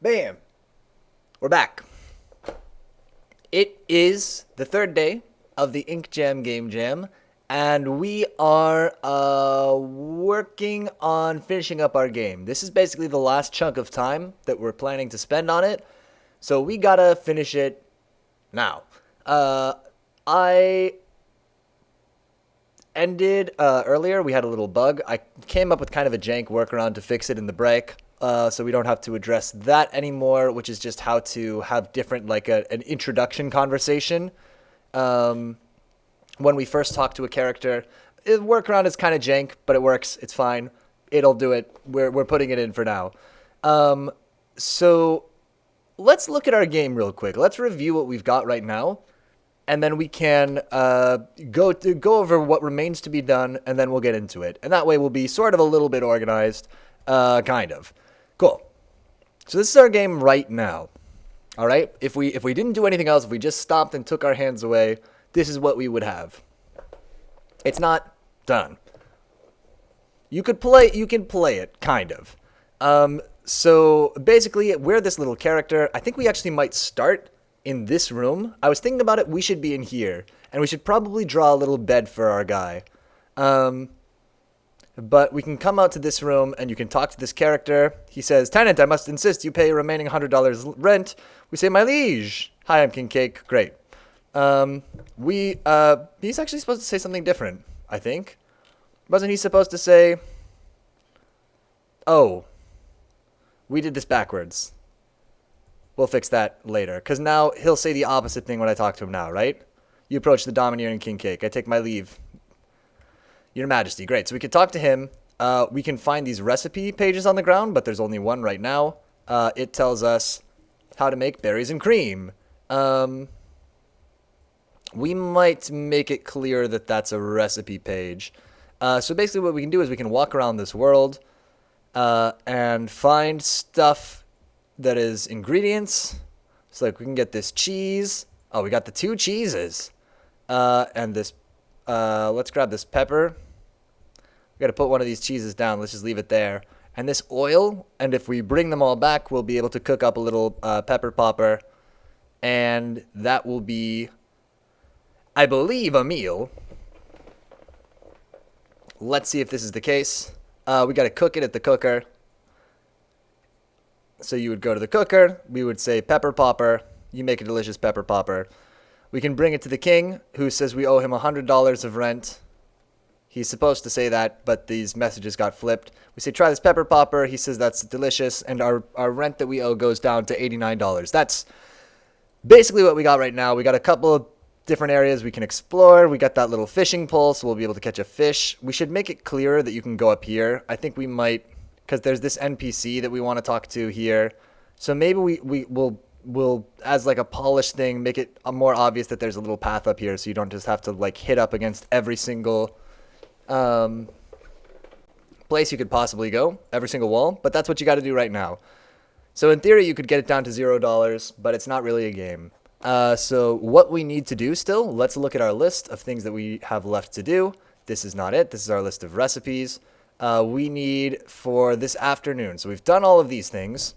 Bam! We're back. It is the third day of the Inkjam Game Jam, and we are working on finishing up our game. This is basically the last chunk of time that we're planning to spend on it, so we gotta finish it now. I ended earlier. We had a little bug. I came up with kind of a jank workaround to fix it in the break, so we don't have to address that anymore. Which is just how to have different, like an introduction conversation when we first talk to a character. Workaround is kind of jank, but it works. It's fine. It'll do it. We're putting it in for now. So let's look at our game real quick. Let's review what we've got right now, and then we can go over what remains to be done, and then we'll get into it. And that way we'll be sort of a little bit organized, kind of. Cool. So this is our game right now. All right. If we didn't do anything else, if we just stopped and took our hands away, this is what we would have. It's not done. You can play it, kind of. So basically, we're this little character. I think we actually might start in this room. I was thinking about it. We should be in here, and we should probably draw a little bed for our guy. But we can come out to this room, and you can talk to this character. He says, "Tenant, I must insist you pay remaining $100 rent." We say, "My liege." "Hi, I'm King Cake." Great. He's actually supposed to say something different, I think. Wasn't he supposed to say, "Oh, we did this backwards"? We'll fix that later, because now he'll say the opposite thing when I talk to him now, right? "You approach the domineering King Cake. I take my leave. Your Majesty." Great. So we can talk to him. We can find these recipe pages on the ground, but there's only one right now. It tells us how to make berries and cream. We might make it clear that that's a recipe page. So basically what we can do is we can walk around this world and find stuff that is ingredients. So like we can get this cheese. Oh, we got the 2 cheeses. And this, let's grab this pepper. We got to put one of these cheeses down. Let's just leave it there. And this oil. And if we bring them all back, we'll be able to cook up a little pepper popper. And that will be, I believe, a meal. Let's see if this is the case. We got to cook it at the cooker. So you would go to the cooker. We would say pepper popper. You make a delicious pepper popper. We can bring it to the king, who says we owe him $100 of rent. He's supposed to say that, but these messages got flipped. We say, "Try this pepper popper." He says that's delicious, and our rent that we owe goes down to $89. That's basically what we got right now. We got a couple of different areas we can explore. We got that little fishing pole, so we'll be able to catch a fish. We should make it clearer that you can go up here. I think we might, because there's this NPC that we want to talk to here. So maybe we'll as like a polished thing, make it more obvious that there's a little path up here, so you don't just have to like hit up against every single place you could possibly go, every single wall. But that's what you got to do right now. So in theory, you could get it down to $0, but it's not really a game. So what we need to do still, let's look at our list of things that we have left to do. This is not it. This is our list of recipes we need for this afternoon. So we've done all of these things.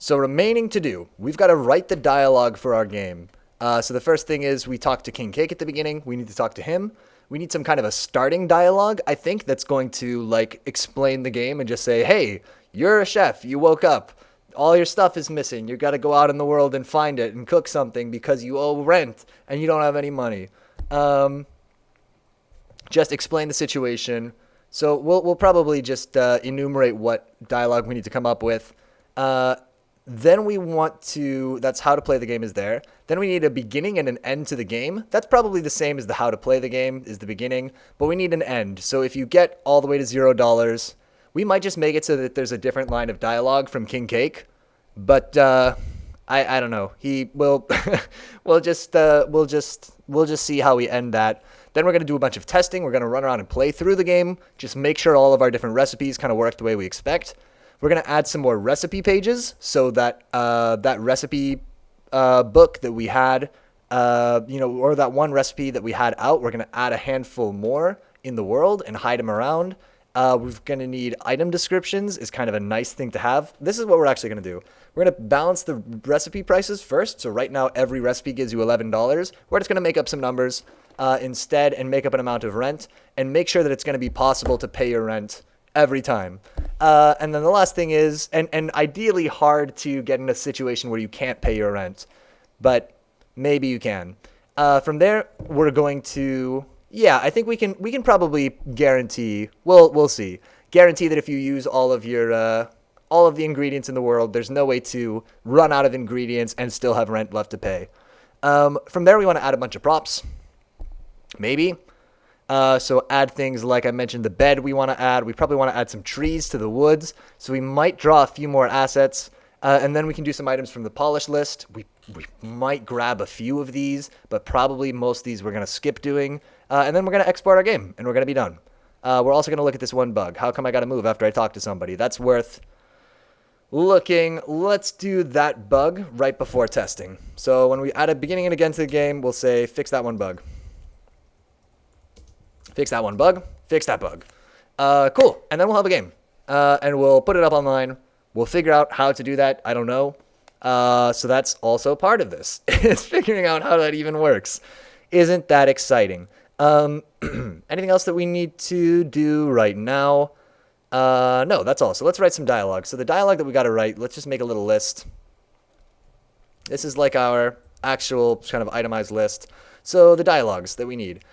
So remaining to do, we've got to write the dialogue for our game. So the first thing is we talk to King Cake at the beginning. We need to talk to him. We need some kind of a starting dialogue, I think, that's going to like explain the game and just say, "Hey, you're a chef. You woke up. All your stuff is missing. You got to go out in the world and find it and cook something because you owe rent and you don't have any money." Just explain the situation. So we'll probably just enumerate what dialogue we need to come up with. Then we want to, that's how to play the game is there. Then we need a beginning and an end to the game. That's probably the same as the how to play the game is the beginning, but we need an end. So if you get all the way to $0, we might just make it so that there's a different line of dialogue from King Cake. But I don't know. He will we'll just see how we end that. Then we're going to do a bunch of testing. We're going to run around and play through the game, just make sure all of our different recipes kind of work the way we expect. We're going to add some more recipe pages so that that recipe book that we had, or that one recipe that we had out, we're going to add a handful more in the world and hide them around. We're going to need item descriptions is kind of a nice thing to have. This is what we're actually going to do. We're going to balance the recipe prices first. So right now, every recipe gives you $11. We're just going to make up some numbers instead and make up an amount of rent and make sure that it's going to be possible to pay your rent every time. And then the last thing is, and ideally hard to get in a situation where you can't pay your rent, but maybe you can. From there, we're going to, yeah, I think we can probably guarantee, we'll see, guarantee that if you use all of the ingredients in the world, there's no way to run out of ingredients and still have rent left to pay. From there, we want to add a bunch of props, maybe. So add things like I mentioned, the bed we want to add. We probably want to add some trees to the woods. So we might draw a few more assets. And then we can do some items from the polish list. We might grab a few of these, but probably most of these we're going to skip doing. And then we're going to export our game, and we're going to be done. We're also going to look at this one bug. How come I got to move after I talk to somebody? That's worth looking. Let's do that bug right before testing. So when we add a beginning and again to the game, we'll say fix that one bug. Fix that one bug. Fix that bug. Cool. And then we'll have a game. And we'll put it up online. We'll figure out how to do that. I don't know. So that's also part of this. Is figuring out how that even works. Isn't that exciting? Anything else that we need to do right now? No, that's all. So let's write some dialogue. So the dialogue that we got to write, let's just make a little list. This is like our actual kind of itemized list. So the dialogues that we need.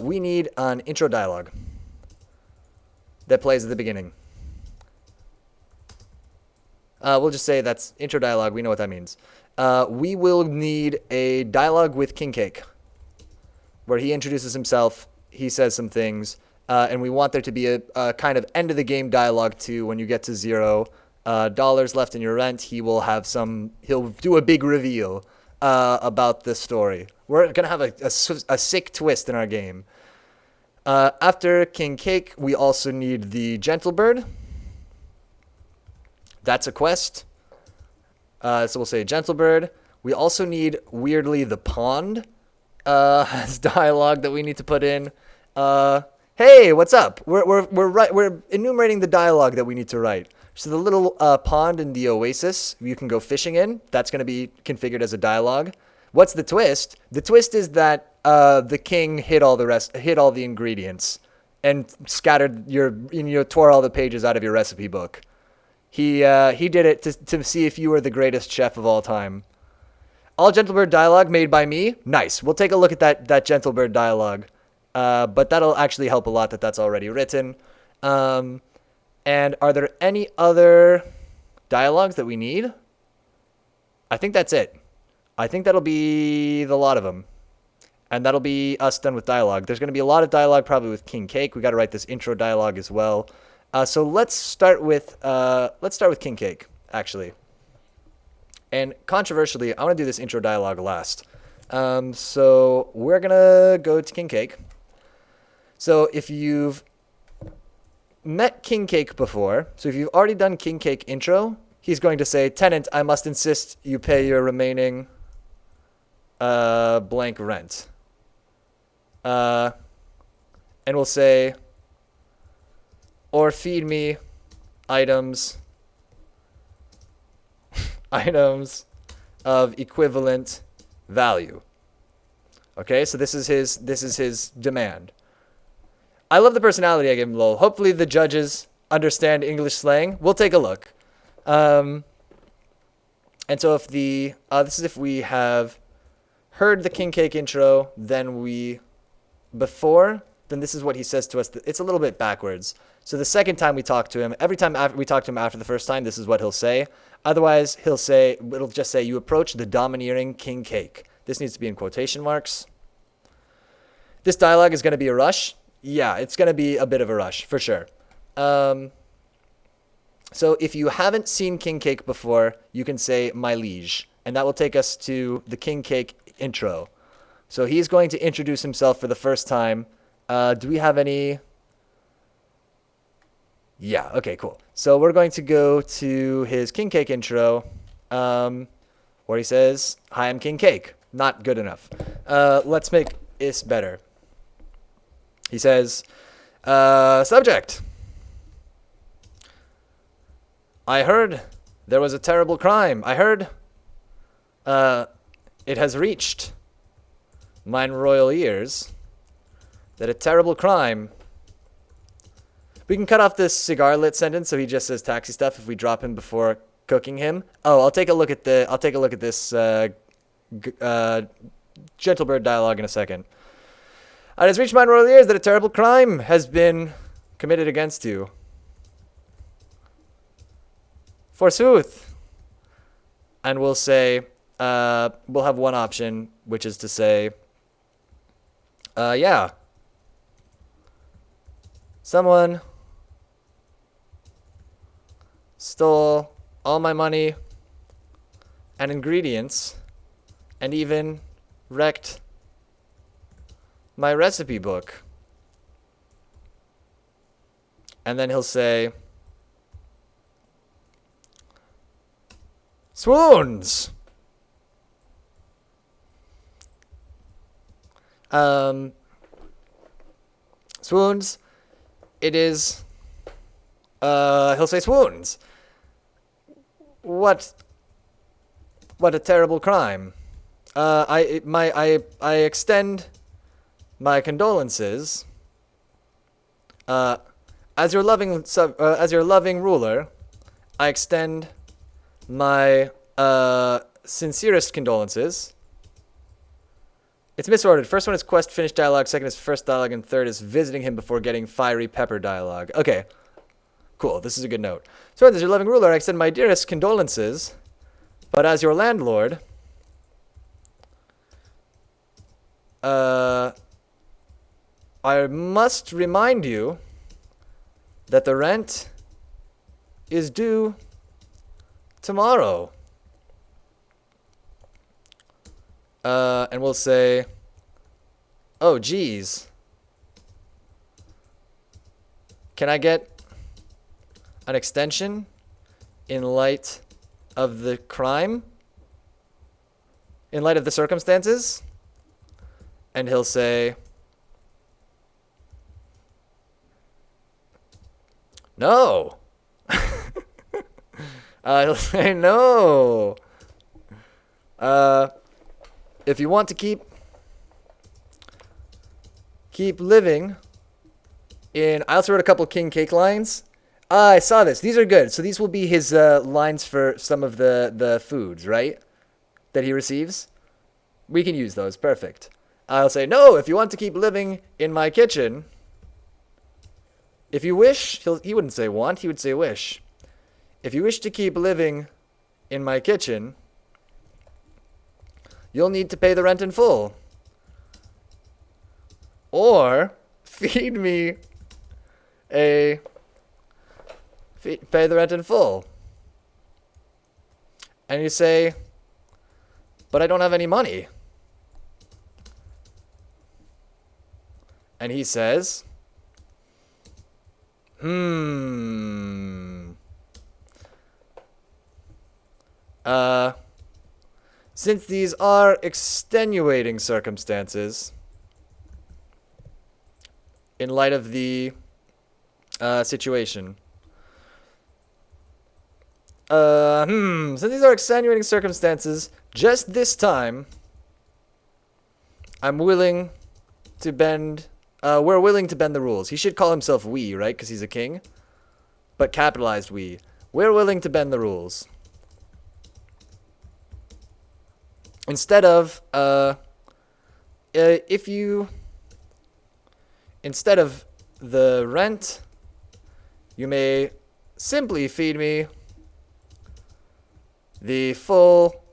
We need an intro dialogue that plays at the beginning. We'll just say that's intro dialogue. We know what that means. We will need a dialogue with King Cake, where he introduces himself, he says some things, and we want there to be a kind of end of the game dialogue too. When you get to $0 left in your rent, he'll do a big reveal about this story. We're going to have a sick twist in our game. After King Cake, we also need the Gentle Bird. That's a quest. So we'll say Gentle Bird. We also need, weirdly, the Pond as dialogue that we need to put in. Hey, what's up? We're enumerating the dialogue that we need to write. So the little pond in the oasis you can go fishing in, that's going to be configured as a dialogue. What's the twist? The twist is that the king hid all the ingredients and tore all the pages out of your recipe book. He did it to see if you were the greatest chef of all time. All Gentlebird dialogue made by me. Nice. We'll take a look at that Gentlebird dialogue. But that'll actually help a lot that that's already written. And are there any other dialogues that we need? I think that's it. I think that'll be the lot of them. And that'll be us done with dialogue. There's going to be a lot of dialogue probably with King Cake. We got to write this intro dialogue as well. So let's start with King Cake, actually. And controversially, I want to do this intro dialogue last. So we're going to go to King Cake. So if you've met King Cake before, so if you've already done King Cake intro, he's going to say, "Tenant, I must insist you pay your remaining blank rent." And we'll say, "Or feed me items of equivalent value." Okay, so this is his demand. I love the personality I give him, lol. Hopefully the judges understand English slang. We'll take a look. And so if this is if we have heard the King Cake intro, then this is what he says to us. It's a little bit backwards. So the second time we talk to him, every time we talk to him after the first time, this is what he'll say. Otherwise, it'll just say, "You approach the domineering King Cake." This needs to be in quotation marks. This dialogue is going to be a rush. Yeah, it's going to be a bit of a rush, for sure. So if you haven't seen King Cake before, you can say, "My liege." And that will take us to the King Cake intro. So he's going to introduce himself for the first time. Do we have any? Yeah, okay, cool. So we're going to go to his King Cake intro, where he says, "Hi, I'm King Cake." Not good enough. Let's make this better. He says, "Subject, I heard there was a terrible crime. I heard uh, it has reached mine royal ears that a terrible crime. We can cut off this cigar lit sentence so he just says taxi stuff if we drop him before cooking him. Oh, I'll take a look at this gentle bird dialogue in a second. It has reached mine royal ears that a terrible crime has been committed against you. Forsooth. And we'll say, we'll have one option, which is to say, yeah. Someone stole all my money and ingredients and even wrecked my recipe book. And then he'll say, swoons. Swoons. It is. He'll say swoons. What a terrible crime. I extend my condolences. As your loving ruler, I extend my sincerest condolences. It's misordered. First one is quest finished dialogue. Second is first dialogue, and third is visiting him before getting fiery pepper dialogue. Okay, cool. This is a good note. So as your loving ruler, I extend my dearest condolences, but as your landlord, I must remind you that the rent is due tomorrow. And we'll say, oh, geez. Can I get an extension in light of the crime? In light of the circumstances? And he'll say, no. He'll say, no. If you want to keep living in... I also wrote a couple King Cake lines. I saw this. These are good. So these will be his lines for some of the foods, right? That he receives. We can use those. Perfect. I'll say, no, if you want to keep living in my kitchen... If you wish... He wouldn't say want. He would say wish. If you wish to keep living in my kitchen... You'll need to pay the rent in full. Or feed me pay the rent in full. And you say, but I don't have any money. And he says, since these are extenuating circumstances, in light of the situation, since these are extenuating circumstances, just this time, I'm willing to bend, we're willing to bend the rules. He should call himself we, right? Because he's a king. But capitalized we. We're willing to bend the rules. Instead of, instead of the rent, you may simply feed me the full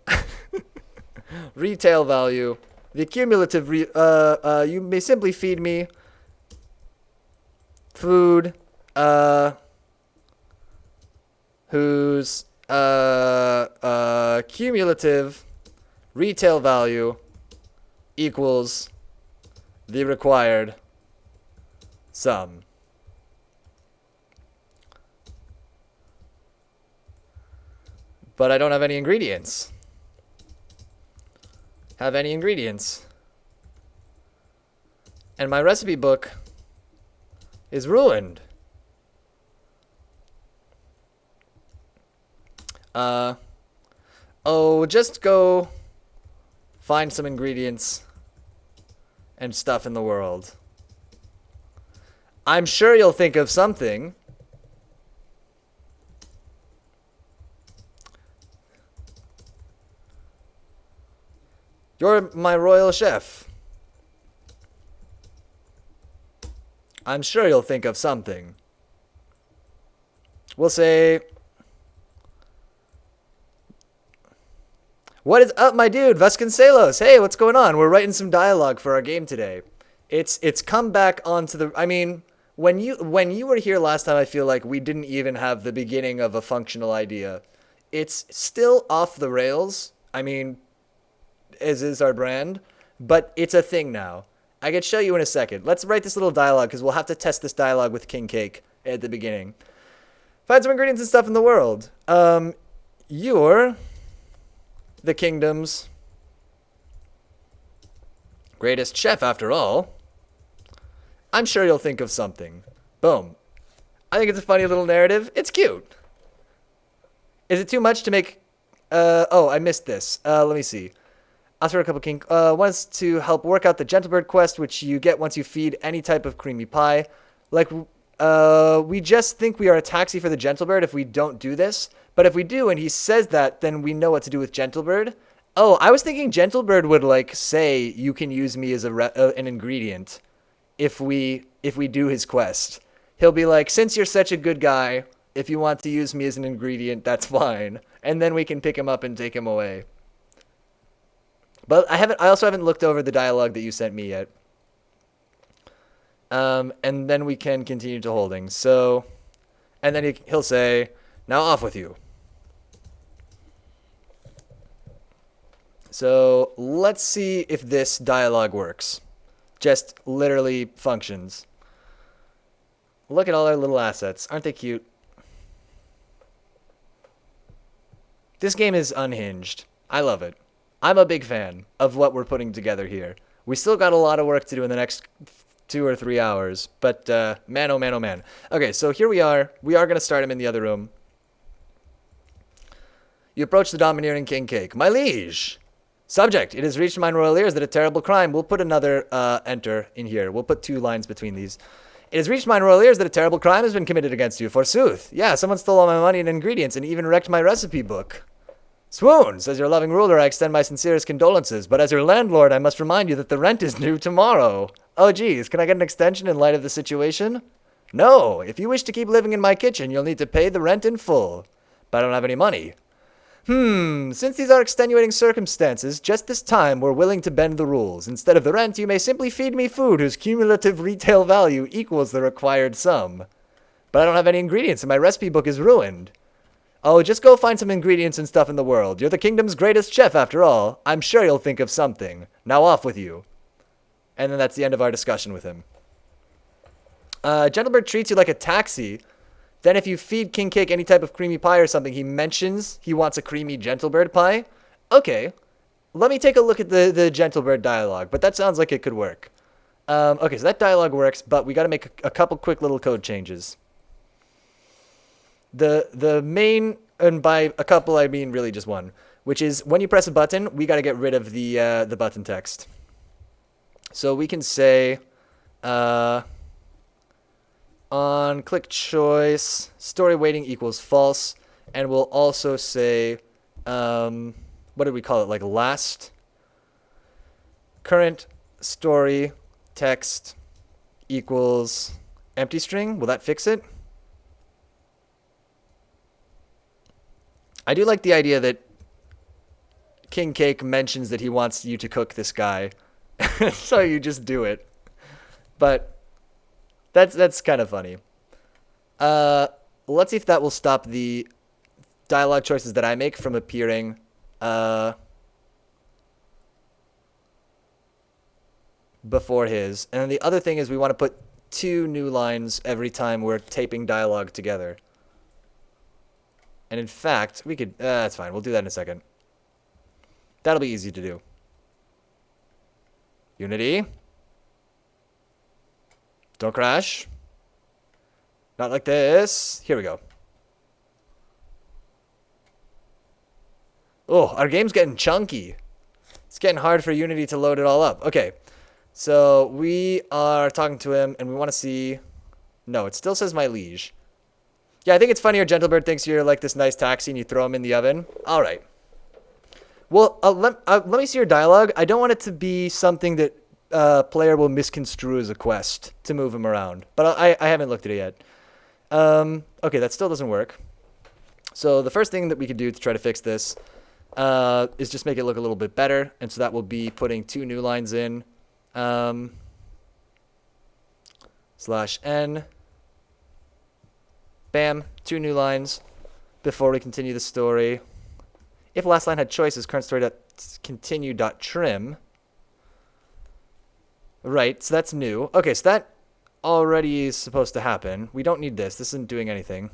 retail value, the cumulative, you may simply feed me food, whose, cumulative retail value equals the required sum. But I don't have any ingredients. Have any ingredients. And my recipe book is ruined. Uh, oh, just go find some ingredients and stuff in the world. I'm sure you'll think of something. You're my royal chef. I'm sure you'll think of something. We'll say, what is up, my dude, Vasconcelos? Hey, what's going on? We're writing some dialogue for our game today. It's come back onto the. I mean, when you were here last time, I feel like we didn't even have the beginning of a functional idea. It's still off the rails. I mean, as is our brand, but it's a thing now. I could show you in a second. Let's write this little dialogue because we'll have to test this dialogue with King Cake at the beginning. Find some ingredients and stuff in the world. You're the kingdom's greatest chef after all. I'm sure you'll think of something. Boom. I think it's a funny little narrative. It's cute. Is it too much to make... oh, I missed this. Let me see. Ask for a couple king... wants to help work out the Gentlebird quest, which you get once you feed any type of creamy pie. Like, we just think we are a taxi for the Gentlebird if we don't do this. But if we do, and he says that, then we know what to do with Gentlebird. Oh, I was thinking Gentlebird would, like, say you can use me as an ingredient if we do his quest. He'll be like, since you're such a good guy, if you want to use me as an ingredient, that's fine. And then we can pick him up and take him away. But I also haven't looked over the dialogue that you sent me yet. And then we can continue to holding. So, and then he'll say, now off with you. So let's see if this dialogue works. Just literally functions. Look at all our little assets. Aren't they cute? This game is unhinged. I love it. I'm a big fan of what we're putting together here. We still got a lot of work to do in the next 2 or 3 hours. But, man, oh man, oh man. Okay, so here we are. We are going to start him in the other room. You approach the domineering King Cake. My liege! Subject, it has reached mine royal ears that a terrible crime. We'll put another enter in here. We'll put 2 lines between these. It has reached mine royal ears that a terrible crime has been committed against you, forsooth. Yeah, someone stole all my money and ingredients and even wrecked my recipe book. Swoons, as your loving ruler, I extend my sincerest condolences, but as your landlord, I must remind you that the rent is due tomorrow. Oh, geez, can I get an extension in light of the situation? No, if you wish to keep living in my kitchen, you'll need to pay the rent in full. But I don't have any money. Since these are extenuating circumstances, just this time we're willing to bend the rules. Instead of the rent, you may simply feed me food whose cumulative retail value equals the required sum. But I don't have any ingredients and my recipe book is ruined. Oh, just go find some ingredients and stuff in the world. You're the kingdom's greatest chef after all. I'm sure you'll think of something. Now off with you. And then that's the end of our discussion with him. Gentlebird treats you like a taxi. Then if you feed King Cake any type of creamy pie or something, he mentions he wants a creamy Gentlebird pie. Okay, let me take a look at the Gentlebird dialogue, but that sounds like it could work. Okay, so that dialogue works, but we got to make a couple quick little code changes. The main, and by a couple I mean really just one, which is when you press a button, we got to get rid of the button text. So we can say... on click choice, story waiting equals false. And we'll also say, what did we call it? Like last current story text equals empty string. Will that fix it? I do like the idea that King Cake mentions that he wants you to cook this guy. So you just do it. But that's kind of funny. Let's see if that will stop the dialogue choices that I make from appearing before his. And then the other thing is we want to put 2 new lines every time we're taping dialogue together. And in fact, we could... that's fine. We'll do that in a second. That'll be easy to do. Unity. Don't crash. Not like this. Here we go. Oh, our game's getting chunky. It's getting hard for Unity to load it all up. Okay, so we are talking to him, and we want to see... No, it still says my liege. Yeah, I think it's funnier. Gentlebird thinks you're like this nice taxi, and you throw him in the oven. All right. Well, let me see your dialogue. I don't want it to be something that player will misconstrue as a quest to move him around. But I haven't looked at it yet. Okay, that still doesn't work. So the first thing that we could do to try to fix this is just make it look a little bit better. And so that will be putting 2 new lines in. /n. Bam, 2 new lines before we continue the story. If last line had choices, current story.continue.trim. Right, so that's new. Okay, so that already is supposed to happen. We don't need this. This isn't doing anything.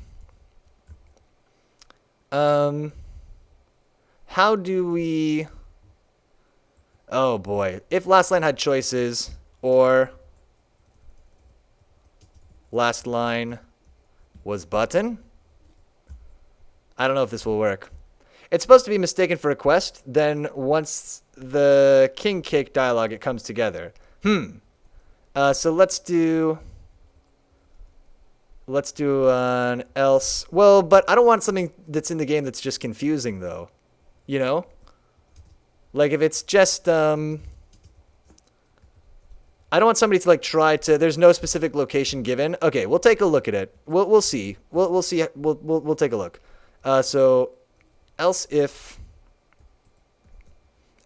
How do we... Oh, boy. If last line had choices, or last line was button? I don't know if this will work. It's supposed to be mistaken for a quest. Then once the king cake dialogue, it comes together. So let's do an else. Well, but I don't want something that's in the game that's just confusing, though. You know? Like if it's just I don't want somebody to like try to. There's no specific location given. Okay, we'll take a look at it. We'll see. We'll see. We'll take a look. So else if,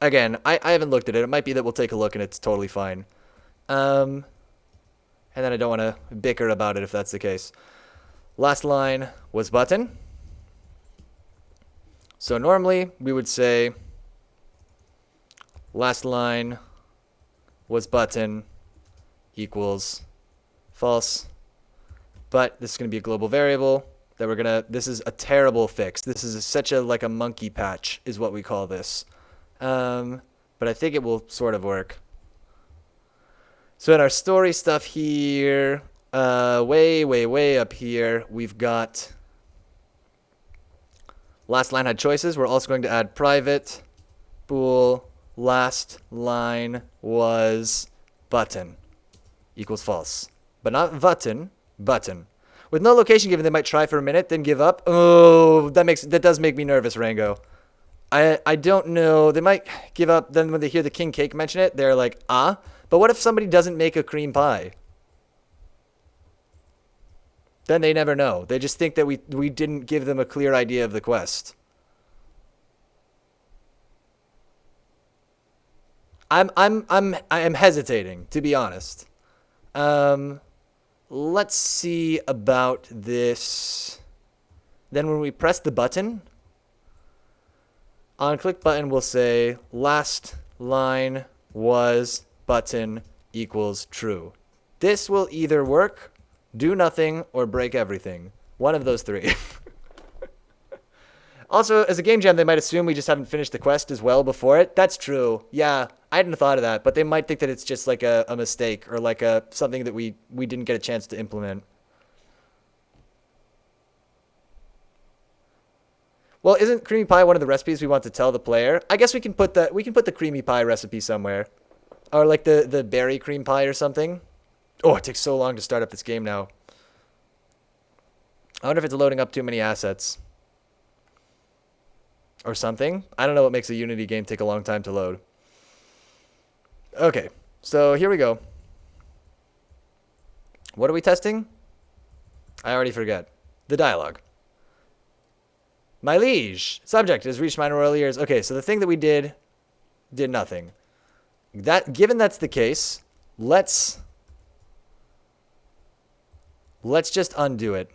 again, I haven't looked at it. It might be that we'll take a look and it's totally fine. And then I don't want to bicker about it if that's the case. Last line was button. So normally we would say last line was button equals false. But this is going to be a global variable that we're going to... This is a terrible fix. This is such a like a monkey patch is what we call this. But I think it will sort of work. So in our story stuff here, way up here, we've got last line had choices. We're also going to add private bool last line was button equals false. But not button, button. With no location given, they might try for a minute, then give up. Oh, that does make me nervous, Rango. I don't know. They might give up. Then when they hear the king cake mention it, they're like, ah. But what if somebody doesn't make a cream pie? Then they never know. They just think that we didn't give them a clear idea of the quest. I am hesitating, to be honest. Let's see about this. Then when we press the button, on click button we'll say last line was button equals true. This will either work, do nothing, or break everything. One of those 3. Also, as a game jam, they might assume we just haven't finished the quest as well before it. That's true. Yeah, I hadn't thought of that, but they might think that it's just like a mistake or like something that we didn't get a chance to implement. Well, isn't creamy pie one of the recipes we want to tell the player? I guess we can put the creamy pie recipe somewhere. Or like the berry cream pie or something. Oh, it takes so long to start up this game now. I wonder if it's loading up too many assets. Or something. I don't know what makes a Unity game take a long time to load. Okay, so here we go. What are we testing? I already forget. The dialogue. My liege, subject has reached my royal ears. Okay, so the thing that we did nothing. Given that's the case, let's just undo it.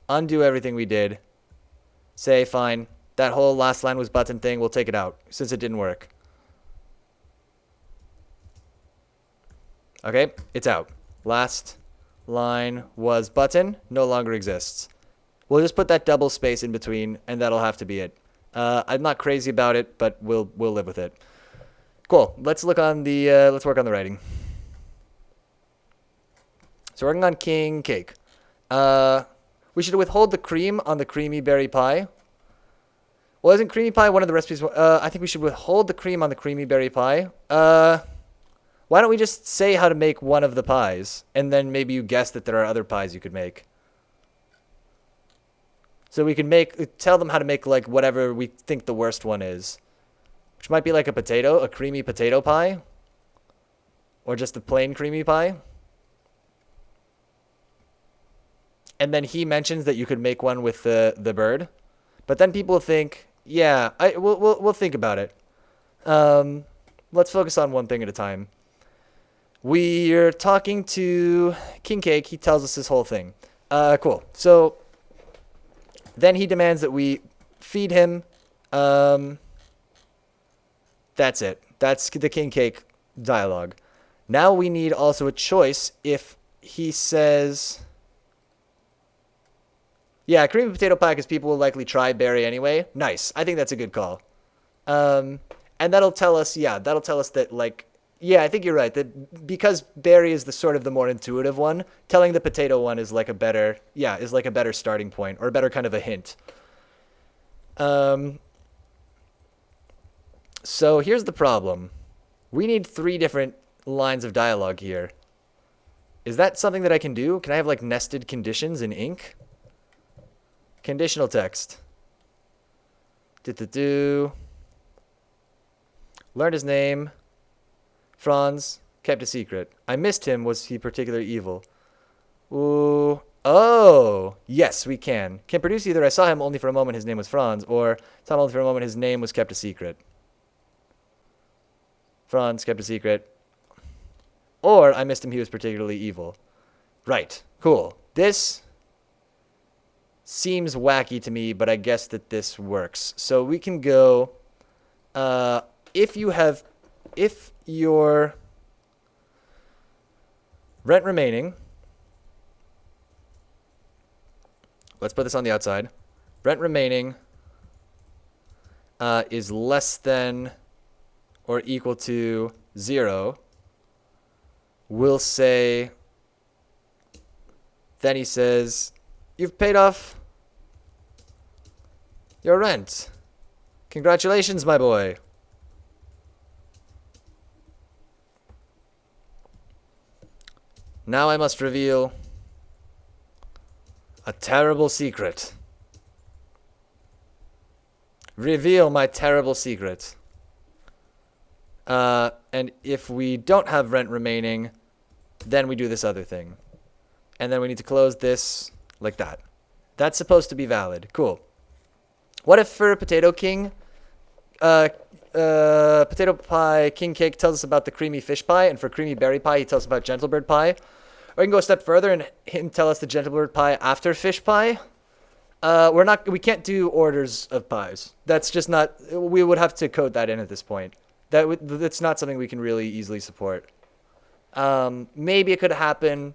Undo everything we did. Say, fine, that whole last line was button thing, we'll take it out, since it didn't work. Okay, it's out. Last line was button, no longer exists. We'll just put that double space in between, and that'll have to be it. I'm not crazy about it, but we'll live with it. Cool. Let's look on the let's work on the writing. So working on king cake. We should withhold the cream on the creamy berry pie. Well, isn't creamy pie one of the recipes? I think we should withhold the cream on the creamy berry pie. Why don't we just say how to make one of the pies, and then maybe you guess that there are other pies you could make. So we can tell them how to make like whatever we think the worst one is, which might be like a creamy potato pie, or just a plain creamy pie. And then he mentions that you could make one with the bird, but then people think, yeah, we'll think about it. Let's focus on one thing at a time. We're talking to King Cake. He tells us this whole thing. Cool. So then he demands that we feed him. That's it. That's the King Cake dialogue. Now we need also a choice. If he says, yeah, creamy potato pie, because people will likely try berry anyway. Nice. I think that's a good call. And that'll tell us that, like, yeah, I think you're right. That because berry is the sort of the more intuitive one, telling the potato one is like a better starting point, or a better kind of a hint. So here's the problem. We need 3 different lines of dialogue here. Is that something that I can do? Can I have like nested conditions in Ink? Conditional text. Learned his name. Franz kept a secret. I missed him. Was he particularly evil? Ooh. Oh, yes, we can. Can produce either I saw him only for a moment, his name was Franz, or saw him only for a moment, his name was kept a secret. Franz kept a secret. Or I missed him, he was particularly evil. Right. Cool. This seems wacky to me, but I guess that this works. So we can go, if your rent remaining, let's put this on the outside. Rent remaining is less than or equal to 0. We'll say, then he says, you've paid off your rent. Congratulations, my boy. Now I must reveal a terrible secret. Reveal my terrible secret. And if we don't have rent remaining, then we do this other thing. And then we need to close this like that. That's supposed to be valid. Cool. What if for Potato King, Potato Pie King Cake tells us about the creamy fish pie, and for creamy berry pie, he tells us about gentlebird pie? Or we can go a step further and him tell us the gentlebird pie after fish pie. We can't do orders of pies. That's just not, we would have to code that in at this point. That's not something we can really easily support. Maybe it could happen.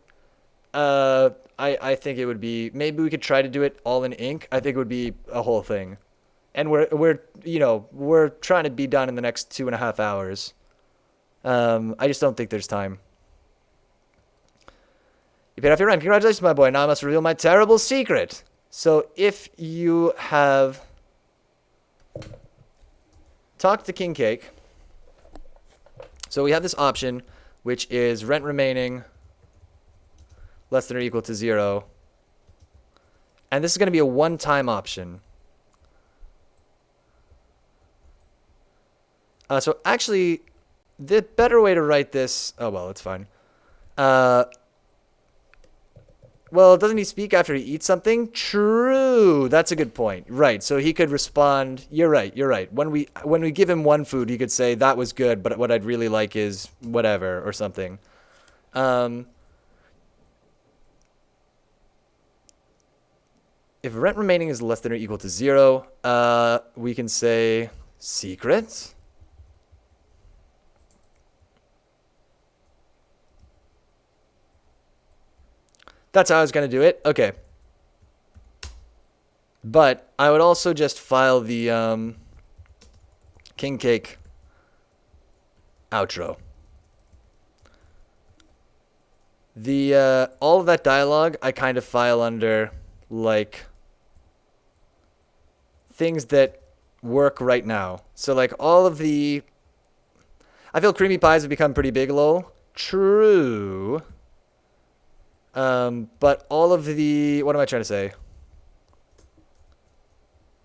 I think it would be, maybe we could try to do it all in Ink. I think it would be a whole thing. And we're trying to be done in the next 2.5 hours. I just don't think there's time. You paid off your rent. Congratulations, my boy. Now I must reveal my terrible secret. So if you have talked to King Cake, so we have this option, which is rent remaining less than or equal to 0. And this is going to be a one-time option. So actually, the better way to write this, oh, well, it's fine. Well, doesn't he speak after he eats something? True. That's a good point. Right. So he could respond, you're right. When we give him one food, he could say, that was good, but what I'd really like is whatever, or something. If rent remaining is less than or equal to 0, we can say secret. That's how I was going to do it. Okay. But I would also just file the King Cake outro. The all of that dialogue I kind of file under like things that work right now. So like all of the, I feel creamy pies have become pretty big, lol. True. But all of the, what am I trying to say?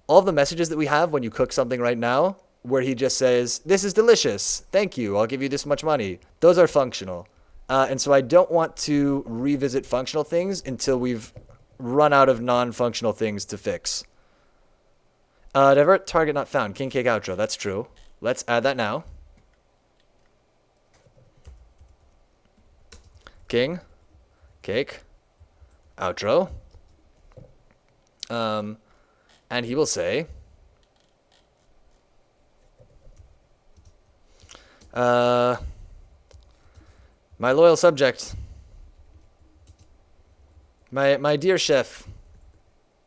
All of the messages that we have when you cook something right now, where he just says, "This is delicious. Thank you. I'll give you this much money." Those are functional. And so I don't want to revisit functional things until we've run out of non-functional things to fix. Divert target not found. King cake outro. That's true. Let's add that now. King cake outro. And he will say, my loyal subject, my dear chef,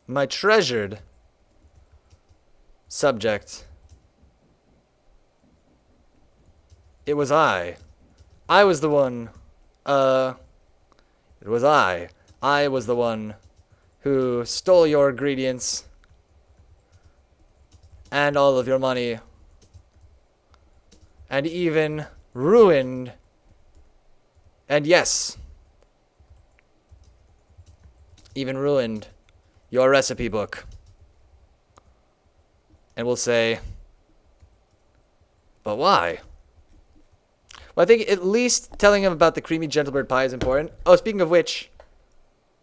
my treasured subject, it was I. I was the one, it was I. I was the one who stole your ingredients and all of your money, and even ruined, and yes, even ruined your recipe book. And we'll say, but why? Well, I think at least telling him about the creamy gentlebird pie is important. Oh, speaking of which,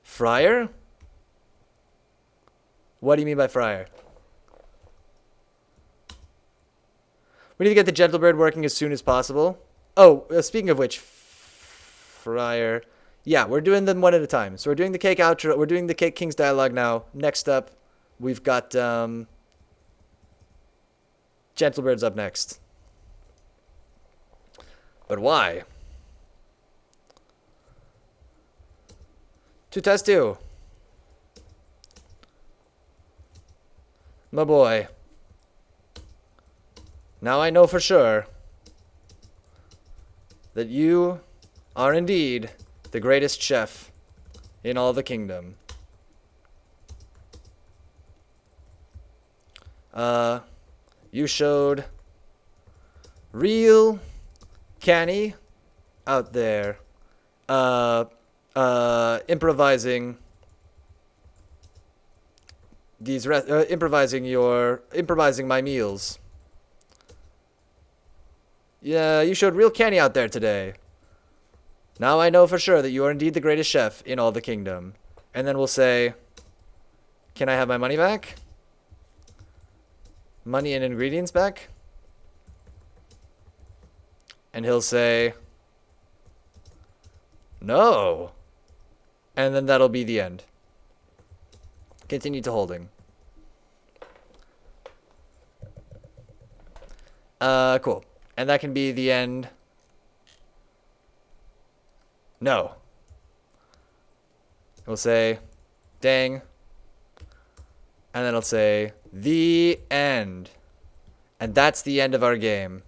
Friar? What do you mean by Friar? We need to get the gentlebird working as soon as possible. Oh, speaking of which, Friar. Yeah, we're doing them one at a time. So we're doing the cake outro. We're doing the Cake King's dialogue now. Next up, we've got Gentlebird's up next. But why? To test you. My boy. Now I know for sure that you are indeed the greatest chef in all the kingdom. You showed real canny out there, improvising these improvising my meals. Yeah, you showed real canny out there today. Now I know for sure that you are indeed the greatest chef in all the kingdom. And then we'll say, can I have my money back? Money and ingredients back? And he'll say, no. And then that'll be the end. Continue to holding. Cool. And that can be the end. No. We'll say, dang. And then I'll say, the end. And that's the end of our game.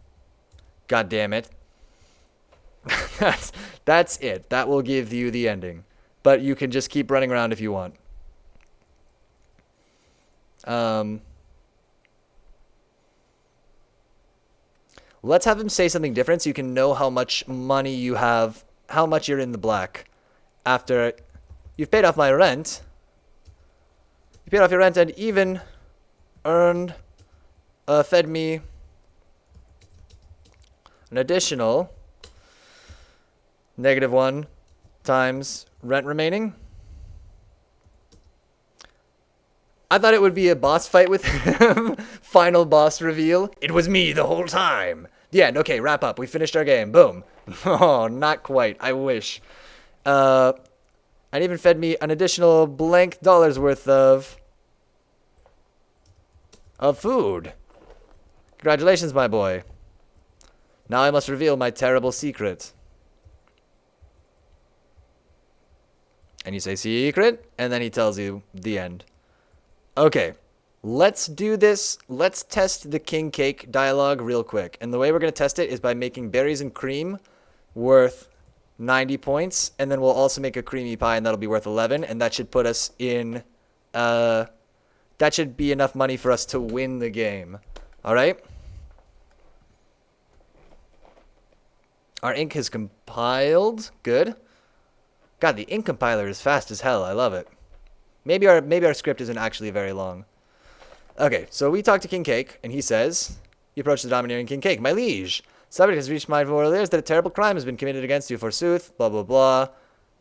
God damn it. That's it. That will give you the ending. But you can just keep running around if you want. Let's have him say something different so you can know how much money you have, how much you're in the black after you've paid off my rent. You paid off your rent and even earned, fed me an additional -1 times rent remaining. I thought it would be a boss fight with him. Final boss reveal. It was me the whole time. The end. Okay, wrap up. We finished our game. Boom. Oh, not quite. I wish. And even fed me an additional blank dollars worth of food. Congratulations, my boy. Now I must reveal my terrible secret. And you say secret, and then he tells you the end. Okay, let's do this. Let's test the king cake dialogue real quick. And the way we're going to test it is by making berries and cream worth 90 points. And then we'll also make a creamy pie, and that'll be worth 11. And that should put us in... that should be enough money for us to win the game. All right. Our ink has compiled. Good. God, the ink compiler is fast as hell. I love it. Maybe our script isn't actually very long. Okay, so we talk to King Cake, and he says, you approach the domineering King Cake. My liege, subject has reached my royal ears that a terrible crime has been committed against you, forsooth. Blah, blah, blah.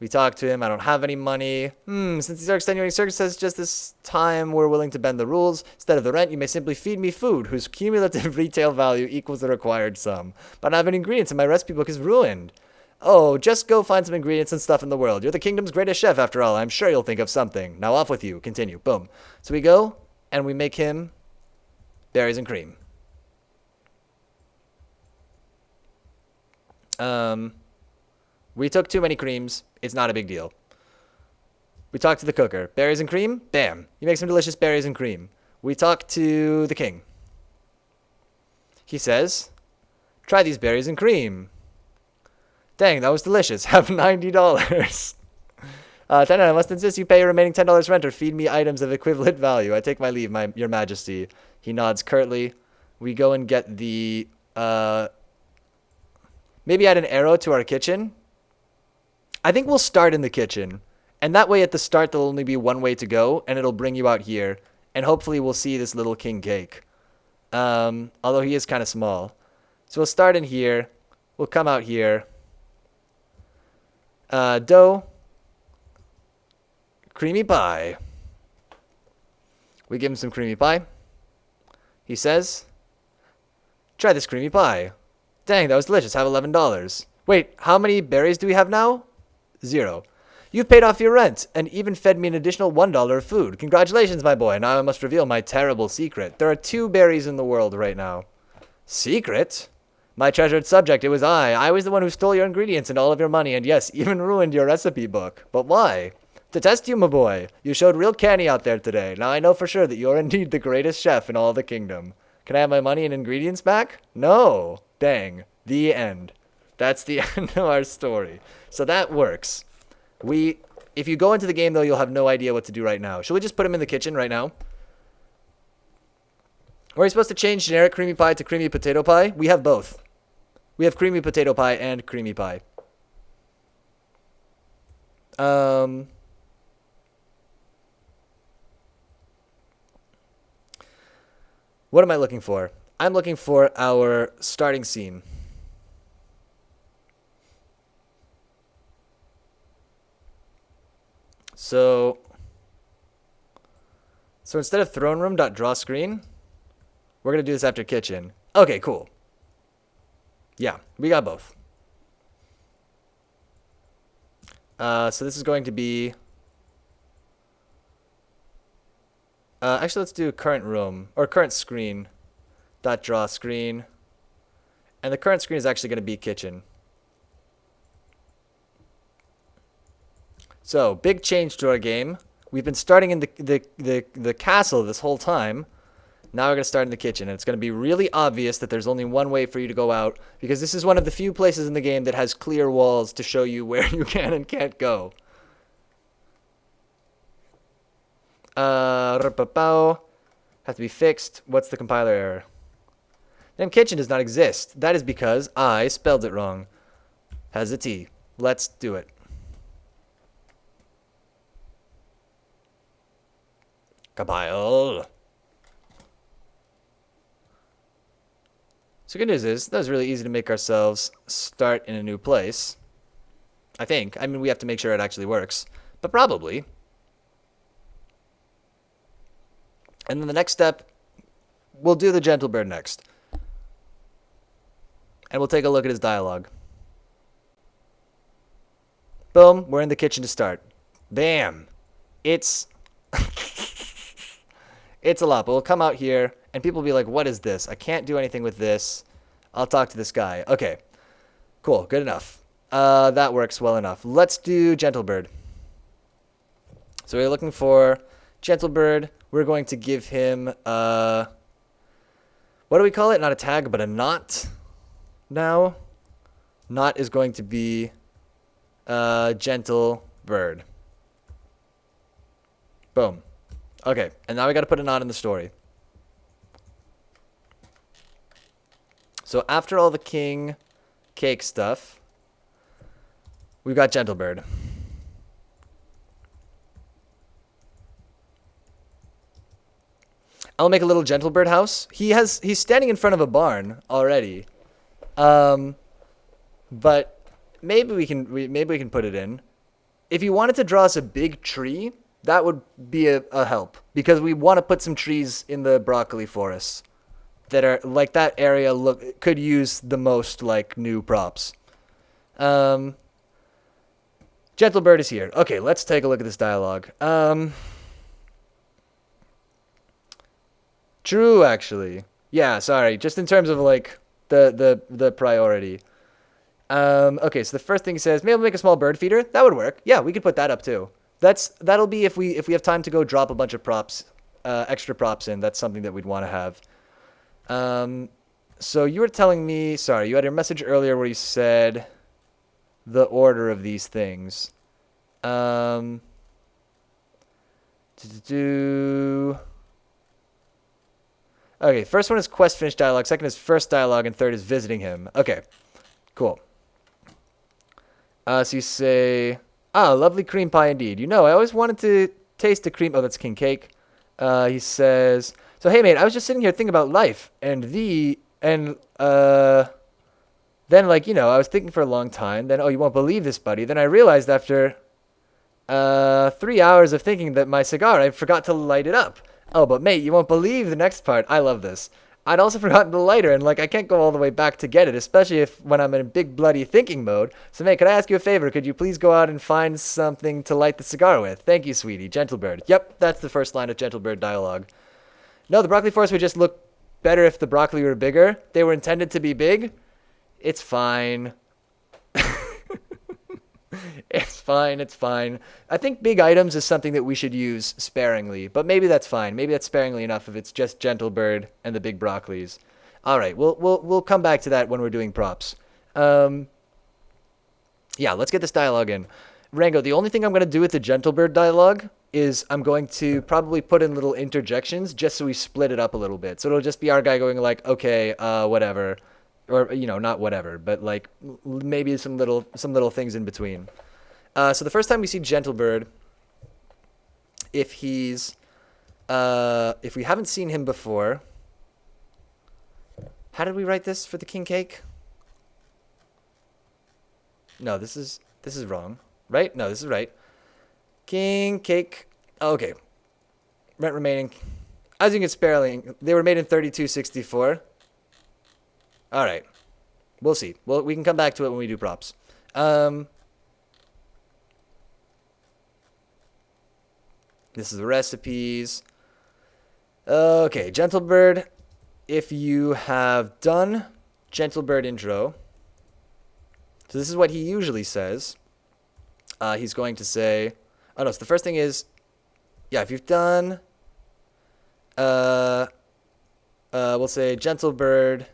We talk to him. I don't have any money. Since these are extenuating circumstances, just this time we're willing to bend the rules. Instead of the rent, you may simply feed me food whose cumulative retail value equals the required sum. But I don't have any ingredients and my recipe book is ruined. Oh, just go find some ingredients and stuff in the world. You're the kingdom's greatest chef after all. I'm sure you'll think of something. Now off with you. Continue. Boom. So we go and we make him berries and cream. We took too many creams. It's not a big deal. We talk to the cooker. Berries and cream? Bam. You make some delicious berries and cream. We talk to the king. He says, try these berries and cream. Dang, that was delicious. Have $90. 10, I must insist you pay your remaining $10 rent or feed me items of equivalent value. I take my leave, your majesty. He nods curtly. We go and get the... maybe add an arrow to our kitchen. I think we'll start in the kitchen. And that way at the start there'll only be one way to go. And it'll bring you out here. And hopefully we'll see this little King Cake. Although he is kind of small. So we'll start in here. We'll come out here. Dough. Creamy pie. We give him some creamy pie. He says, try this creamy pie. Dang, that was delicious. Have $11. Wait, how many berries do we have now? 0. You've paid off your rent and even fed me an additional $1 of food. Congratulations, my boy. Now I must reveal my terrible secret. There are 2 berries in the world right now. Secret? My treasured subject, it was I. I was the one who stole your ingredients and all of your money, and yes, even ruined your recipe book. But why? To test you, my boy. You showed real canny out there today. Now I know for sure that you're indeed the greatest chef in all the kingdom. Can I have my money and ingredients back? No. Dang. The end. That's the end of our story. So that works. If you go into the game, though, you'll have no idea what to do right now. Should we just put him in the kitchen right now? Or are you supposed to change generic creamy pie to creamy potato pie? We have both. We have creamy potato pie and creamy pie. What am I looking for? I'm looking for our starting scene. So instead of throne room dot draw screen, we're going to do this after kitchen. Okay, cool. Yeah, we got both. So this is going to be... actually, let's do current room, or current screen dot draw screen. And the current screen is actually going to be kitchen. So, big change to our game. We've been starting in the castle this whole time. Now we're going to start in the kitchen. And it's going to be really obvious that there's only one way for you to go out. Because this is one of the few places in the game that has clear walls to show you where you can and can't go. Have to be fixed. What's the compiler error? Then kitchen does not exist. That is because I spelled it wrong. Has a T. Let's do it. Compile. So good news is, that was really easy to make ourselves start in a new place. I think. I mean, we have to make sure it actually works. But probably. And then the next step, we'll do the gentle bird next. And we'll take a look at his dialogue. Boom, we're in the kitchen to start. Bam. It's... it's a lot, but we'll come out here, and people will be like, what is this? I can't do anything with this. I'll talk to this guy. Okay, cool, good enough. That works well enough. Let's do gentle bird. So we're looking for gentle bird. We're going to give him, what do we call it? Not a tag, but a knot now. Knot is going to be gentle bird. Boom. Okay, and now we got to put a knot in the story. So after all the king cake stuff, we've got Gentlebird. I'll make a little Gentlebird house. He's standing in front of a barn already. But maybe we can put it in. If you wanted to draw us a big tree, that would be a help because we want to put some trees in the broccoli forests that are like that area could use the most like new props. Um, Gentlebird is here. Okay, let's take a look at this dialogue. True, actually. Yeah, sorry. Just in terms of like the priority. Okay, so the first thing he says, maybe we'll make a small bird feeder. That would work. Yeah, we could put that up too. That'll be if we have time to go drop a bunch of props, extra props in. That's something that we'd want to have. So you were telling me, sorry, you had a message earlier where you said the order of these things. Um, do. Okay, first one is quest finish dialogue. Second is first dialogue, and third is visiting him. Okay, cool. So you say, lovely cream pie indeed. You know, I always wanted to taste the cream. Oh, that's king cake. He says, so hey mate, I was just sitting here thinking about life then like, you know, I was thinking for a long time. Then, oh, you won't believe this, buddy. Then I realized after 3 hours of thinking that my cigar, I forgot to light it up. Oh, but mate, you won't believe the next part. I love this. I'd also forgotten the lighter, and like I can't go all the way back to get it, especially if when I'm in big bloody thinking mode. So mate, could I ask you a favor? Could you please go out and find something to light the cigar with? Thank you, sweetie. Gentlebird. Yep, that's the first line of Gentlebird dialogue. No, the broccoli forest would just look better if the broccoli were bigger. They were intended to be big. It's fine. It's fine. It's fine. I think big items is something that we should use sparingly, but maybe that's fine. Maybe that's sparingly enough if it's just Gentlebird and the big broccolis. All right, we'll come back to that when we're doing props. Yeah, let's get this dialogue in. Rango, the only thing I'm going to do with the Gentlebird dialogue is I'm going to probably put in little interjections just so we split it up a little bit. So it'll just be our guy going like, okay, whatever, or you know, not whatever, but like maybe some little things in between. So the first time we see Gentlebird, if we haven't seen him before, how did we write this for the king cake? No, this is wrong, right? No, this is right. King cake. Oh, okay. Rent remaining. As you can sparingly, they were made in 3264. All right. We'll see. Well, we can come back to it when we do props. This is the recipes. Okay, Gentlebird. If you have done Gentlebird intro, so this is what he usually says. He's going to say, oh no, so the first thing is, yeah, if you've done, we'll say Gentlebird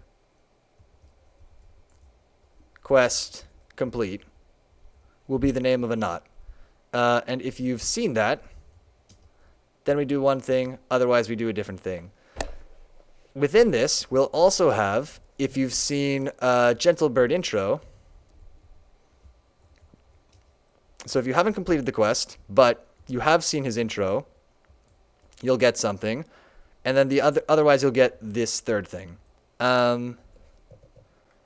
quest complete will be the name of a knot. And if you've seen that, then we do one thing, otherwise we do a different thing. Within this, we'll also have, if you've seen Gentlebird intro, so if you haven't completed the quest, but you have seen his intro, you'll get something, and then otherwise you'll get this third thing. And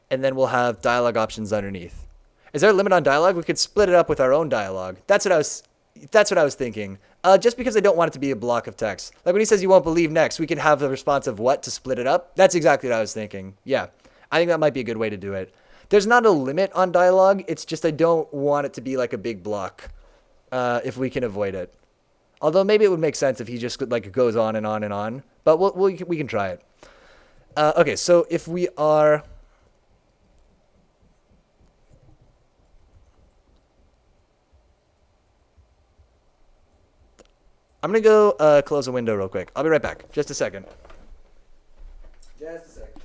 then we'll have dialogue options underneath. Is there a limit on dialogue? We could split it up with our own dialogue. That's what I was thinking. Just because I don't want it to be a block of text. Like when he says you won't believe next, we could have the response of what to split it up. That's exactly what I was thinking. Yeah, I think that might be a good way to do it. There's not a limit on dialogue. It's just I don't want it to be like a big block if we can avoid it. Although maybe it would make sense if he just like goes on and on and on. But we can try it. Okay, so if we are... I'm going to go close a window real quick. I'll be right back. Just a second. Just a second.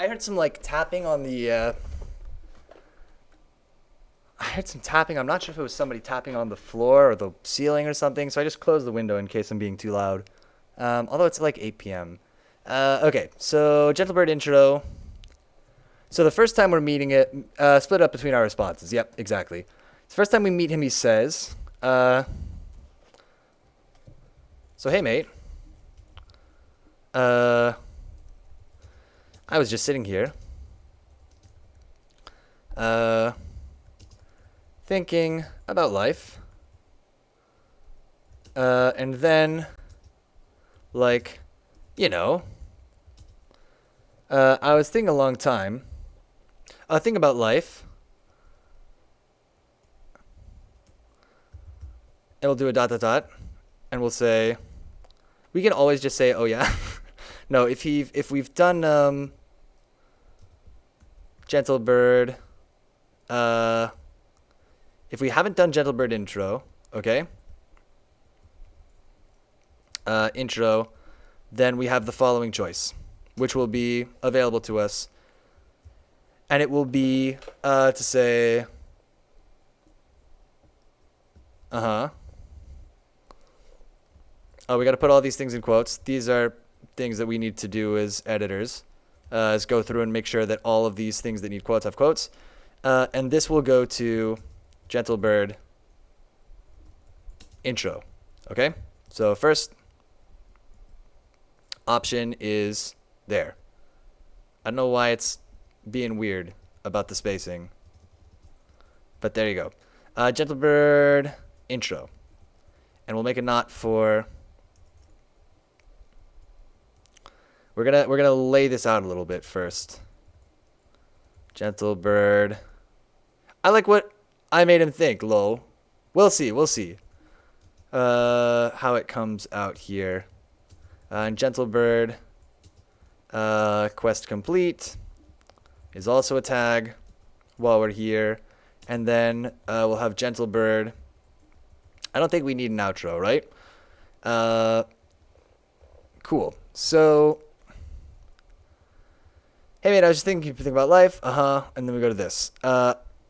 heard some like tapping on the. I heard some tapping. I'm not sure if it was somebody tapping on the floor or the ceiling or something. So I just closed the window in case I'm being too loud. Although it's like 8 p.m. Okay, so Gentle Bird intro. So the first time we're meeting it, split up between our responses. Yep, exactly. The first time we meet him, he says, so hey, mate. I was just sitting here. Thinking about life. And then, like, I was thinking a long time. Thinking about life. And we'll do a ... And we'll say, we can always just say, oh yeah. No, if we've done, Gentle Bird, if we haven't done Gentle Bird intro, okay? Intro, then we have the following choice, which will be available to us. And it will be to say, oh, we got to put all these things in quotes. These are things that we need to do as editors, is go through and make sure that all of these things that need quotes have quotes. And this will go to Gentle Bird intro. Okay? So first option is there. I don't know why it's being weird about the spacing, but there you go. Gentle Bird intro. And we'll make a knot for... We're gonna lay this out a little bit first. Gentle Bird. I like what I made him think, lol. We'll see. How it comes out here. And Gentle Bird, quest complete is also a tag while we're here. And then we'll have Gentle Bird. I don't think we need an outro, right? Cool. So, hey mate, I was just thinking about life. And then we go to this.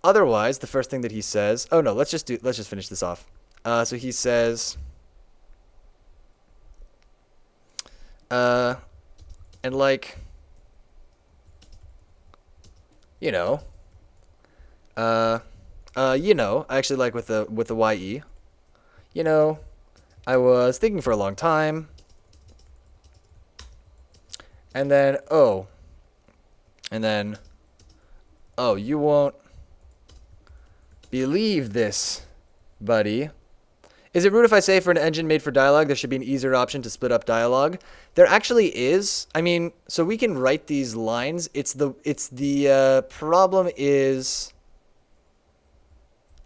Otherwise, the first thing that he says. Oh no, let's just finish this off. So he says, and like, I actually like with the YE. I was thinking for a long time. And then, you won't believe this, buddy. Is it rude if I say for an engine made for dialogue, there should be an easier option to split up dialogue? There actually is. I mean, so we can write these lines. It's the problem is,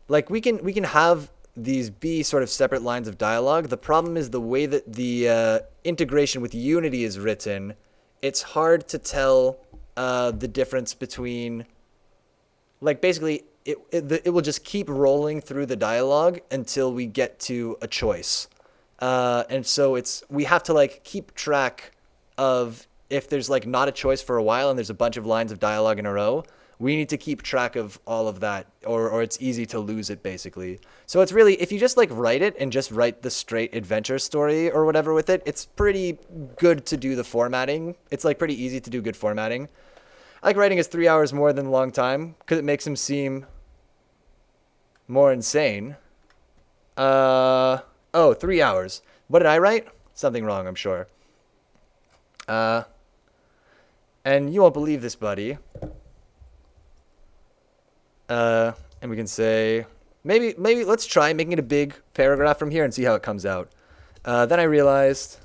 like, we can have these be sort of separate lines of dialogue. The problem is the way that the integration with Unity is written. It's hard to tell the difference between, like, basically it will just keep rolling through the dialogue until we get to a choice. And so we have to like keep track of if there's like not a choice for a while and there's a bunch of lines of dialogue in a row, we need to keep track of all of that or it's easy to lose it basically. So it's really, if you just like write it and just write the straight adventure story or whatever with it, it's pretty good to do the formatting. It's like pretty easy to do good formatting. I like writing is 3 hours more than a long time because it makes him seem more insane. 3 hours. What did I write? Something wrong, I'm sure. And you won't believe this, buddy. And we can say, maybe let's try making it a big paragraph from here and see how it comes out. Then I realized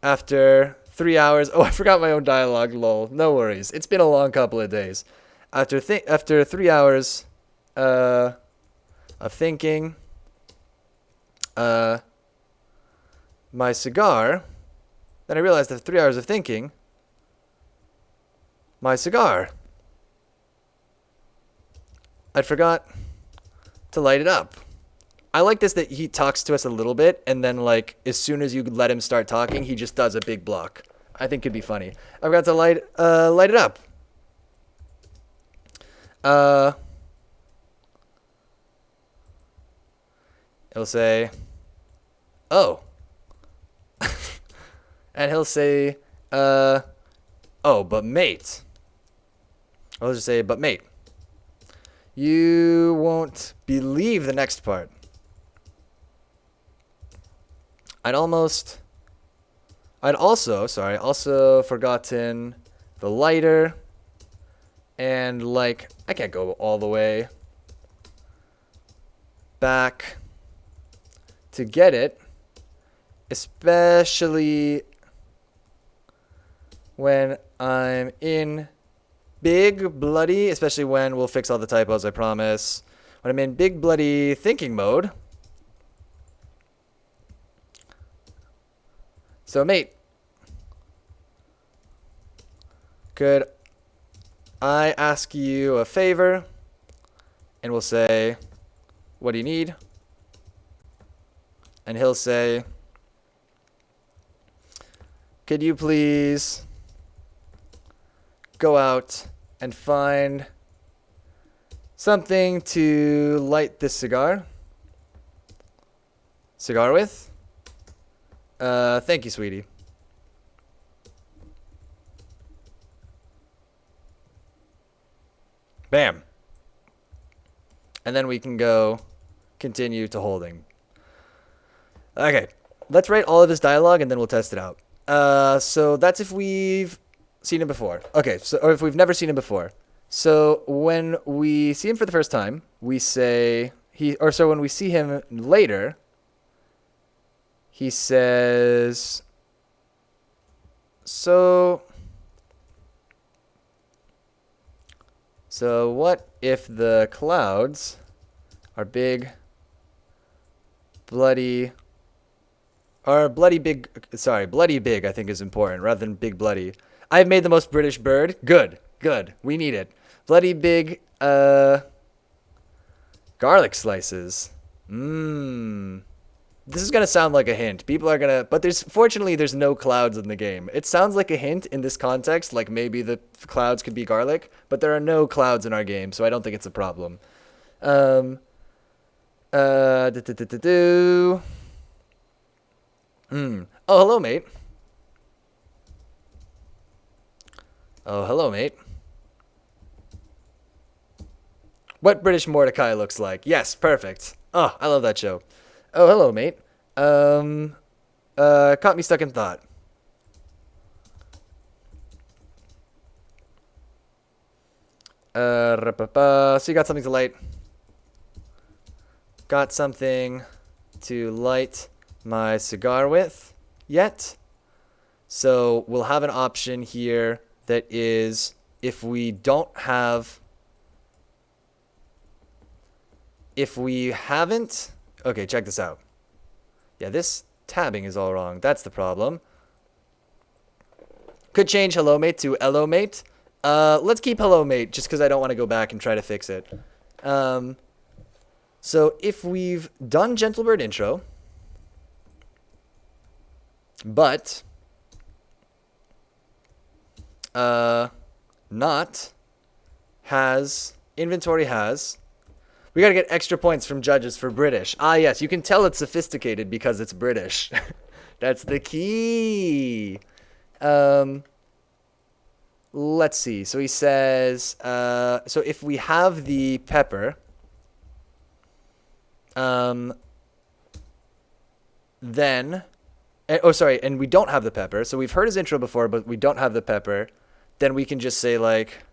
after 3 hours, I forgot my own dialogue, lol. No worries. It's been a long couple of days. After 3 hours of thinking, my cigar, then I realized after 3 hours of thinking, my cigar, I forgot to light it up. I like this that he talks to us a little bit, and then like as soon as you let him start talking, he just does a big block. I think could be funny. I've got to light it up. He'll say, "Oh," and he'll say, "Oh, but mate." I'll just say, "But mate, you won't believe the next part. I'd also forgotten the lighter, and like, I can't go all the way back to get it, especially when I'm in big bloody, especially when we'll fix all the typos, I promise. When I'm in big bloody thinking mode. So, mate, could I ask you a favor? And we'll say, what do you need? And he'll say, could you please go out and find something to light this cigar with? Thank you, sweetie. Bam. And then we can go continue to holding. Okay, let's write all of this dialogue and then we'll test it out. So that's if we've seen him before. Okay, so or if we've never seen him before. So when we see him for the first time, we say when we see him later, he says, so what if the clouds are big, bloody big, I think is important rather than big bloody. I've made the most British bird. Good. We need it. Bloody big, garlic slices. This is gonna sound like a hint. People are gonna, but fortunately there's no clouds in the game. It sounds like a hint in this context, like maybe the clouds could be garlic, but there are no clouds in our game, so I don't think it's a problem. Oh, hello, mate. What British Mordecai looks like. Yes, perfect. Oh, I love that show. Oh, hello, mate. Caught me stuck in thought. So you got something to light? Got something to light my cigar with yet? So we'll have an option here that is, if we haven't, okay, check this out. Yeah, this tabbing is all wrong. That's the problem. Could change hello mate to hello mate. Let's keep hello mate just because I don't want to go back and try to fix it. So if we've done Gentlebird intro, but not has, inventory has, we got to get extra points from judges for British. Ah, yes, you can tell it's sophisticated because it's British. That's the key. Let's see. So he says, so if we have the pepper, then, and we don't have the pepper. So we've heard his intro before, but we don't have the pepper. Then we can just say like,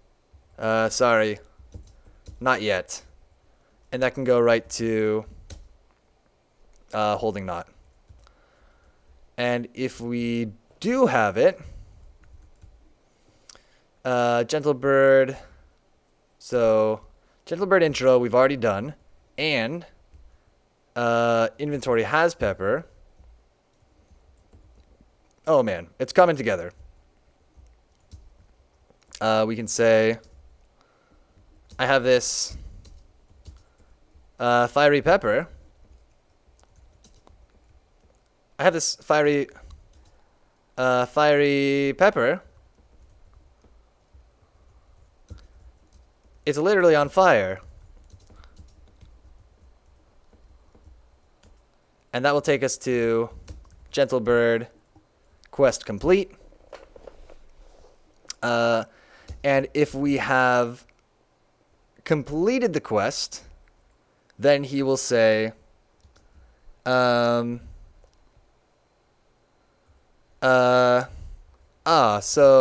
sorry, not yet. And that can go right to holding not. And if we do have it, Gentlebird, so Gentlebird intro we've already done, and inventory has pepper. Oh man, it's coming together. We can say, I have this fiery pepper. I have this fiery Fiery pepper. It's literally on fire. And that will take us to Gentle Bird quest complete. And if we have completed the quest, then he will say, so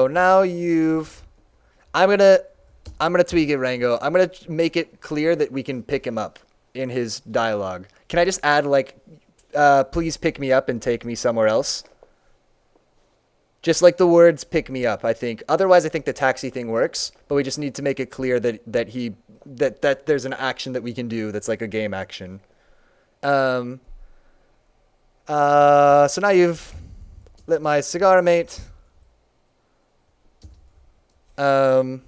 now I'm gonna tweak it, Rango. I'm gonna make it clear that we can pick him up in his dialogue. Can I just add, like, please pick me up and take me somewhere else? Just like the words "pick me up," I think. Otherwise, I think the taxi thing works, but we just need to make it clear that there's an action that we can do that's like a game action. So now you've lit my cigar, mate. Snape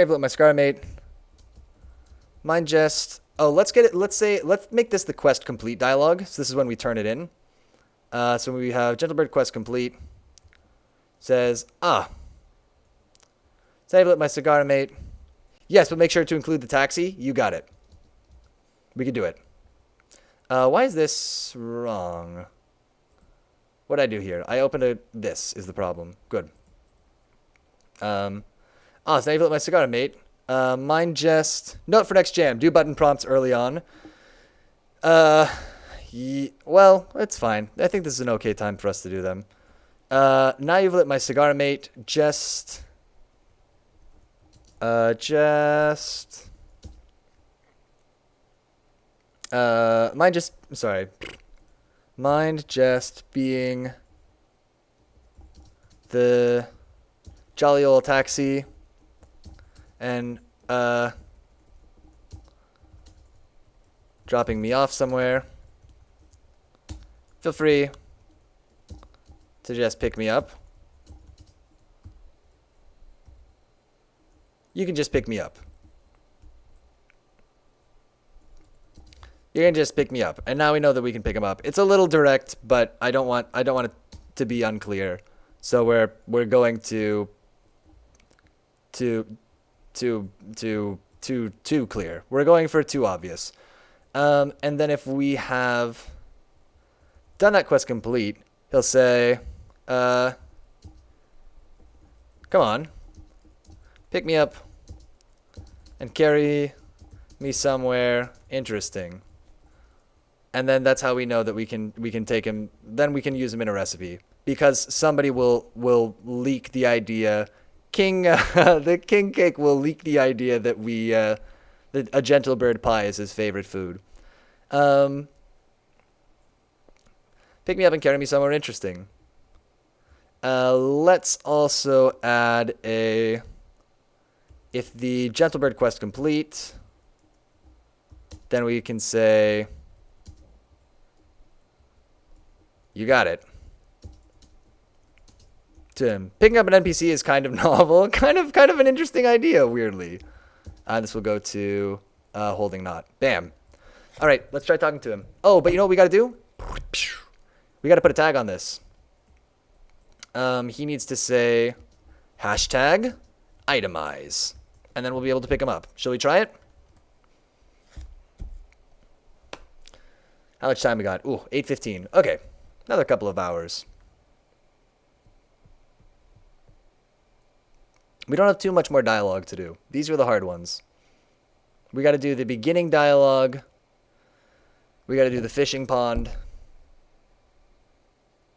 lit my cigar, mate. Mind just. Oh, let's make this the quest complete dialogue. So this is when we turn it in. So we have Gentlebird quest complete. Says, Snape lit my cigar, mate. Yes, but make sure to include the taxi. You got it. We can do it. Why is this wrong? What'd I do here? I opened this is the problem. Good. Snape lit my cigar, mate. Mine just... Note for next jam. Do button prompts early on. Well, it's fine. I think this is an okay time for us to do them. Now you've lit my cigar, mate. Mind just being the jolly old taxi and dropping me off somewhere. Feel free to just pick me up. You can just pick me up. You can just pick me up. And now we know that we can pick him up. It's a little direct, but I don't want it to be unclear. So we're going to too clear. We're going for too obvious. And then if we have done that quest complete, he'll say, come on, pick me up and carry me somewhere interesting. And then that's how we know that we can take him. Then we can use him in a recipe because somebody will leak the idea. The king cake will leak the idea that that a gentle bird pie is his favorite food. Pick me up and carry me somewhere interesting. Let's also add if the gentle bird quest complete, then we can say, you got it. Tim, picking up an NPC is kind of novel, kind of an interesting idea, weirdly. This will go to holding knot. Bam. All right, let's try talking to him. Oh, but you know what we got to do? We got to put a tag on this. He needs to say hashtag itemize, and then we'll be able to pick him up. Shall we try it? How much time we got? Ooh, 8:15. Okay, another couple of hours. We don't have too much more dialogue to do. These are the hard ones. We got to do the beginning dialogue. We got to do the fishing pond.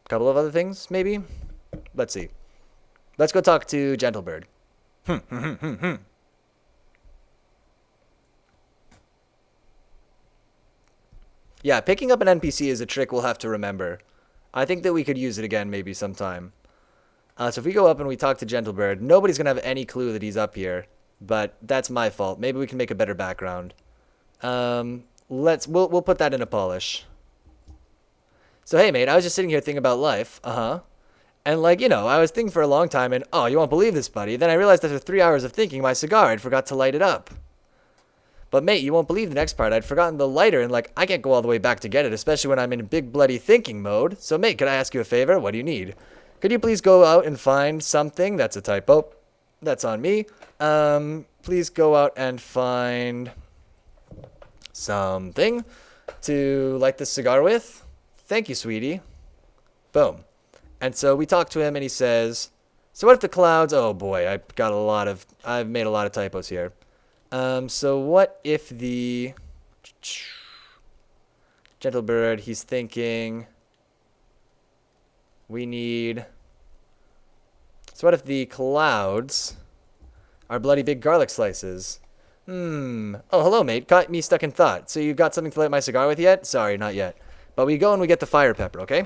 A couple of other things, maybe? Let's see. Let's go talk to Gentlebird. Yeah, picking up an NPC is a trick we'll have to remember. I think that we could use it again maybe sometime. So if we go up and we talk to Gentlebird, nobody's going to have any clue that he's up here. But that's my fault. Maybe we can make a better background. We'll put that in a polish. So hey mate, I was just sitting here thinking about life. And like, I was thinking for a long time and you won't believe this, buddy. Then I realized after 3 hours of thinking my cigar had forgot to light it up. But mate, you won't believe the next part. I'd forgotten the lighter and like I can't go all the way back to get it, especially when I'm in big bloody thinking mode. So mate, could I ask you a favor? What do you need? Could you please go out and find something? That's a typo. That's on me. Please go out and find something to light this cigar with. Thank you, sweetie. Boom. And so we talk to him and he says, so what if the clouds, oh boy, I've made a lot of typos here. So what if the gentle bird, he's thinking we need, so what if the clouds are bloody big garlic slices? Oh, hello, mate. Caught me stuck in thought. So you got something to light my cigar with yet? Sorry, not yet. But we go and we get the fire pepper, okay?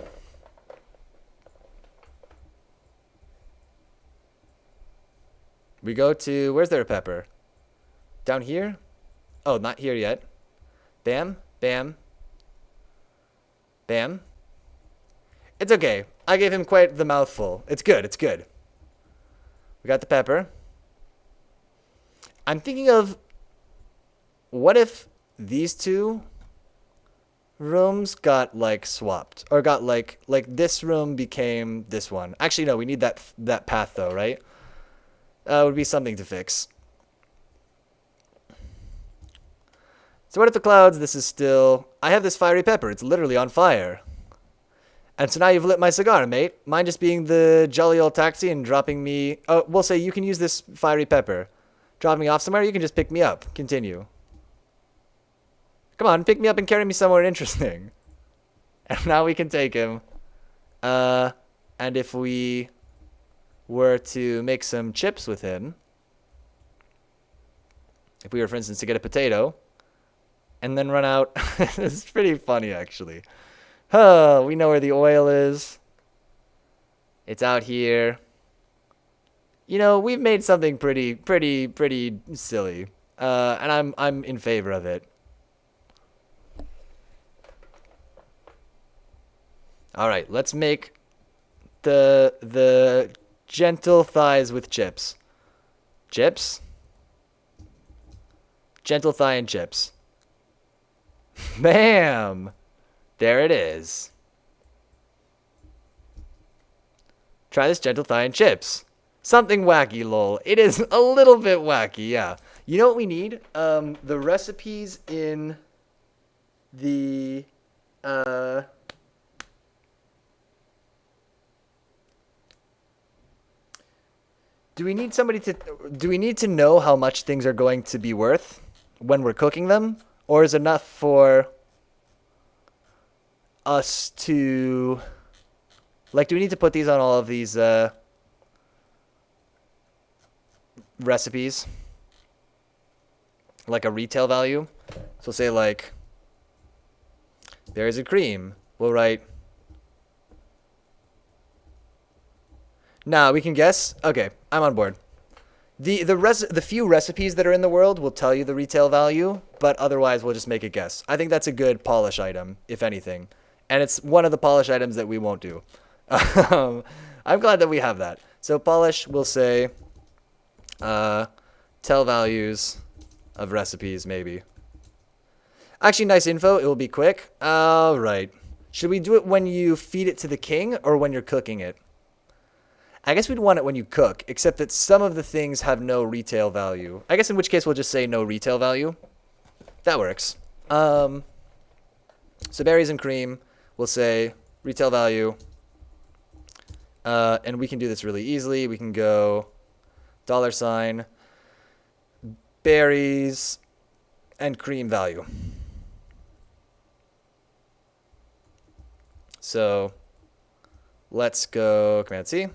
We go to, where's there a pepper? Down here? Oh, not here yet. Bam, bam, bam. It's okay. I gave him quite the mouthful. It's good, it's good. We got the pepper. I'm thinking of, what if these two rooms got like swapped or got like this room became this one? Actually, no, we need that path though, right? Would be something to fix. So what if the clouds, this is still, I have this fiery pepper. It's literally on fire. And so now you've lit my cigar, mate. Mine just being the jolly old taxi and dropping me, oh, we'll say you can use this fiery pepper. Drop me off somewhere, you can just pick me up. Continue. Come on, pick me up and carry me somewhere interesting. And now we can take him. And if we were to make some chips with him, if we were, for instance, to get a potato, and then run out, it's pretty funny, actually. We know where the oil is. It's out here. You know, we've made something pretty silly. And I'm in favor of it. All right, let's make the gentle thighs with chips. Chips? Gentle thigh and chips. Bam! There it is. Try this gentle thigh and chips. Something wacky, lol. It is a little bit wacky, yeah. You know what we need? The recipes in the do we need to know how much things are going to be worth when we're cooking them? Or is it enough for us to, like, do we need to put these on all of these recipes? Like a retail value? So say like, berries and cream. We'll write, nah, we can guess? Okay, I'm on board. The few recipes that are in the world will tell you the retail value, but otherwise we'll just make a guess. I think that's a good polish item, if anything. And it's one of the polish items that we won't do. I'm glad that we have that. So polish, we'll say, tell values of recipes, maybe. Actually, nice info. It will be quick. All right. Should we do it when you feed it to the king or when you're cooking it? I guess we'd want it when you cook, except that some of the things have no retail value. I guess in which case we'll just say no retail value. That works. So berries and cream, we'll say retail value. And we can do this really easily. We can go $, berries, and cream value. So let's go Command C.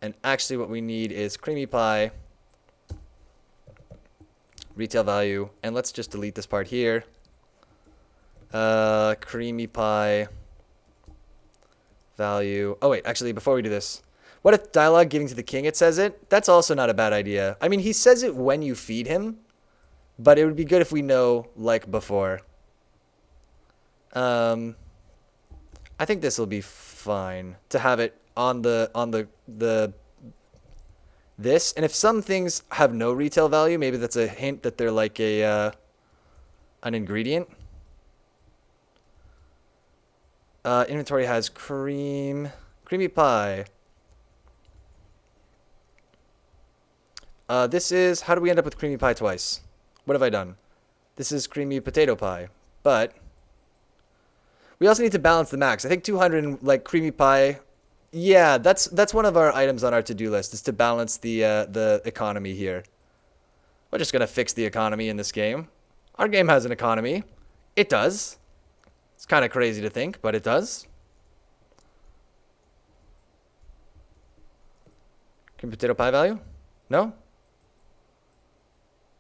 And actually what we need is creamy pie, retail value, and let's just delete this part here. Creamy pie value. Oh wait, actually before we do this, what if dialogue giving to the king it says it? That's also not a bad idea. I mean, he says it when you feed him, but it would be good if we know like before. I think this will be fine to have it on the this. And if some things have no retail value, maybe that's a hint that they're like an ingredient. Inventory has creamy pie. This is, how do we end up with creamy pie twice? What have I done? This is creamy potato pie, but we also need to balance the max. I think 200 and like creamy pie. Yeah, that's one of our items on our to-do list is to balance the economy here. We're just gonna fix the economy in this game. Our game has an economy. It does. It's kind of crazy to think, but it does. Creamy potato pie value? No?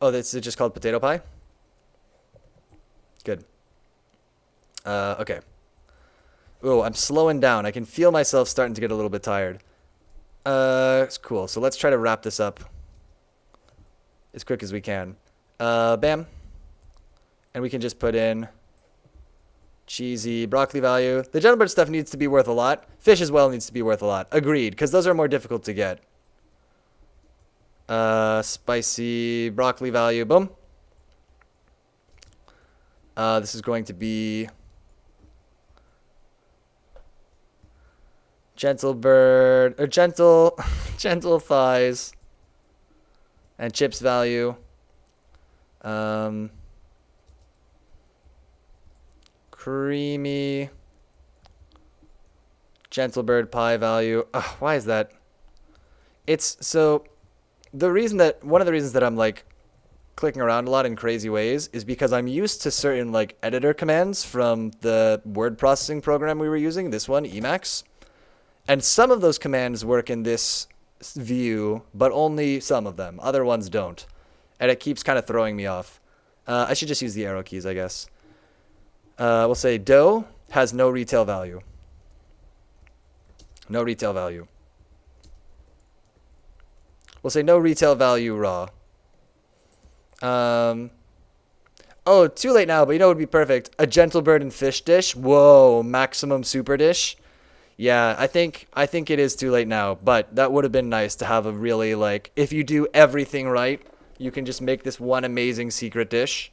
Oh, this is just called potato pie? Good. Okay. Oh, I'm slowing down. I can feel myself starting to get a little bit tired. It's cool. So let's try to wrap this up as quick as we can. Bam. And we can just put in cheesy broccoli value. The gentlebird stuff needs to be worth a lot. Fish as well needs to be worth a lot. Agreed, because those are more difficult to get. Spicy broccoli value. Boom. This is going to be gentle bird or gentle thighs and chips value. Creamy gentle bird pie value. Why is that? It's so one of the reasons that I'm like clicking around a lot in crazy ways is because I'm used to certain like editor commands from the word processing program we were using, this one, Emacs. And some of those commands work in this view, but only some of them. Other ones don't. And it keeps kind of throwing me off. I should just use the arrow keys, I guess. We'll say dough has no retail value. No retail value. We'll say no retail value raw. Oh, too late now, but you know what would be perfect? A gentle bird and fish dish. Whoa, maximum super dish. Yeah, I think it is too late now, but that would have been nice to have a really like, if you do everything right, you can just make this one amazing secret dish.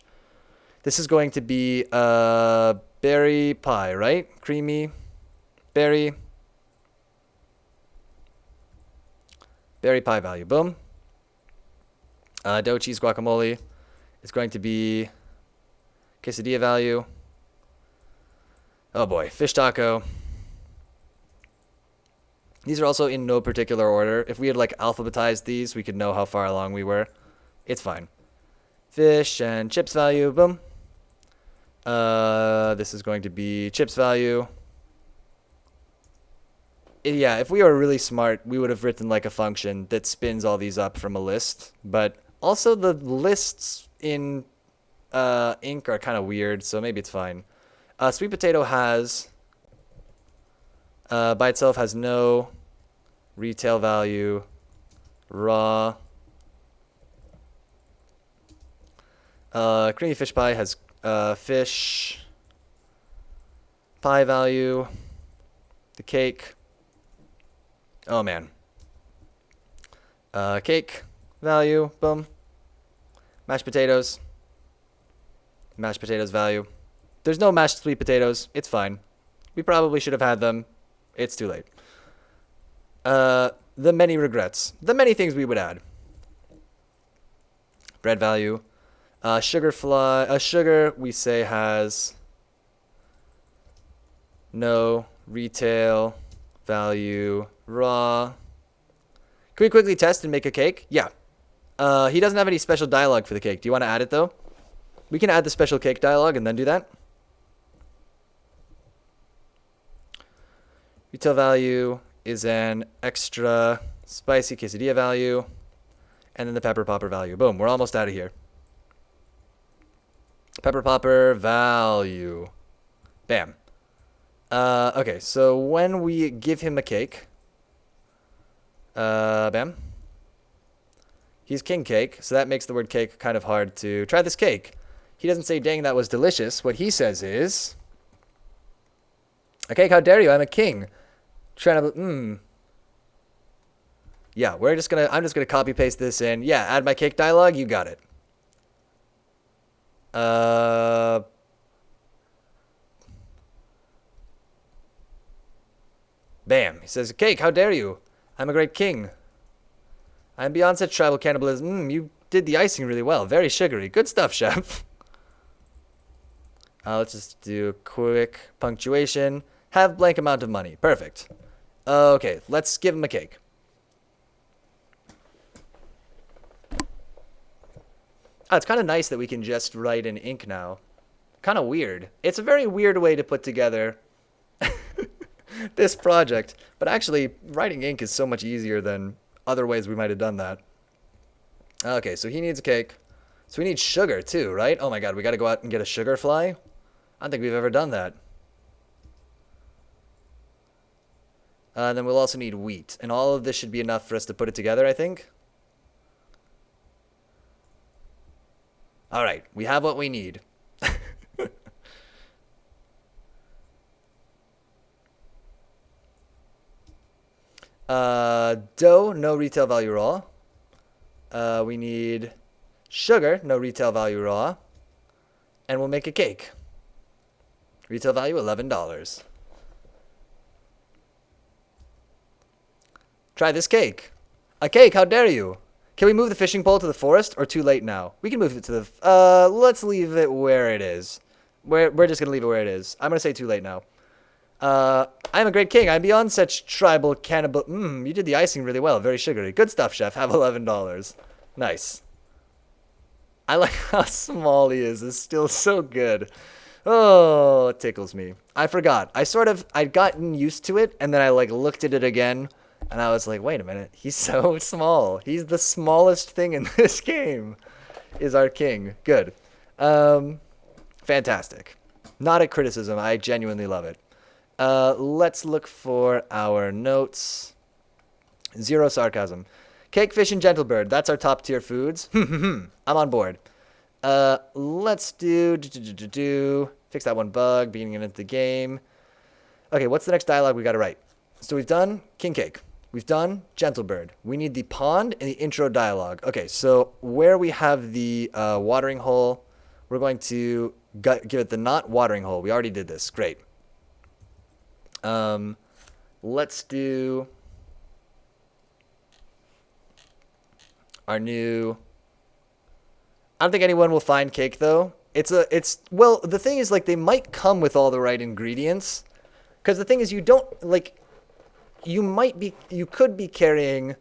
This is going to be berry pie, right? Creamy berry pie value. Boom. Dough cheese guacamole is going to be quesadilla value. Oh boy, fish taco. These are also in no particular order. If we had like alphabetized these, we could know how far along we were. It's fine. Fish and chips value. Boom. This is going to be chips value. Yeah, if we were really smart, we would have written like a function that spins all these up from a list. But also the lists in Ink are kind of weird, so maybe it's fine. Sweet potato has, by itself, has no retail value. Raw. Creamy fish pie has fish pie value. The cake. Oh man. Cake value. Boom. Mashed potatoes. Mashed potatoes value. There's no mashed sweet potatoes. It's fine. We probably should have had them. It's too late. The many regrets. The many things we would add. Bread value. Sugar we say has no retail value. Raw. Can we quickly test and make a cake? Yeah. He doesn't have any special dialogue for the cake. Do you want to add it though? We can add the special cake dialogue and then do that. Retail value is an extra spicy quesadilla value. And then the pepper popper value. Boom, we're almost out of here. Pepper popper value. Bam. Okay, so when we give him a cake, bam. He's king cake, so that makes the word cake kind of hard to try this cake. He doesn't say, dang, that was delicious. What he says is, a cake, how dare you? I'm a king. Trying to, Yeah, I'm just gonna copy paste this in. Yeah, add my cake dialogue. You got it. Uh, Bam. He says, "Cake, how dare you? I'm a great king. I'm beyond such tribal cannibalism. You did the icing really well. Very sugary. Good stuff, chef." Let's just do a quick punctuation. Have blank amount of money. Perfect. Okay, let's give him a cake. Oh, it's kind of nice that we can just write in ink now. Kind of weird. It's a very weird way to put together this project. But actually, writing ink is so much easier than other ways we might have done that. Okay, so he needs a cake. So we need sugar too, right? Oh my god, we got to go out and get a sugar fly? I don't think we've ever done that. And then we'll also need wheat. And all of this should be enough for us to put it together, I think. All right, we have what we need. Dough, no retail value raw. We need sugar, no retail value raw. And we'll make a cake. Retail value, $11. Try this cake. A cake, how dare you? Can we move the fishing pole to the forest or too late now? We can move it to the... let's leave it where it is. We're just going to leave it where it is. I'm going to say too late now. I'm a great king. I'm beyond such tribal cannibal... you did the icing really well. Very sugary. Good stuff, chef. Have $11. Nice. I like how small he is. It's still so good. Oh, it tickles me. I forgot. I'd gotten used to it, and then I, looked at it again, and I was like, wait a minute. He's so small. He's the smallest thing in this game, is our king. Good. Fantastic. Not a criticism. I genuinely love it. Let's look for our notes. Zero sarcasm. Cake, fish, and gentle bird. That's our top tier foods. I'm on board. Let's fix that one bug, beginning into the game. Okay, what's the next dialogue we gotta write? So we've done king cake. We've done gentle bird. We need the pond and the intro dialogue. Okay, so where we have the watering hole, we're going to give it the not watering hole. We already did this. Great. Let's do our new... I don't think anyone will find cake though. Well, the thing is, they might come with all the right ingredients. Because the thing is, you could be carrying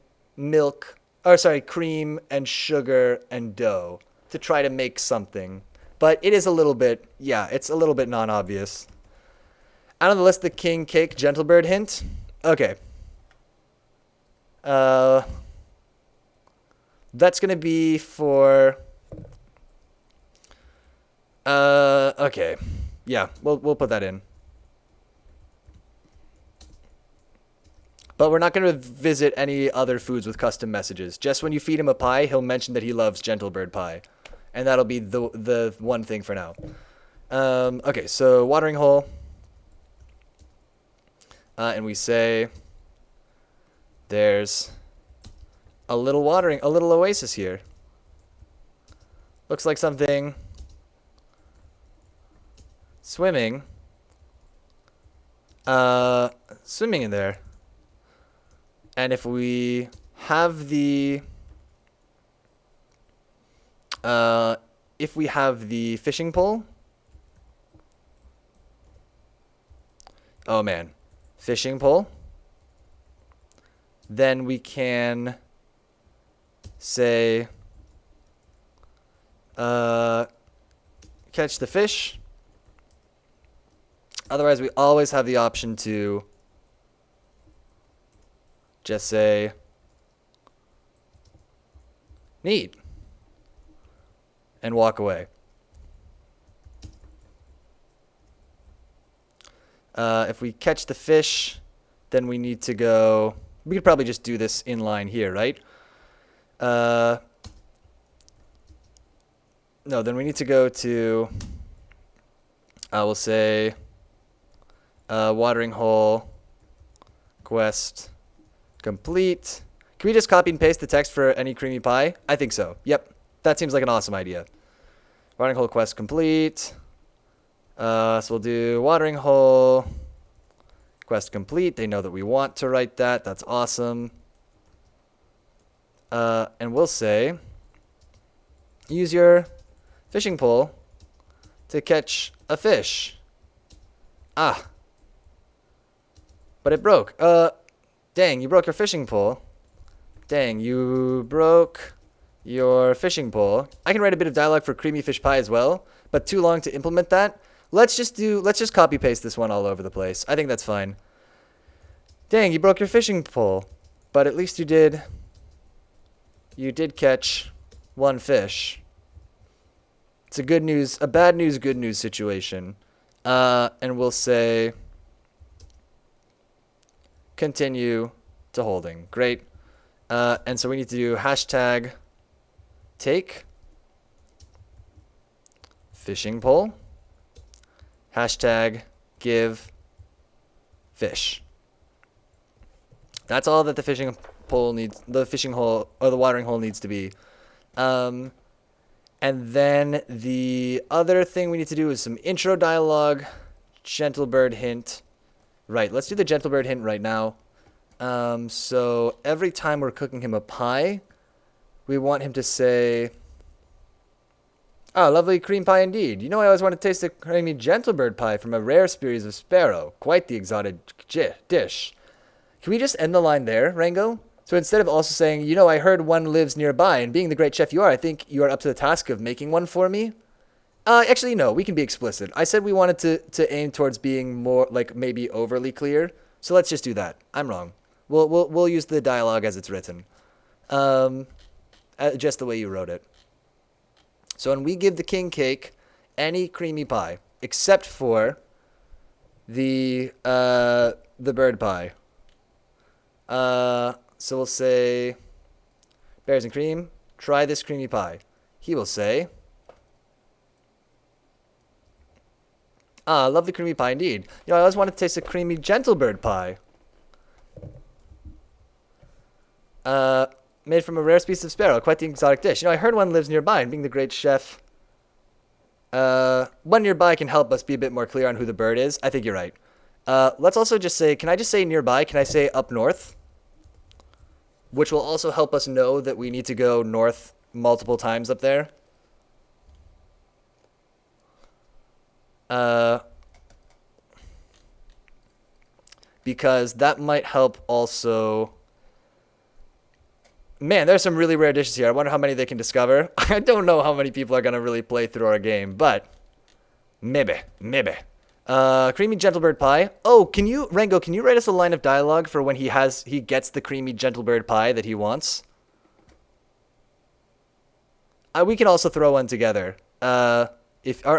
cream and sugar and dough to try to make something. But it is a little bit, it's a little bit non-obvious. Out on the list, the king cake gentle bird hint. Okay. That's gonna be for... okay. Yeah, we'll put that in. But we're not going to visit any other foods with custom messages. Just when you feed him a pie, he'll mention that he loves gentle bird pie. And that'll be the one thing for now. Okay, so watering hole. And we say there's a little oasis here. Looks like something swimming in there. And if we have the fishing pole, oh man, fishing pole, then we can say catch the fish. Otherwise, we always have the option to just say neat and walk away. If we catch the fish, then we need to go... We could probably just do this in line here, right? No, then we need to go to... we'll say... watering hole quest complete. Can we just copy and paste the text for any creamy pie? I think so. Yep. That seems like an awesome idea. Watering hole quest complete. So we'll do watering hole quest complete. They know that we want to write that. That's awesome. And we'll say, use your fishing pole to catch a fish. Ah. But it broke. Dang, you broke your fishing pole. Dang, you broke your fishing pole. I can write a bit of dialogue for creamy fish pie as well, but too long to implement that. Let's just copy paste this one all over the place. I think that's fine. Dang, you broke your fishing pole, but at least you did catch one fish. It's a bad news, good news situation. And we'll say continue to holding. Great. And so we need to do hashtag take fishing pole, hashtag give fish. That's all that the fishing pole needs, the fishing hole or the watering hole needs to be. And then the other thing we need to do is some intro dialogue, gentle bird hint. Right, let's do the gentle bird hint right now. So every time we're cooking him a pie, we want him to say, "Ah, lovely cream pie indeed. You know, I always want to taste the creamy gentle bird pie from a rare species of sparrow. Quite the exotic dish." Can we just end the line there, Rango? So instead of also saying, "You know, I heard one lives nearby, and being the great chef you are, I think you are up to the task of making one for me." Actually, no, we can be explicit. I said we wanted to aim towards being more, like, maybe overly clear. So let's just do that. I'm wrong. We'll use the dialogue as it's written. Just the way you wrote it. So when we give the king cake any creamy pie, except for the bird pie. So we'll say, "Berries and cream, try this creamy pie." He will say, "Ah, lovely creamy pie indeed. You know, I always wanted to taste a creamy gentle bird pie. Made from a rare species of sparrow, quite the exotic dish. You know, I heard one lives nearby, and being the great chef, one nearby can help us be a bit more clear on who the bird is." I think you're right. Let's also just say, can I just say nearby? Can I say up north? Which will also help us know that we need to go north multiple times up there. Because that might help also. Man, there's some really rare dishes here. I wonder how many they can discover. I don't know how many people are going to really play through our game, but maybe. Creamy gentle bird pie. Oh, Rango, can you write us a line of dialogue for when he gets the creamy gentle bird pie that he wants? We can also throw one together. Or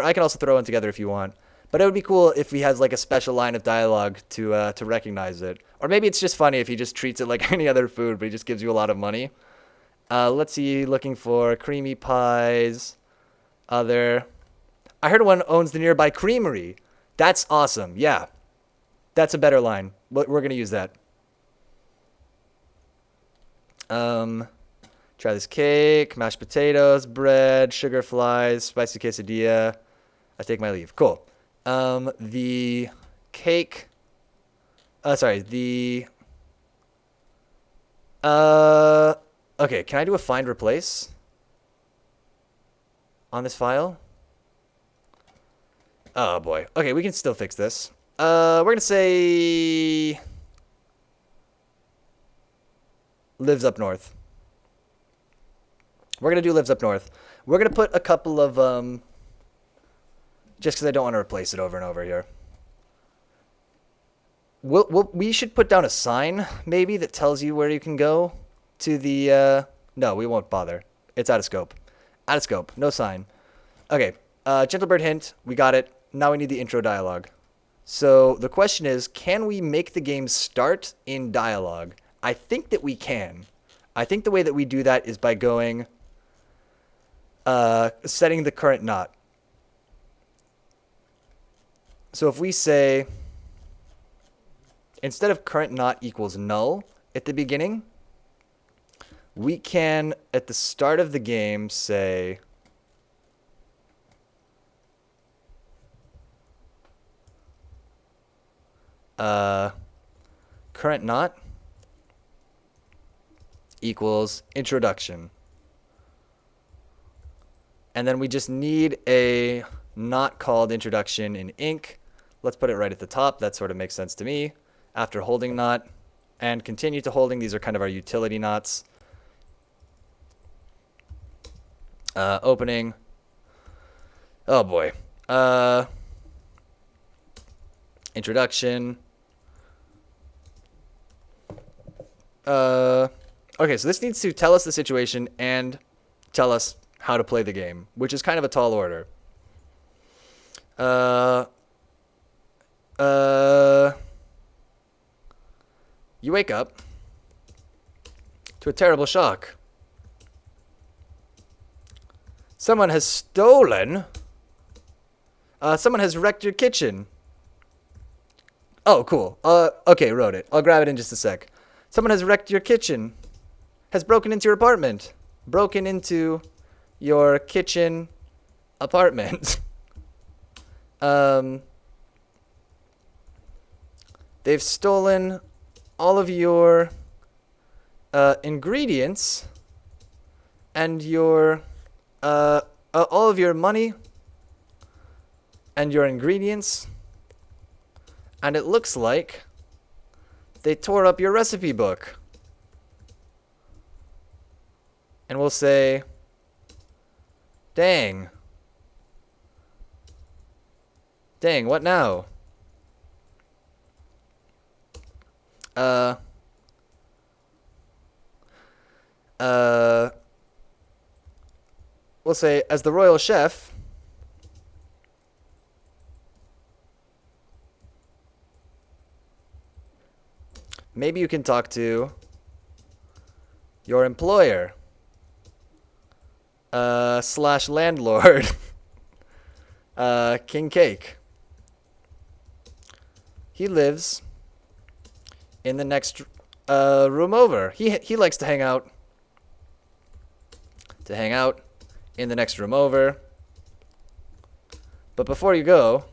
I can also throw one together if you want. But it would be cool if he has like a special line of dialogue to recognize it. Or maybe it's just funny if he just treats it like any other food, but he just gives you a lot of money. Let's see, looking for creamy pies. Other. I heard one owns the nearby creamery. That's awesome. Yeah. That's a better line. We're going to use that. Try this cake, mashed potatoes, bread, sugar flies, spicy quesadilla. I take my leave. Cool. The cake. Okay, can I do a find replace on this file? Oh boy. Okay, we can still fix this. We're gonna say lives up north. We're gonna do lives up north. We're gonna put a couple of just because I don't want to replace it over and over here. We should put down a sign maybe that tells you where you can go to the. No, we won't bother. It's out of scope. Out of scope. No sign. Okay. Gentle bird hint. We got it. Now we need the intro dialogue. So the question is, can we make the game start in dialogue? I think that we can. I think the way that we do that is by going, setting the current not. So if we say, instead of current not equals null at the beginning, we can, at the start of the game, say, current not equals introduction. And then we just need a not called introduction in ink. Let's put it right at the top. That sort of makes sense to me. After holding not and continue to holding, these are kind of our utility knots. Opening. Oh boy. Introduction. Okay, so this needs to tell us the situation and tell us how to play the game, which is kind of a tall order. You wake up to a terrible shock. Someone has stolen. Someone has wrecked your kitchen. Oh, cool. Okay, wrote it. I'll grab it in just a sec. Someone has wrecked your kitchen. Has broken into your apartment. Broken into your kitchen apartment. They've stolen all of your ingredients and your all of your money and your ingredients, and it looks like they tore up your recipe book. And we'll say, dang, what now? We'll say, as the royal chef, maybe you can talk to your employer, slash landlord, King Cake. He lives in the next room over. He likes to hang out in the next room over. But before you go,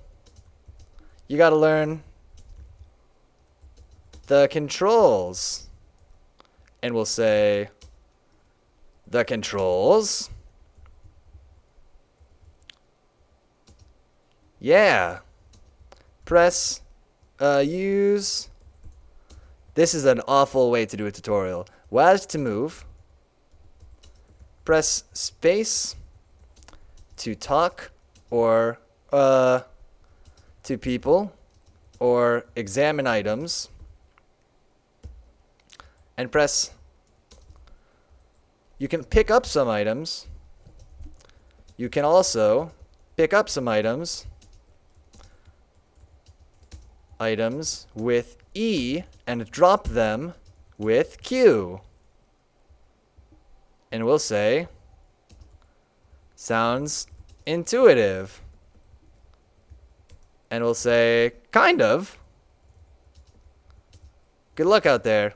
you gotta learn the controls. And we'll say, the controls. Yeah. Press, use. This is an awful way to do a tutorial. WASD to move. Press space to talk or to people or examine items. And press. You can pick up some items. You can also pick up some items with E and drop them with Q. And we'll say, sounds intuitive. And we'll say, kind of. Good luck out there.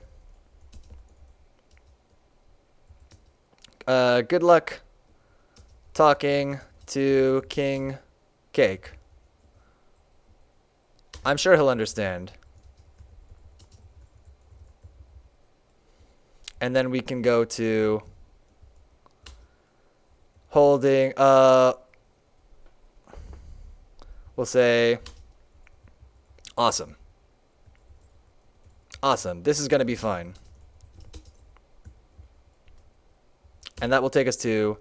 Good luck talking to King Cake. I'm sure he'll understand. And then we can go to holding, we'll say, awesome. Awesome. This is going to be fine. And that will take us to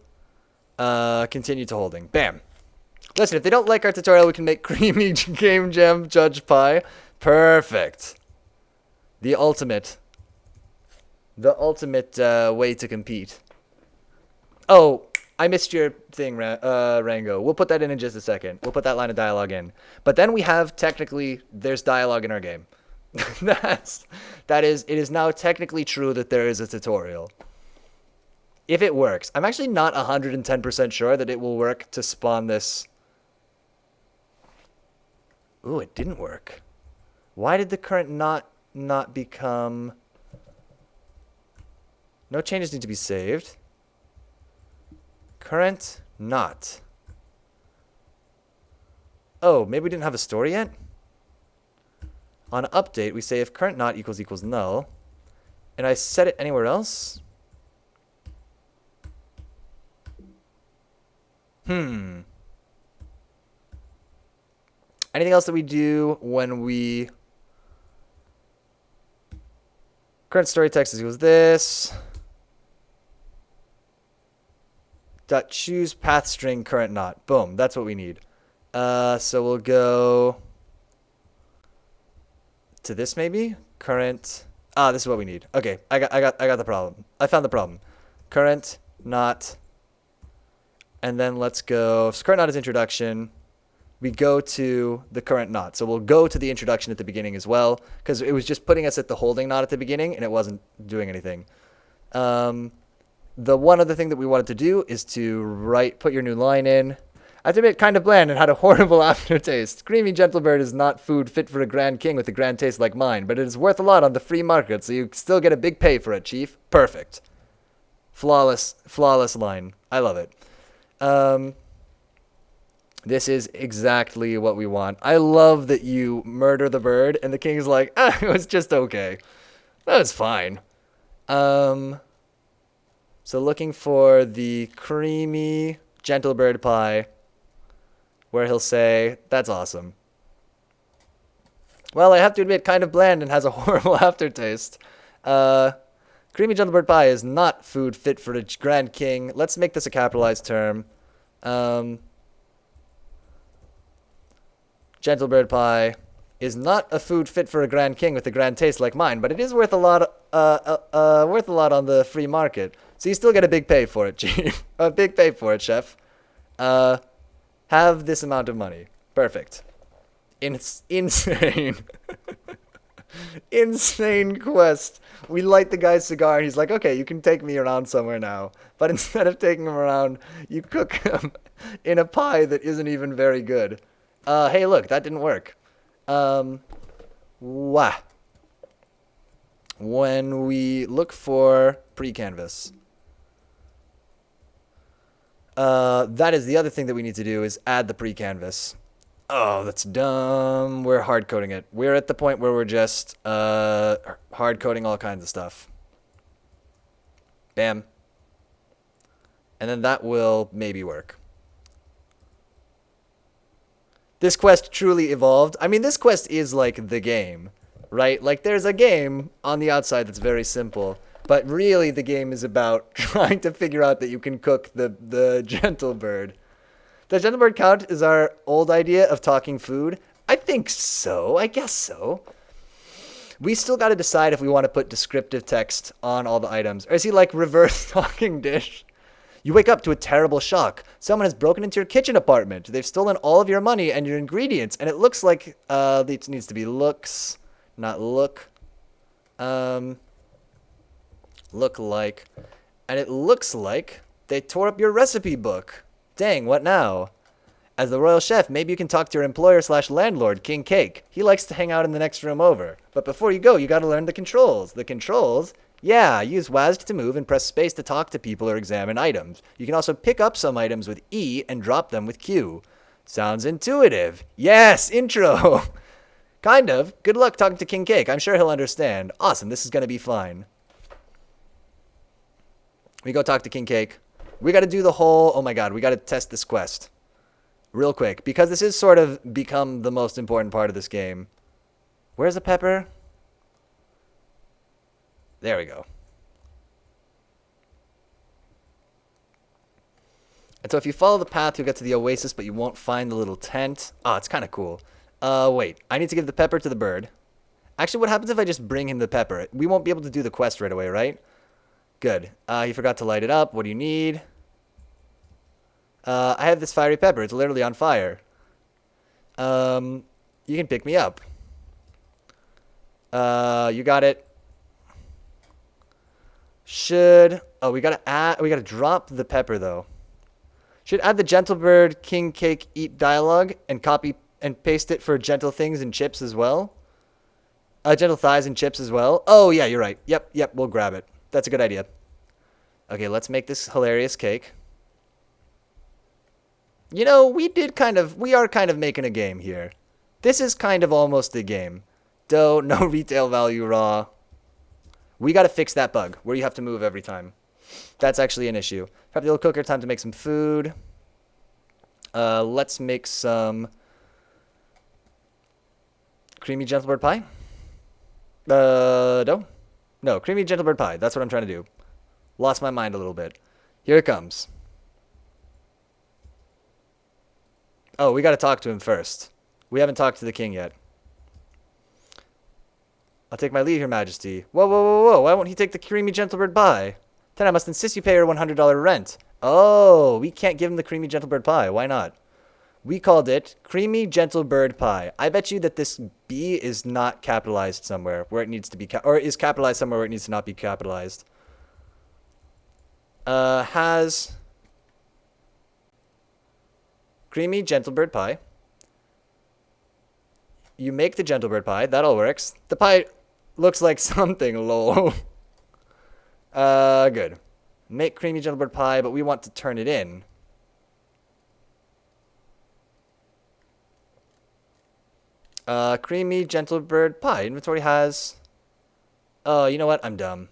continue to holding. Bam. Listen, if they don't like our tutorial, we can make creamy game jam judge pie. Perfect. The ultimate way to compete. Oh, I missed your thing, Rango. We'll put that in just a second. We'll put that line of dialogue in. But then we have there's dialogue in our game. It is now technically true that there is a tutorial. If it works. I'm actually not 110% sure that it will work to spawn this. Ooh, it didn't work. Why did the current not become... No changes need to be saved. Current not. Oh, maybe we didn't have a story yet? On update, we say if current not equals null, and I set it anywhere else? Anything else that we do when we... Current story text equals this. Dot choose path string current not. Boom, that's what we need. So we'll go to this maybe. Current. This is what we need. Okay, I got the problem. I found the problem. Current not. And then let's go. So current not is introduction. We go to the current not. So we'll go to the introduction at the beginning as well, because it was just putting us at the holding not at the beginning, and it wasn't doing anything. The one other thing that we wanted to do is to put your new line in. I have to admit, kind of bland and had a horrible aftertaste. Creamy gentlebird is not food fit for a grand king with a grand taste like mine, but it is worth a lot on the free market, so you still get a big pay for it, chief. Perfect. Flawless line. I love it. This is exactly what we want. I love that you murder the bird, and the king's like, it was just okay. That was fine. So looking for the creamy gentle bird pie, where he'll say, that's awesome. Well, I have to admit, kind of bland and has a horrible aftertaste. Creamy gentle bird pie is not food fit for a grand king. Let's make this a capitalized term. Gentle bird pie is not a food fit for a grand king with a grand taste like mine, but it is worth a lot on the free market. So you still get a big pay for it, chief. A big pay for it, chef. Have this amount of money. Perfect. Insane. Insane quest. We light the guy's cigar, and he's like, okay, you can take me around somewhere now. But instead of taking him around, you cook him in a pie that isn't even very good. Hey, look, that didn't work. Wah. When we look for pre-canvas, that is the other thing that we need to do is add the pre-canvas. Oh, that's dumb. We're hard coding it. We're at the point where we're just hard coding all kinds of stuff. Bam. And then that will maybe work. This quest truly evolved. I mean, this quest is like the game, right? Like there's a game on the outside that's very simple, but really the game is about trying to figure out that you can cook the gentle bird. Does gentle bird count as our old idea of talking food? I think so. I guess so. We still got to decide if we want to put descriptive text on all the items. Or is he like reverse talking dish? You wake up to a terrible shock. Someone has broken into your kitchen apartment. They've stolen all of your money and your ingredients. And it looks like, it needs to be looks, not look. Look like. And it looks like they tore up your recipe book. Dang, what now? As the royal chef, maybe you can talk to your employer/landlord, King Cake. He likes to hang out in the next room over. But before you go, you gotta learn the controls. The controls? Yeah, use WASD to move and press space to talk to people or examine items. You can also pick up some items with E and drop them with Q. Sounds intuitive. Yes, intro. Kind of. Good luck talking to King Cake. I'm sure he'll understand. Awesome, this is gonna be fine. We go talk to King Cake. We gotta do the whole, oh my god, we gotta test this quest. Real quick, because this is sort of become the most important part of this game. Where's the pepper? There we go. And so if you follow the path, you'll get to the oasis, but you won't find the little tent. Oh, it's kind of cool. Wait, I need to give the pepper to the bird. Actually, what happens if I just bring him the pepper? We won't be able to do the quest right away, right? Good. He forgot to light it up. What do you need? I have this fiery pepper. It's literally on fire. You can pick me up. You got it. Oh, we gotta drop the pepper though. Should add the gentle bird King Cake eat dialogue and copy and paste it for gentle things and chips as well. Gentle thighs and chips as well. Oh yeah, you're right. Yep, we'll grab it. That's a good idea. Okay, let's make this hilarious cake. You know, we are kind of making a game here. This is kind of almost a game. Dough, no retail value raw. We got to fix that bug where you have to move every time. That's actually an issue. Prep the old cooker, time to make some food. Let's make some creamy gentlebird pie. No. No, creamy gentlebird pie. That's what I'm trying to do. Lost my mind a little bit. Here it comes. Oh, we got to talk to him first. We haven't talked to the king yet. I'll take my leave, Your Majesty. Whoa, whoa, whoa, whoa. Why won't he take the creamy gentlebird pie? Then I must insist you pay her $100 rent. Oh, we can't give him the creamy gentlebird pie. Why not? We called it creamy gentlebird pie. I bet you that this B is not capitalized somewhere where it needs to be, or is capitalized somewhere where it needs to not be capitalized. Has creamy gentlebird pie. You make the gentlebird pie. That all works. The pie looks like something, lol. Good. Make creamy gentlebird pie, but we want to turn it in. Creamy gentlebird pie. Inventory has... Oh, you know what? I'm dumb.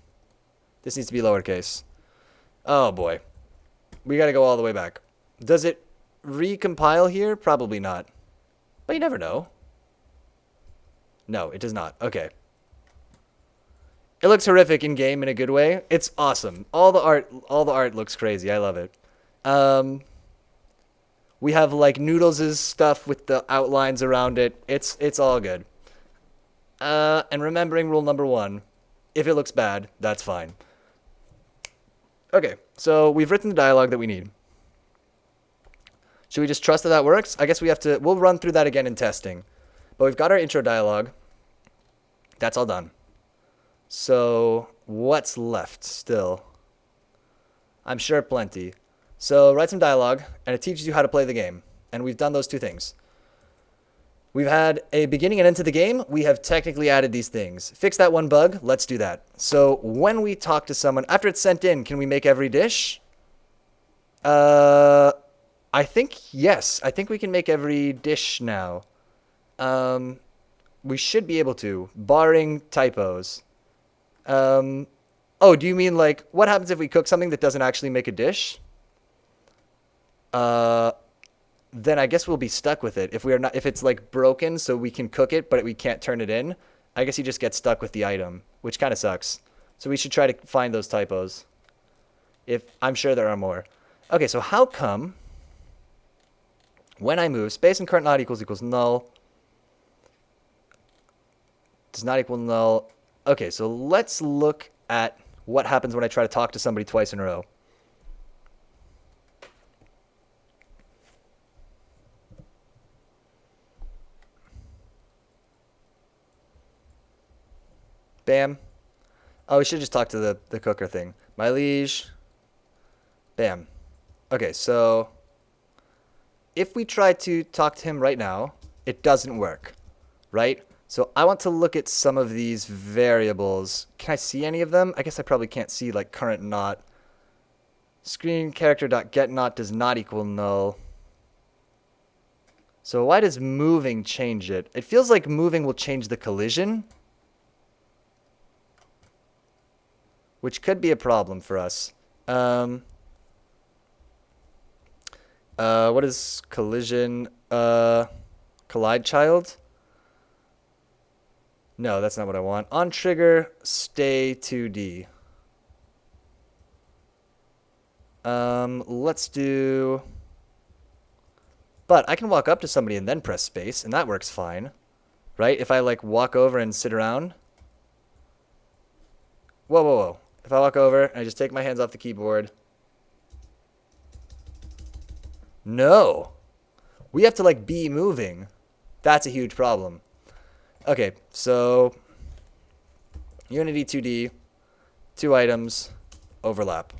This needs to be lowercase. Oh, boy. We gotta go all the way back. Does it recompile here? Probably not. But you never know. No, it does not. Okay. It looks horrific in game in a good way. It's awesome. All the art looks crazy. I love it. We have like Noodles' stuff with the outlines around it. It's all good. And remembering rule number 1, if it looks bad, that's fine. Okay, so we've written the dialogue that we need. Should we just trust that that works? I guess we'll run through that again in testing. But we've got our intro dialogue. That's all done. So what's left still? I'm sure plenty. So write some dialogue, and it teaches you how to play the game. And we've done those 2 things. We've had a beginning and end to the game. We have technically added these things. Fix that one bug. Let's do that. So when we talk to someone, after it's sent in, can we make every dish? I think, yes. I think we can make every dish now. We should be able to, barring typos. Oh, do you mean like, what happens if we cook something that doesn't actually make a dish? Then I guess we'll be stuck with it. If it's like broken so we can cook it, but we can't turn it in, I guess you just get stuck with the item, which kind of sucks. So we should try to find those typos. I'm sure there are more. Okay, so how come when I move, space and current not equals null, does not equal null. Okay, so let's look at what happens when I try to talk to somebody twice in a row. Bam. Oh, we should just talk to the cooker thing. My liege. Bam. Okay, so if we try to talk to him right now, it doesn't work, right? So I want to look at some of these variables. Can I see any of them? I guess I probably can't see like current not. Screen character dot get not does not equal null. So why does moving change it? It feels like moving will change the collision, which could be a problem for us. What is collision? Collide child? No, that's not what I want. On trigger, stay 2D. Let's do... But I can walk up to somebody and then press space, and that works fine. Right? If I, like, walk over and sit around. Whoa, whoa, whoa. If I walk over and I just take my hands off the keyboard. No. We have to, like, be moving. That's a huge problem. Okay, so Unity 2D, 2 items, overlap.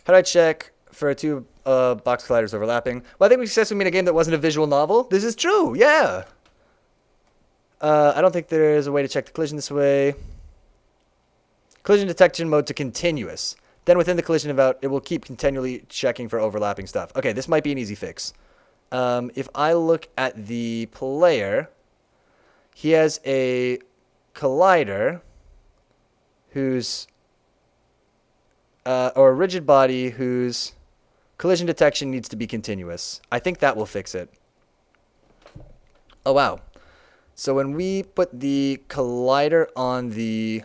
How do I check for 2 box colliders overlapping? Well, I think we successfully made a game that wasn't a visual novel. This is true, yeah. I don't think there is a way to check the collision this way. Collision detection mode to continuous. Then within the collision event, it will keep continually checking for overlapping stuff. Okay, this might be an easy fix. If I look at the player, he has a collider whose, or a rigid body whose collision detection needs to be continuous. I think that will fix it. Oh, wow. So when we put the collider on the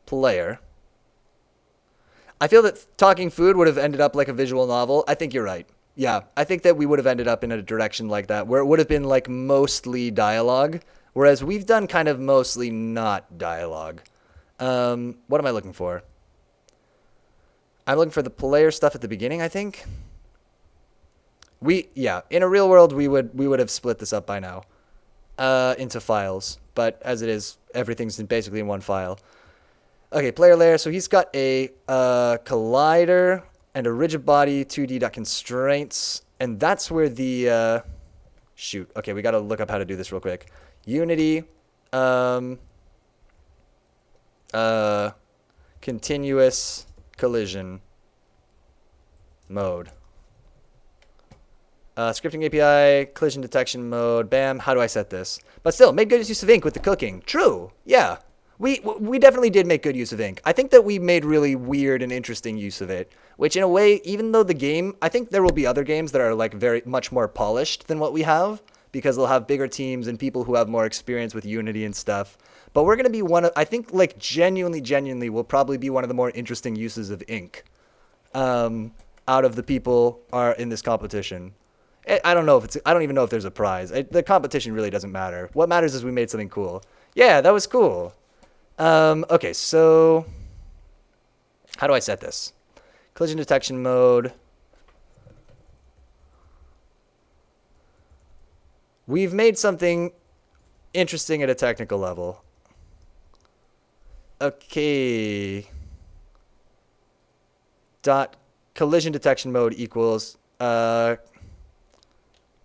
player, I feel that talking food would have ended up like a visual novel. I think you're right. Yeah, I think that we would have ended up in a direction like that, where it would have been like mostly dialogue, whereas we've done kind of mostly not dialogue. What am I looking for? I'm looking for the player stuff at the beginning, I think. Yeah, in a real world, we would have split this up by now into files, but as it is, everything's basically in one file. Okay, player layer. So he's got a collider and a rigid body 2D.constraints, and that's where the shoot. Okay, we got to look up how to do this real quick. Unity, continuous collision mode. Scripting API, collision detection mode, bam. How do I set this? But still, make good use of ink with the cooking. True, yeah. We definitely did make good use of ink. I think that we made really weird and interesting use of it, which in a way, even though the game, I think there will be other games that are like very much more polished than what we have, because they'll have bigger teams and people who have more experience with Unity and stuff. But we're going to be one of, I think like genuinely will probably be one of the more interesting uses of ink out of the people are in this competition. I don't even know if there's a prize. The competition really doesn't matter. What matters is we made something cool. Yeah, that was cool. Okay, so how do I set this? Collision detection mode. We've made something interesting at a technical level. Okay. Dot collision detection mode equals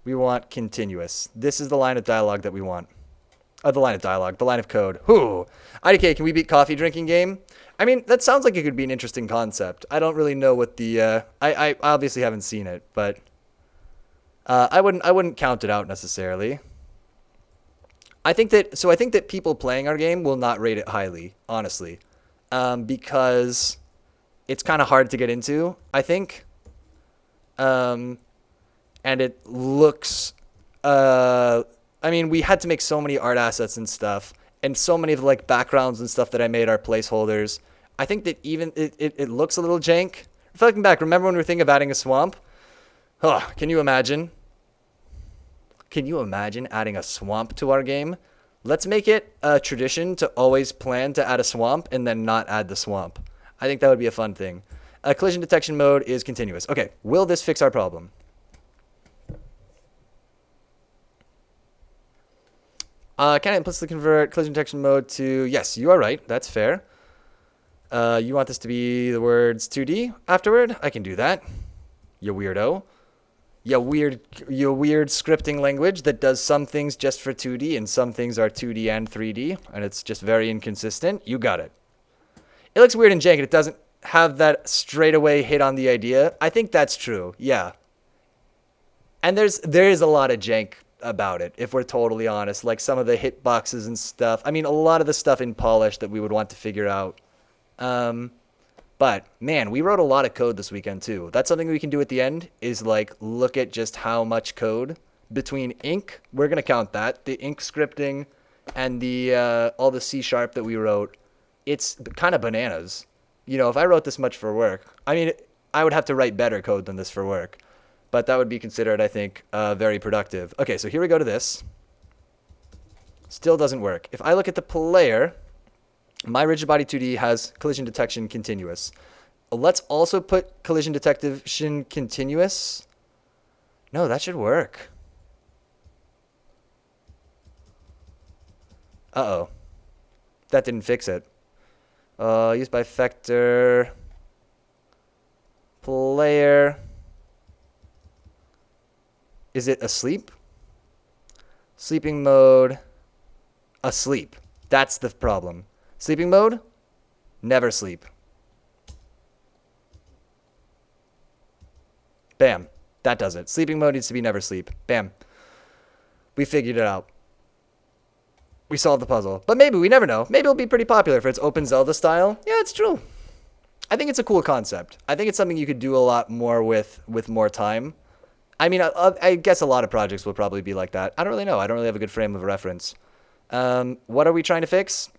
we want continuous. This is the line of dialogue that we want. The line of dialogue, the line of code. Whoo! IDK, can we beat coffee drinking game? I mean, that sounds like it could be an interesting concept. I don't really know what the I obviously haven't seen it, but I wouldn't count it out necessarily. I think that people playing our game will not rate it highly, honestly, because it's kind of hard to get into, I think. And it looks, I mean, we had to make so many art assets and stuff, and so many of the like backgrounds and stuff that I made are placeholders. I think that even it looks a little jank. Reflecting back, remember when we were thinking of adding a swamp? Oh, can you imagine? Can you imagine adding a swamp to our game? Let's make it a tradition to always plan to add a swamp and then not add the swamp. I think that would be a fun thing. Collision detection mode is continuous. Okay, will this fix our problem? Can I implicitly convert collision detection mode to... Yes, you are right. That's fair. You want this to be the words 2D afterward? I can do that. You weirdo. You weird scripting language that does some things just for 2D and some things are 2D and 3D, and it's just very inconsistent. You got it. It looks weird and jank, and it doesn't have that straightaway hit on the idea. I think that's true. Yeah. And there is a lot of jank about it, if we're totally honest. Like some of the hitboxes and stuff. I mean, a lot of the stuff in polish that we would want to figure out. But man, we wrote a lot of code this weekend too. That's something we can do at the end, is like look at just how much code between ink. We're gonna count that, the ink scripting, and the all the C# that we wrote. It's kind of bananas. You know, if I wrote this much for work, I mean, I would have to write better code than this for work. But that would be considered, I think, very productive. Okay, so here we go to this. Still doesn't work. If I look at the player, my rigid body 2D has collision detection continuous. Let's also put collision detection continuous. No, that should work. Uh-oh. That didn't fix it. Used by vector. Player. Is it asleep? Sleeping mode. Asleep. That's the problem. Sleeping mode, never sleep. Bam. That does it. Sleeping mode needs to be never sleep. Bam. We figured it out. We solved the puzzle. But maybe, we never know. Maybe it'll be pretty popular if it's open Zelda style. Yeah, it's true. I think it's a cool concept. I think it's something you could do a lot more with more time. I mean, I guess a lot of projects will probably be like that. I don't really know. I don't really have a good frame of reference. What are we trying to fix?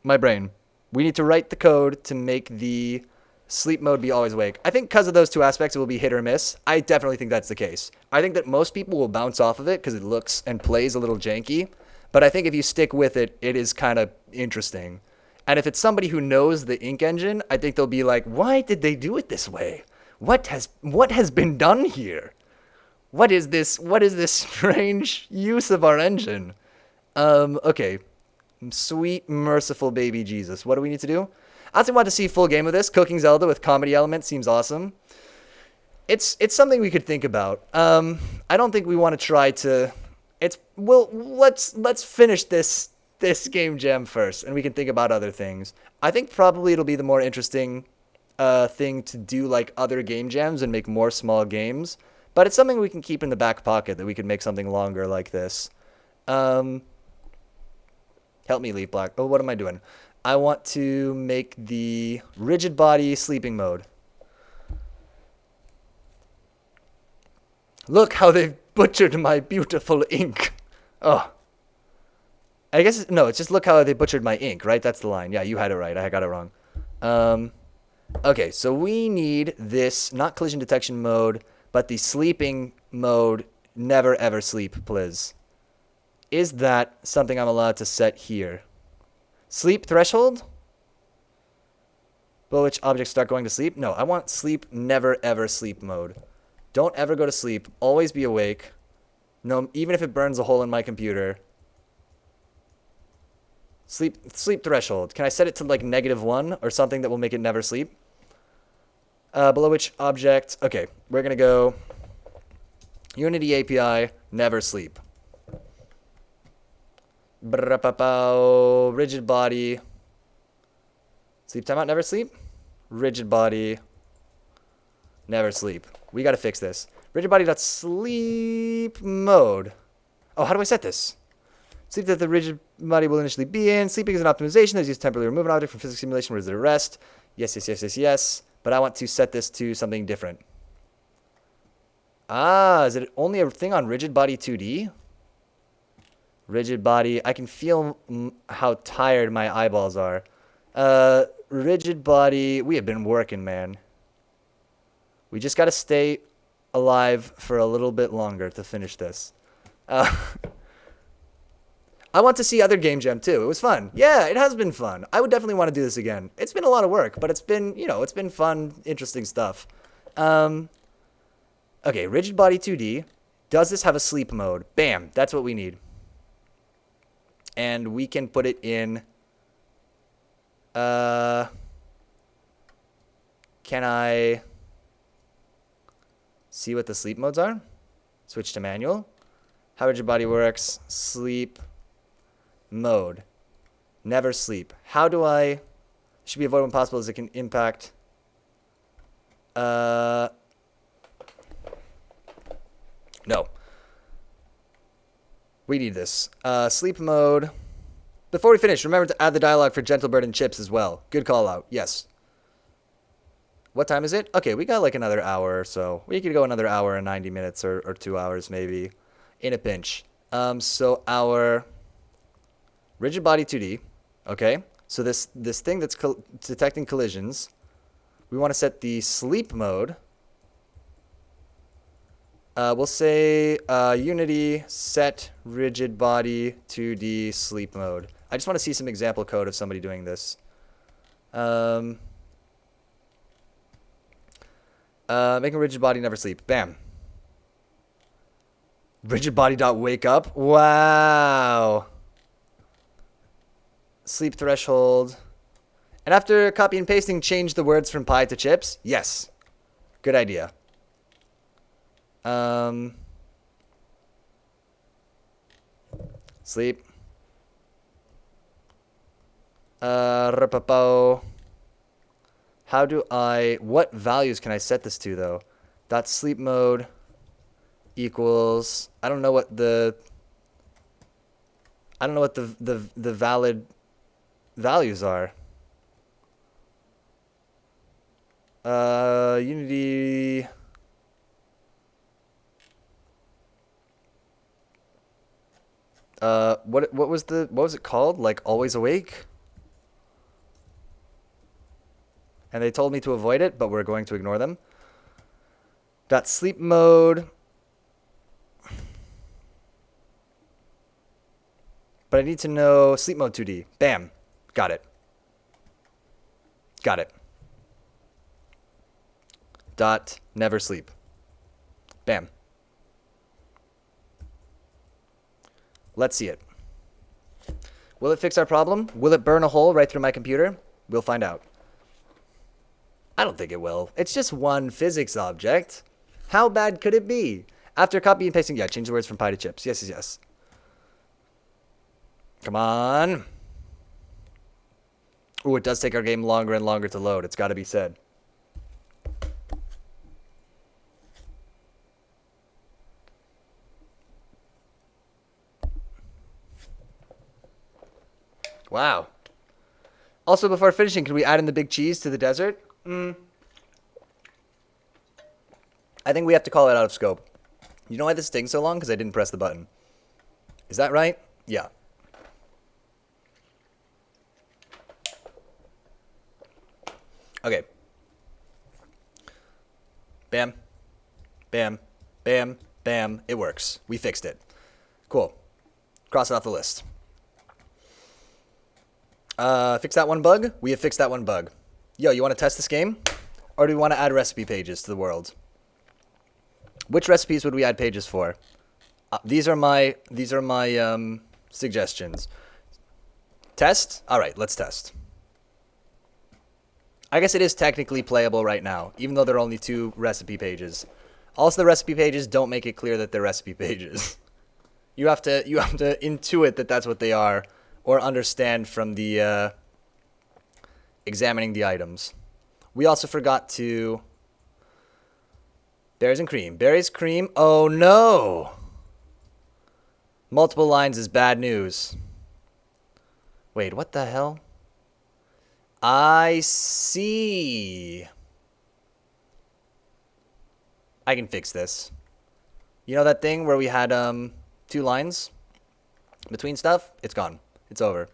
My brain. We need to write the code to make the sleep mode be always awake. I think because of those two aspects, it will be hit or miss. I definitely think that's the case. I think that most people will bounce off of it because it looks and plays a little janky. But I think if you stick with it, it is kind of interesting. And if it's somebody who knows the Ink engine, I think they'll be like, why did they do it this way? What has been done here? What is this strange use of our engine? Okay. Sweet, merciful baby Jesus. What do we need to do? I also want to see full game of this. Cooking Zelda with comedy element seems awesome. It's something we could think about. I don't think we want to try to... let's finish this game jam first, and we can think about other things. I think probably it'll be the more interesting thing to do like other game jams and make more small games. But it's something we can keep in the back pocket that we could make something longer like this. Help me, Leaf Black. Oh, what am I doing? I want to make the rigid body sleeping mode. Look how they've butchered my beautiful ink. Oh. I guess, no, it's just look how they butchered my ink, right? That's the line. Yeah, you had it right. I got it wrong. Okay, so we need this, not collision detection mode, but the sleeping mode, never ever sleep, please. Is that something I'm allowed to set here? Sleep threshold? Below which objects start going to sleep? No, I want sleep, never ever sleep mode. Don't ever go to sleep. Always be awake. No, even if it burns a hole in my computer. Sleep threshold. Can I set it to like -1 or something that will make it never sleep? Below which object? Okay, we're gonna go Unity API, never sleep. Rigid body. Sleep timeout, never sleep. Rigid body, never sleep. We gotta fix this. Rigid body.sleep mode. Oh, how do I set this? Sleep that the rigid body will initially be in. Sleeping is an optimization that is used to temporarily remove an object from physics simulation where it's at rest. Yes, yes, yes, yes, yes. But I want to set this to something different. Ah, is it only a thing on rigid body 2D? Rigid body. I can feel how tired my eyeballs are. Rigid body. We have been working, man. We just got to stay alive for a little bit longer to finish this. I want to see other Game Jam too. It was fun. Yeah, it has been fun. I would definitely want to do this again. It's been a lot of work, but it's been, it's been fun, interesting stuff. Okay, rigid body 2D. Does this have a sleep mode? Bam, that's what we need. And we can put it in... Can I see what the sleep modes are? Switch to manual. How rigid body works. Sleep mode. Never sleep. How do I... Should be avoided when possible as it can impact... No. We need this. Sleep mode. Before we finish, remember to add the dialogue for Gentle Bird and Chips as well. Good call out. Yes. What time is it? Okay, we got like another hour or so. We could go another hour and 90 minutes or 2 hours maybe in a pinch. So our rigid body 2D. Okay. So this thing that's detecting collisions, we want to set the sleep mode. We'll say Unity set rigid body 2D sleep mode. I just want to see some example code of somebody doing this. Making rigid body never sleep. Bam. Rigid body dot wake up. Wow. Sleep threshold. And after copy and pasting, change the words from pie to chips. Yes. Good idea. Sleep. Rapapo. How do I... What values can I set this to, though? Dot sleep mode equals... I don't know what the... I don't know what the valid values are. Unity... what was it called? Like always awake? And they told me to avoid it, but we're going to ignore them. Dot sleep mode. But I need to know sleep mode 2D. Bam. Got it. Got it. Dot never sleep. Bam. Let's see it. Will it fix our problem? Will it burn a hole right through my computer? We'll find out. I don't think it will. It's just one physics object. How bad could it be? After copy and pasting, yeah, change the words from pie to chips. Yes, yes, yes. Come on. Ooh, it does take our game longer and longer to load. It's got to be said. Wow. Also, before finishing, can we add in the big cheese to the desert? I think we have to call it out of scope. You know why this stings so long? Because I didn't press the button. Is that right? Yeah. Okay. Bam. Bam. Bam. Bam. It works. We fixed it. Cool. Cross it off the list. Fix that one bug? We have fixed that one bug. Yo, you want to test this game? Or do we want to add recipe pages to the world? Which recipes would we add pages for? These are my suggestions. Test? All right, let's test. I guess it is technically playable right now, even though there are only 2 recipe pages. Also, the recipe pages don't make it clear that they're recipe pages. You have to intuit that that's what they are, or understand from the examining the items. We also forgot to... Berries and cream. Berries, cream. Oh, no! Multiple lines is bad news. Wait, what the hell? I see. I can fix this. You know that thing where we had 2 lines between stuff? It's gone. It's over.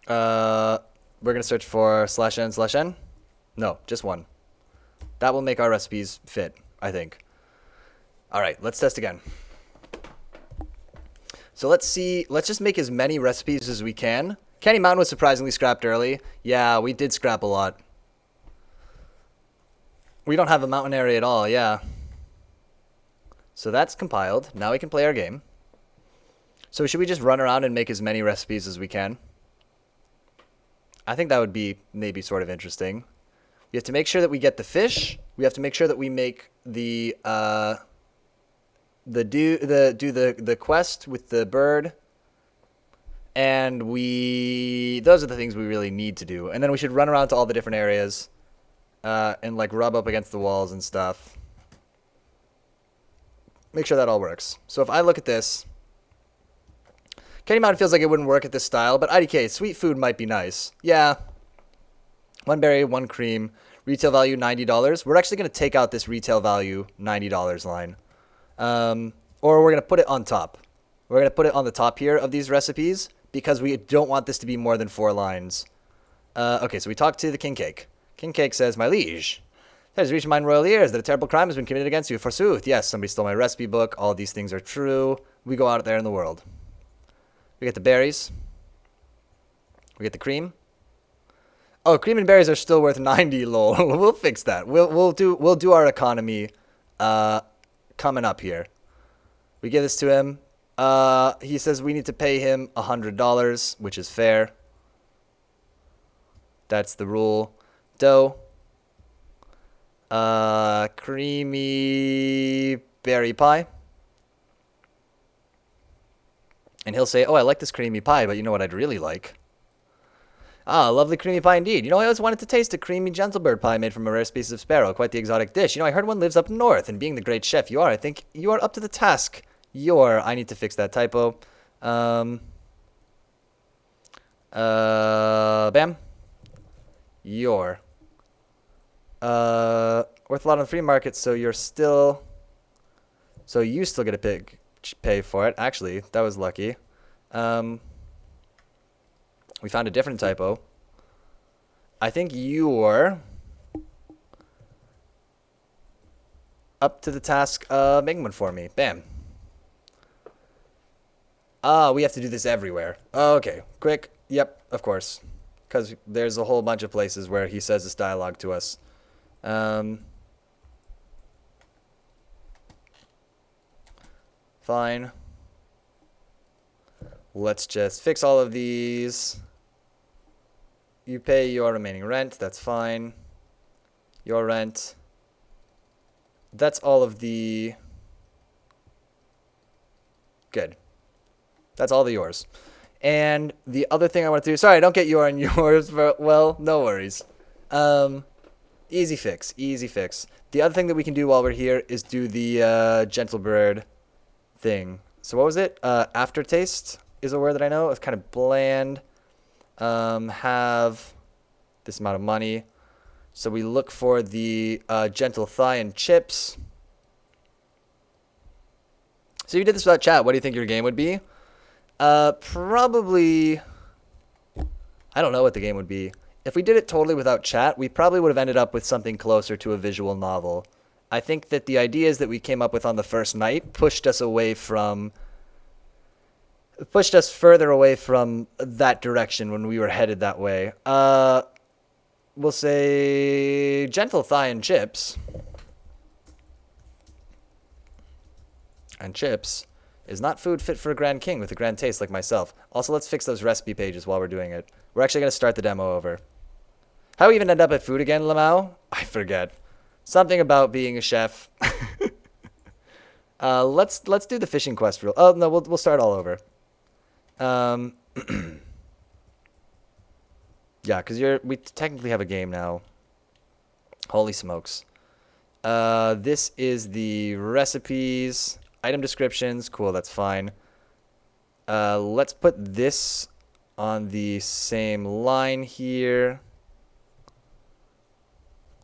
We're going to search for /n/n. No, just 1. That will make our recipes fit, I think. All right, let's test again. So let's see. Let's just make as many recipes as we can. Candy Mountain was surprisingly scrapped early. Yeah, we did scrap a lot. We don't have a mountain area at all, yeah. So that's compiled. Now we can play our game. So should we just run around and make as many recipes as we can? I think that would be maybe sort of interesting. We have to make sure that we get the fish. We have to make sure that we make the quest with the bird. And those are the things we really need to do. And then we should run around to all the different areas and like rub up against the walls and stuff. Make sure that all works. So if I look at this, Candy Mountain feels like it wouldn't work at this style, but IDK, sweet food might be nice. Yeah. 1 berry, 1 cream, retail value $90. We're actually going to take out this retail value $90 line. Or we're going to put it on top. We're going to put it on the top here of these recipes because we don't want this to be more than 4 lines. Okay, so we talked to the King Cake. King Cake says, "My liege, it has reached mine royal ears that a terrible crime has been committed against you. Forsooth, yes, somebody stole my recipe book. All these things are true. We go out there in the world. We get the berries. We get the cream. Oh, cream and berries are still worth 90, lol. We'll fix that. We'll do our economy coming up here. We give this to him. He says we need to pay him $100, which is fair. That's the rule. Dough. Creamy berry pie. And he'll say, oh, I like this creamy pie, but you know what I'd really like? Ah, lovely creamy pie indeed. You know, I always wanted to taste a creamy gentlebird pie made from a rare species of sparrow. Quite the exotic dish. You know, I heard one lives up north, and being the great chef you are, I think you are up to the task. I need to fix that typo. Um, bam. Your. Worth a lot on the free market, so you still get a big pay for it. Actually, that was lucky. Um, we found a different typo. I think you're up to the task of making one for me. Bam. Ah, we have to do this everywhere. Okay, quick. Yep, of course. Because there's a whole bunch of places where he says this dialogue to us. Fine. Let's just fix all of these. You pay your remaining rent. That's fine. Your rent. That's all of the... Good. That's all the yours. And the other thing I want to do... Sorry, I don't get your and yours, but, well, no worries. Easy fix. Easy fix. The other thing that we can do while we're here is do the gentle bird thing. So what was it? Aftertaste is a word that I know. It's kind of bland. Have this amount of money. So we look for the gentle thigh and chips. So you did this without chat. What do you think your game would be? Probably... I don't know what the game would be. If we did it totally without chat, we probably would have ended up with something closer to a visual novel. I think that the ideas that we came up with on the first night pushed us further away from that direction when we were headed that way. We'll say gentle thigh and chips. And chips is not food fit for a grand king with a grand taste like myself. Also, let's fix those recipe pages while we're doing it. We're actually going to start the demo over. How we even end up at food again, Lamau? I forget. Something about being a chef. Let's do the fishing quest real. Oh no, we'll start all over. Yeah, because we technically have a game now. Holy smokes. This is the recipes, item descriptions. Cool, that's fine. Let's put this on the same line here.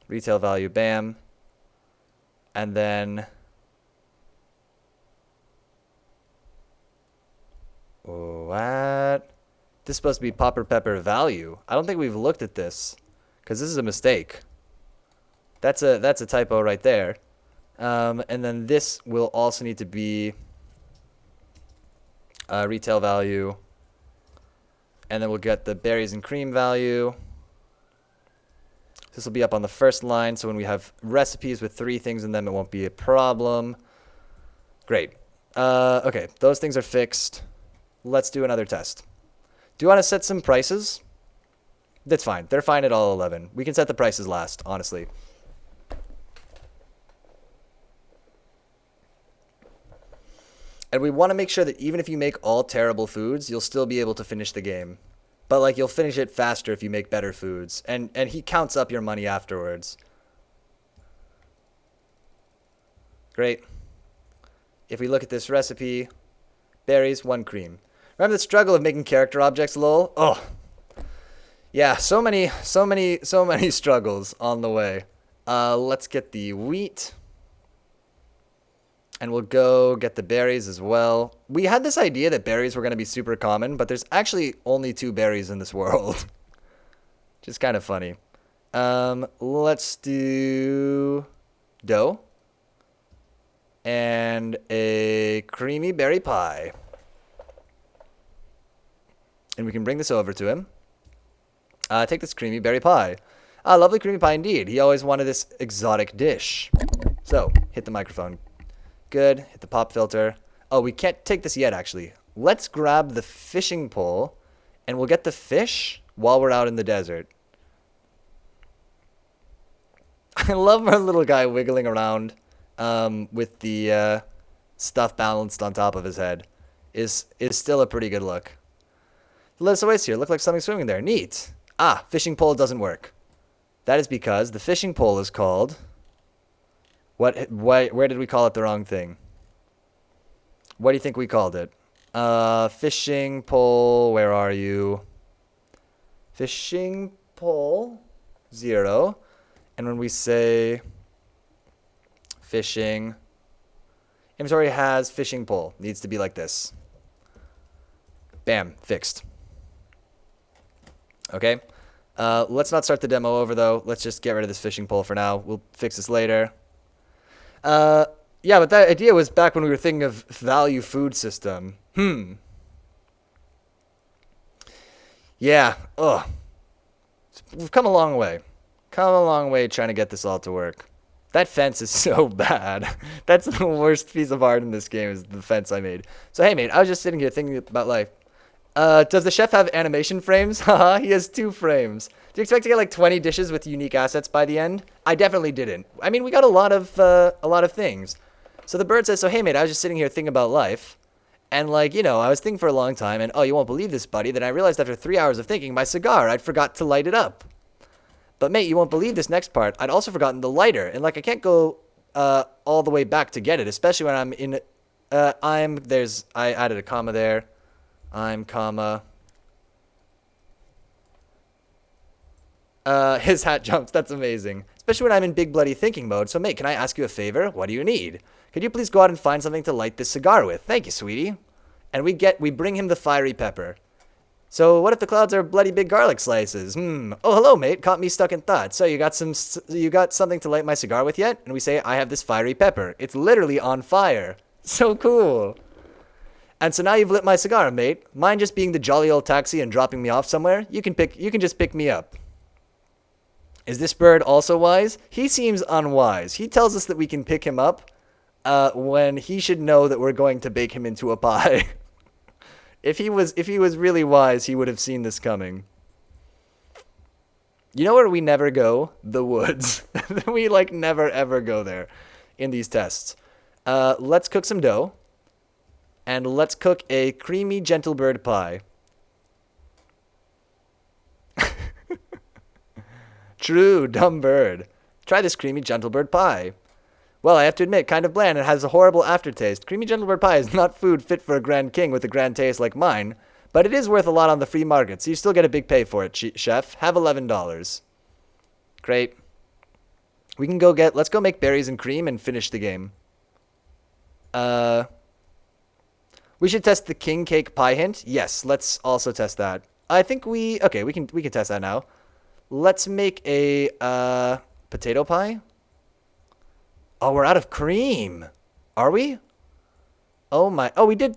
Retail value, bam. And then... What? This is supposed to be popper pepper value. I don't think we've looked at this, because this is a mistake. That's a typo right there. And then this will also need to be retail value. And then we'll get the berries and cream value. This will be up on the first line, so when we have recipes with 3 things in them, it won't be a problem. Great. Okay, those things are fixed. Let's do another test. Do you want to set some prices? That's fine. They're fine at all 11. We can set the prices last, honestly. And we want to make sure that even if you make all terrible foods, you'll still be able to finish the game. But, like, you'll finish it faster if you make better foods. And he counts up your money afterwards. Great. If we look at this recipe, berries, 1 cream. Remember the struggle of making character objects, lol? Oh. Yeah, so many struggles on the way. Let's get the wheat. And we'll go get the berries as well. We had this idea that berries were going to be super common, but there's actually only 2 berries in this world. Which is kind of funny. Let's do dough. And a creamy berry pie. And we can bring this over to him. Take this creamy berry pie. Lovely creamy pie indeed. He always wanted this exotic dish. So, hit the microphone. Good. Hit the pop filter. Oh, we can't take this yet, actually. Let's grab the fishing pole, and we'll get the fish while we're out in the desert. I love our little guy wiggling around with the stuff balanced on top of his head. is still a pretty good look. Let's away here. Look like something swimming there. Neat. Ah, fishing pole doesn't work. That is because the fishing pole is called... What? Why? Where did we call it the wrong thing? What do you think we called it? Fishing pole. Where are you? Fishing pole 0. And when we say fishing, inventory has fishing pole. Needs to be like this. Bam. Fixed. Okay. Let's not start the demo over, though. Let's just get rid of this fishing pole for now. We'll fix this later. Yeah, but that idea was back when we were thinking of value food system. Yeah. Ugh. We've come a long way. Come a long way trying to get this all to work. That fence is so bad. That's the worst piece of art in this game is the fence I made. So, hey, mate, I was just sitting here thinking about life. Does the chef have animation frames? Haha, he has 2 frames. Do you expect to get like 20 dishes with unique assets by the end? I definitely didn't. I mean, we got a lot of things. So the bird says, so hey, mate, I was just sitting here thinking about life. And like, you know, I was thinking for a long time and, oh, you won't believe this, buddy. Then I realized after 3 hours of thinking, my cigar, I'd forgot to light it up. But mate, you won't believe this next part. I'd also forgotten the lighter. And like, I can't go all the way back to get it, especially when I'm in, I added a comma there. Comma. His hat jumps. That's amazing. Especially when I'm in big bloody thinking mode. So mate, can I ask you a favor? What do you need? Could you please go out and find something to light this cigar with? Thank you, sweetie. And we bring him the fiery pepper. So what if the clouds are bloody big garlic slices? Oh, hello, mate. Caught me stuck in thought. So you got something to light my cigar with yet? And we say, I have this fiery pepper. It's literally on fire. So cool. And so now you've lit my cigar, mate. Mind just being the jolly old taxi and dropping me off somewhere? You can just pick me up. Is this bird also wise? He seems unwise. He tells us that we can pick him up when he should know that we're going to bake him into a pie. If he was really wise, he would have seen this coming. You know where we never go? The woods. We like never ever go there in these tests. Let's cook some dough. And let's cook a creamy gentle bird pie. True, dumb bird. Try this creamy gentle bird pie. Well, I have to admit, kind of bland and has a horrible aftertaste. Creamy gentle bird pie is not food fit for a grand king with a grand taste like mine, but it is worth a lot on the free market, so you still get a big pay for it, chef. Have $11. Great. Let's go make berries and cream and finish the game. We should test the king cake pie hint. Yes, let's also test that. I think we can test that now. Let's make a potato pie. Oh, we're out of cream. Are we? Oh my. Oh, we did.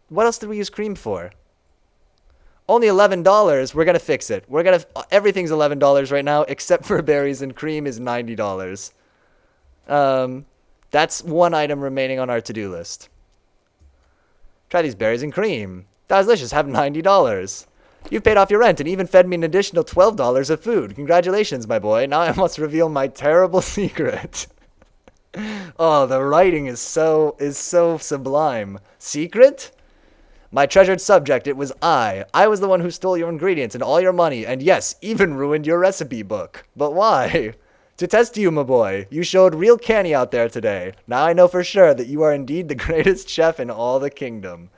What else did we use cream for? Only $11. We're going to fix it. Everything's $11 right now except for berries and cream is $90. That's one item remaining on our to-do list. Try these berries and cream. That was delicious. Have $90. You've paid off your rent and even fed me an additional $12 of food. Congratulations, my boy. Now I must reveal my terrible secret. Oh, the writing is so sublime. Secret? My treasured subject, it was I. I was the one who stole your ingredients and all your money, and yes, even ruined your recipe book. But why? To test you, my boy. You showed real canny out there today. Now I know for sure that you are indeed the greatest chef in all the kingdom.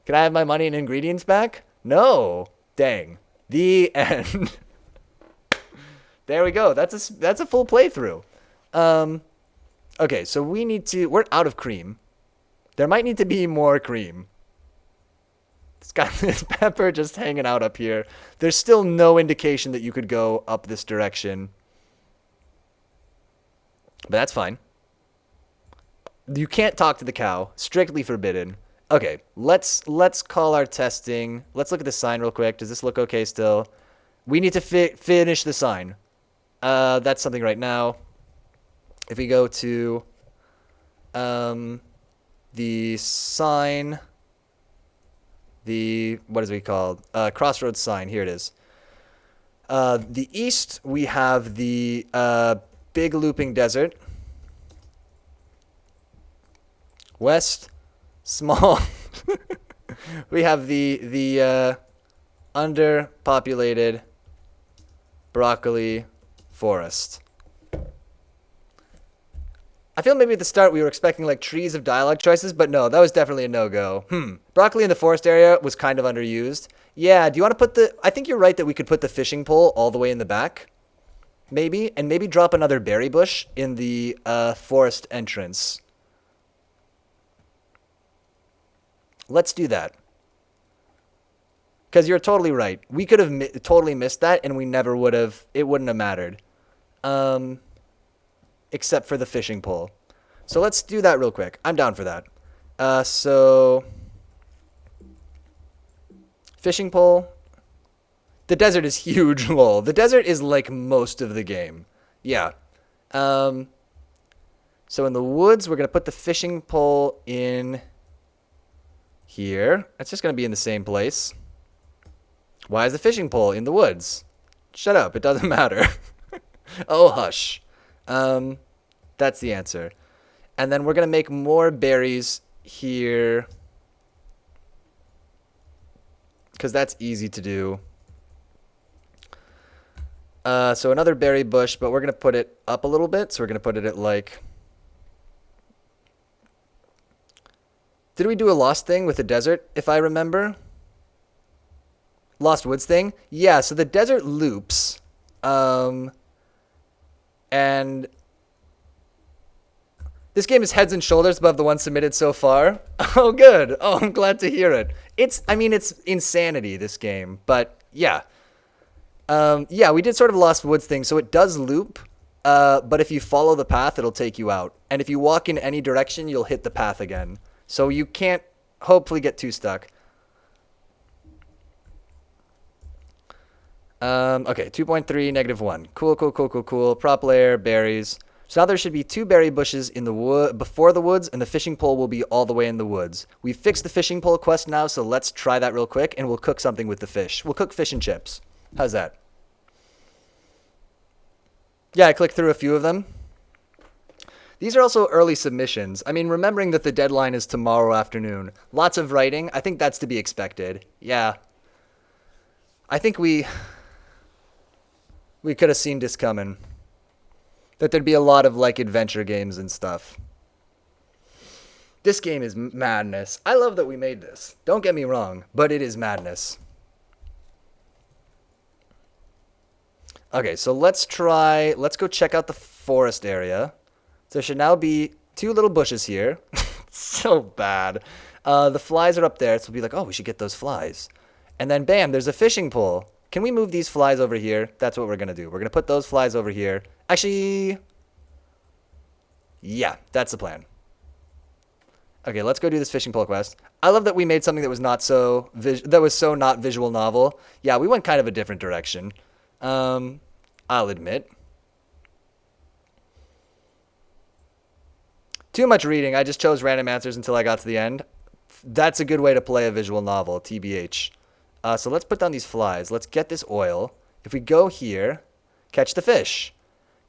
Can I have my money and ingredients back? No. Dang. The end. There we go. That's a full playthrough. Okay, so we're out of cream. There might need to be more cream. It's got this pepper just hanging out up here. There's still no indication that you could go up this direction. But that's fine. You can't talk to the cow. Strictly forbidden. Okay, let's call our testing. Let's look at the sign real quick. Does this look okay still? We need to finish the sign. That's something right now. If we go to the sign, what is it called? Crossroads sign. Here it is. The east, we have the big looping desert. West, small We have the underpopulated broccoli forest. I feel maybe at the start we were expecting like trees of dialogue choices, but no, that was definitely a no-go. Broccoli in the forest area was kind of underused. Yeah, do you want to put I think you're right that we could put the fishing pole all the way in the back. Maybe, and maybe drop another berry bush in the forest entrance. Let's do that. Because you're totally right. We could have totally missed that, and we never would have. It wouldn't have mattered. Except for the fishing pole. So let's do that real quick. I'm down for that. So fishing pole. The desert is huge, lol. The desert is like most of the game. Yeah. So in the woods, we're going to put the fishing pole in here. It's just going to be in the same place. Why is the fishing pole in the woods? Shut up. It doesn't matter. Oh, hush. That's the answer. And then we're going to make more berries here. Because that's easy to do. So another berry bush, but we're going to put it up a little bit. So we're going to put it at like... Did we do a lost thing with the desert, if I remember? Lost Woods thing? Yeah, so the desert loops. And this game is heads and shoulders above the one submitted so far. Oh, good. Oh, I'm glad to hear it. It's insanity, this game. But, yeah. Yeah, we did sort of a Lost Woods thing, so it does loop. But if you follow the path, it'll take you out. And if you walk in any direction, you'll hit the path again. So you can't hopefully get too stuck. Okay, 2.3, -1. Cool. Prop layer, berries. So now there should be 2 berry bushes in the wood before the woods, and the fishing pole will be all the way in the woods. We fixed the fishing pole quest now, so let's try that real quick, and we'll cook something with the fish. We'll cook fish and chips. How's that? Yeah, I clicked through a few of them. These are also early submissions. I mean, remembering that the deadline is tomorrow afternoon. Lots of writing. I think that's to be expected. Yeah. I think we could have seen this coming. That there'd be a lot of like adventure games and stuff. This game is madness. I love that we made this. Don't get me wrong, but it is madness. Okay, so let's go check out the forest area. So there should now be 2 little bushes here. So bad. The flies are up there, so we'll be like, oh, we should get those flies. And then bam, there's a fishing pole. Can we move these flies over here? That's what we're going to do. We're going to put those flies over here. Actually, yeah, that's the plan. Okay, let's go do this fishing pole quest. I love that we made something that was not so not visual novel. Yeah, we went kind of a different direction. I'll admit. Too much reading. I just chose random answers until I got to the end. That's a good way to play a visual novel, TBH. So let's put down these flies. Let's get this oil. If we go here, catch the fish.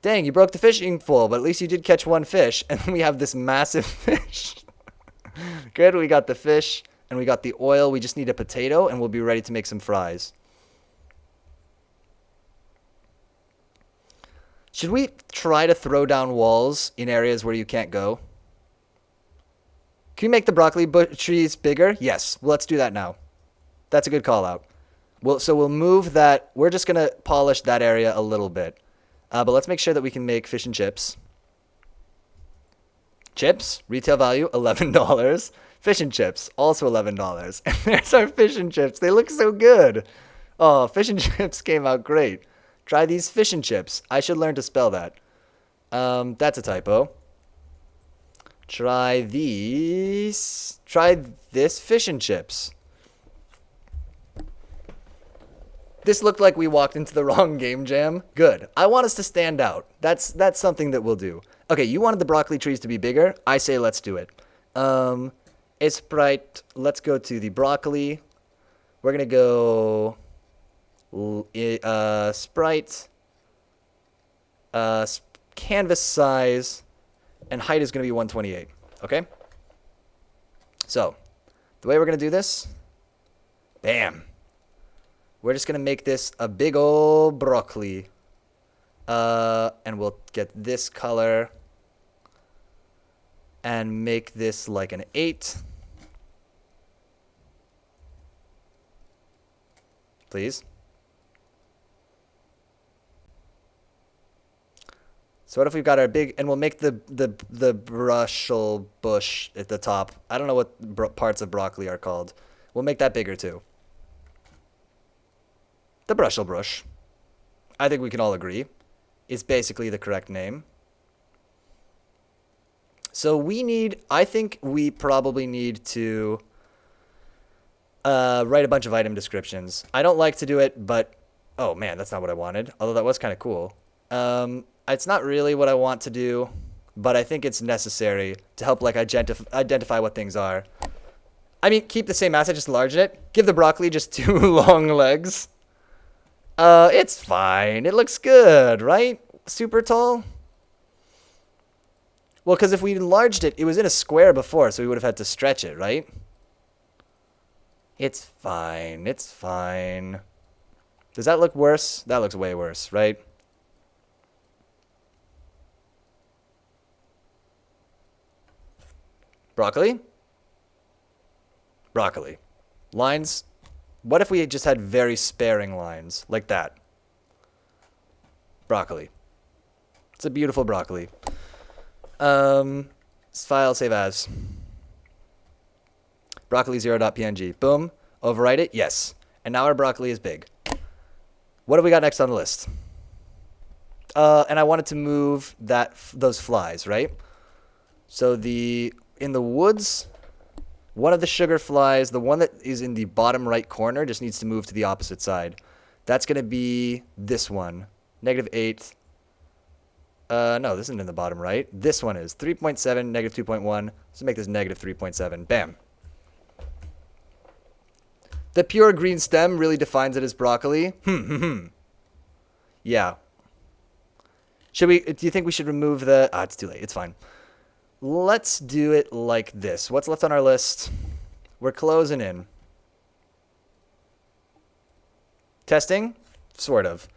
Dang, you broke the fishing pole, but at least you did catch 1 fish. And then we have this massive fish. Good, we got the fish and we got the oil. We just need a potato and we'll be ready to make some fries. Should we try to throw down walls in areas where you can't go? Can we make the broccoli trees bigger? Yes, well, let's do that now. That's a good call out. So we'll move that. We're just going to polish that area a little bit. But let's make sure that we can make fish and chips. Chips, retail value, $11. Fish and chips, also $11. And there's our fish and chips. They look so good. Oh, fish and chips came out great. Try these fish and chips. I should learn to spell that. That's a typo. Try these. Try this fish and chips. This looked like we walked into the wrong game jam. Good. I want us to stand out. That's something that we'll do. Okay, you wanted the broccoli trees to be bigger. I say let's do it. It's Sprite. Let's go to the broccoli. We're going to go Sprite. Canvas size. And height is going to be 128. Okay? So, the way we're going to do this Bam. We're just going to make this a big old broccoli. And we'll get this color and make this like an 8. Please. So what if we've got our big, and we'll make the brushel bush at the top. I don't know what parts of broccoli are called. We'll make that bigger too. The brushel bush. I think we can all agree is basically the correct name. So I think we probably need to write a bunch of item descriptions. I don't like to do it, but, oh man, that's not what I wanted. Although that was kind of cool. It's not really what I want to do, but I think it's necessary to help like identify what things are. I mean, keep the same asset, just enlarge it. Give the broccoli just 2 long legs. It's fine. It looks good, right? Super tall. Well, because if we enlarged it, it was in a square before, so we would have had to stretch it, right? It's fine. It's fine. Does that look worse? That looks way worse, right? Broccoli? Broccoli. Lines. What if we just had very sparing lines? Like that. Broccoli. It's a beautiful broccoli. File, save as. Broccoli 0.png. Boom. Overwrite it. Yes. And now our broccoli is big. What do we got next on the list? And I wanted to move those flies, right? So in the woods, one of the sugar flies, the one that is in the bottom right corner, just needs to move to the opposite side. That's going to be this one. -8. No, this isn't in the bottom right. This one is 3.7, -2.1. Let's make this -3.7. Bam. The pure green stem really defines it as broccoli. Yeah. Do you think we should remove it's too late. It's fine. Let's do it like this. What's left on our list? We're closing in. Testing? Sort of.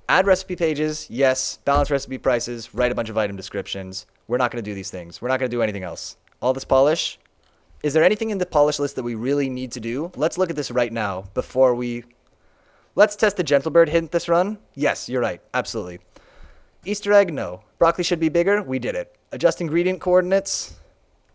Add recipe pages, yes. Balance recipe prices, write a bunch of item descriptions. We're not going to do these things. We're not going to do anything else. All this polish. Is there anything in the polish list that we really need to do? Let's look at this right now before we... Let's test the Gentlebird hint this run. Yes, you're right. Absolutely. Easter egg, no. Broccoli should be bigger. We did it. Adjust ingredient coordinates.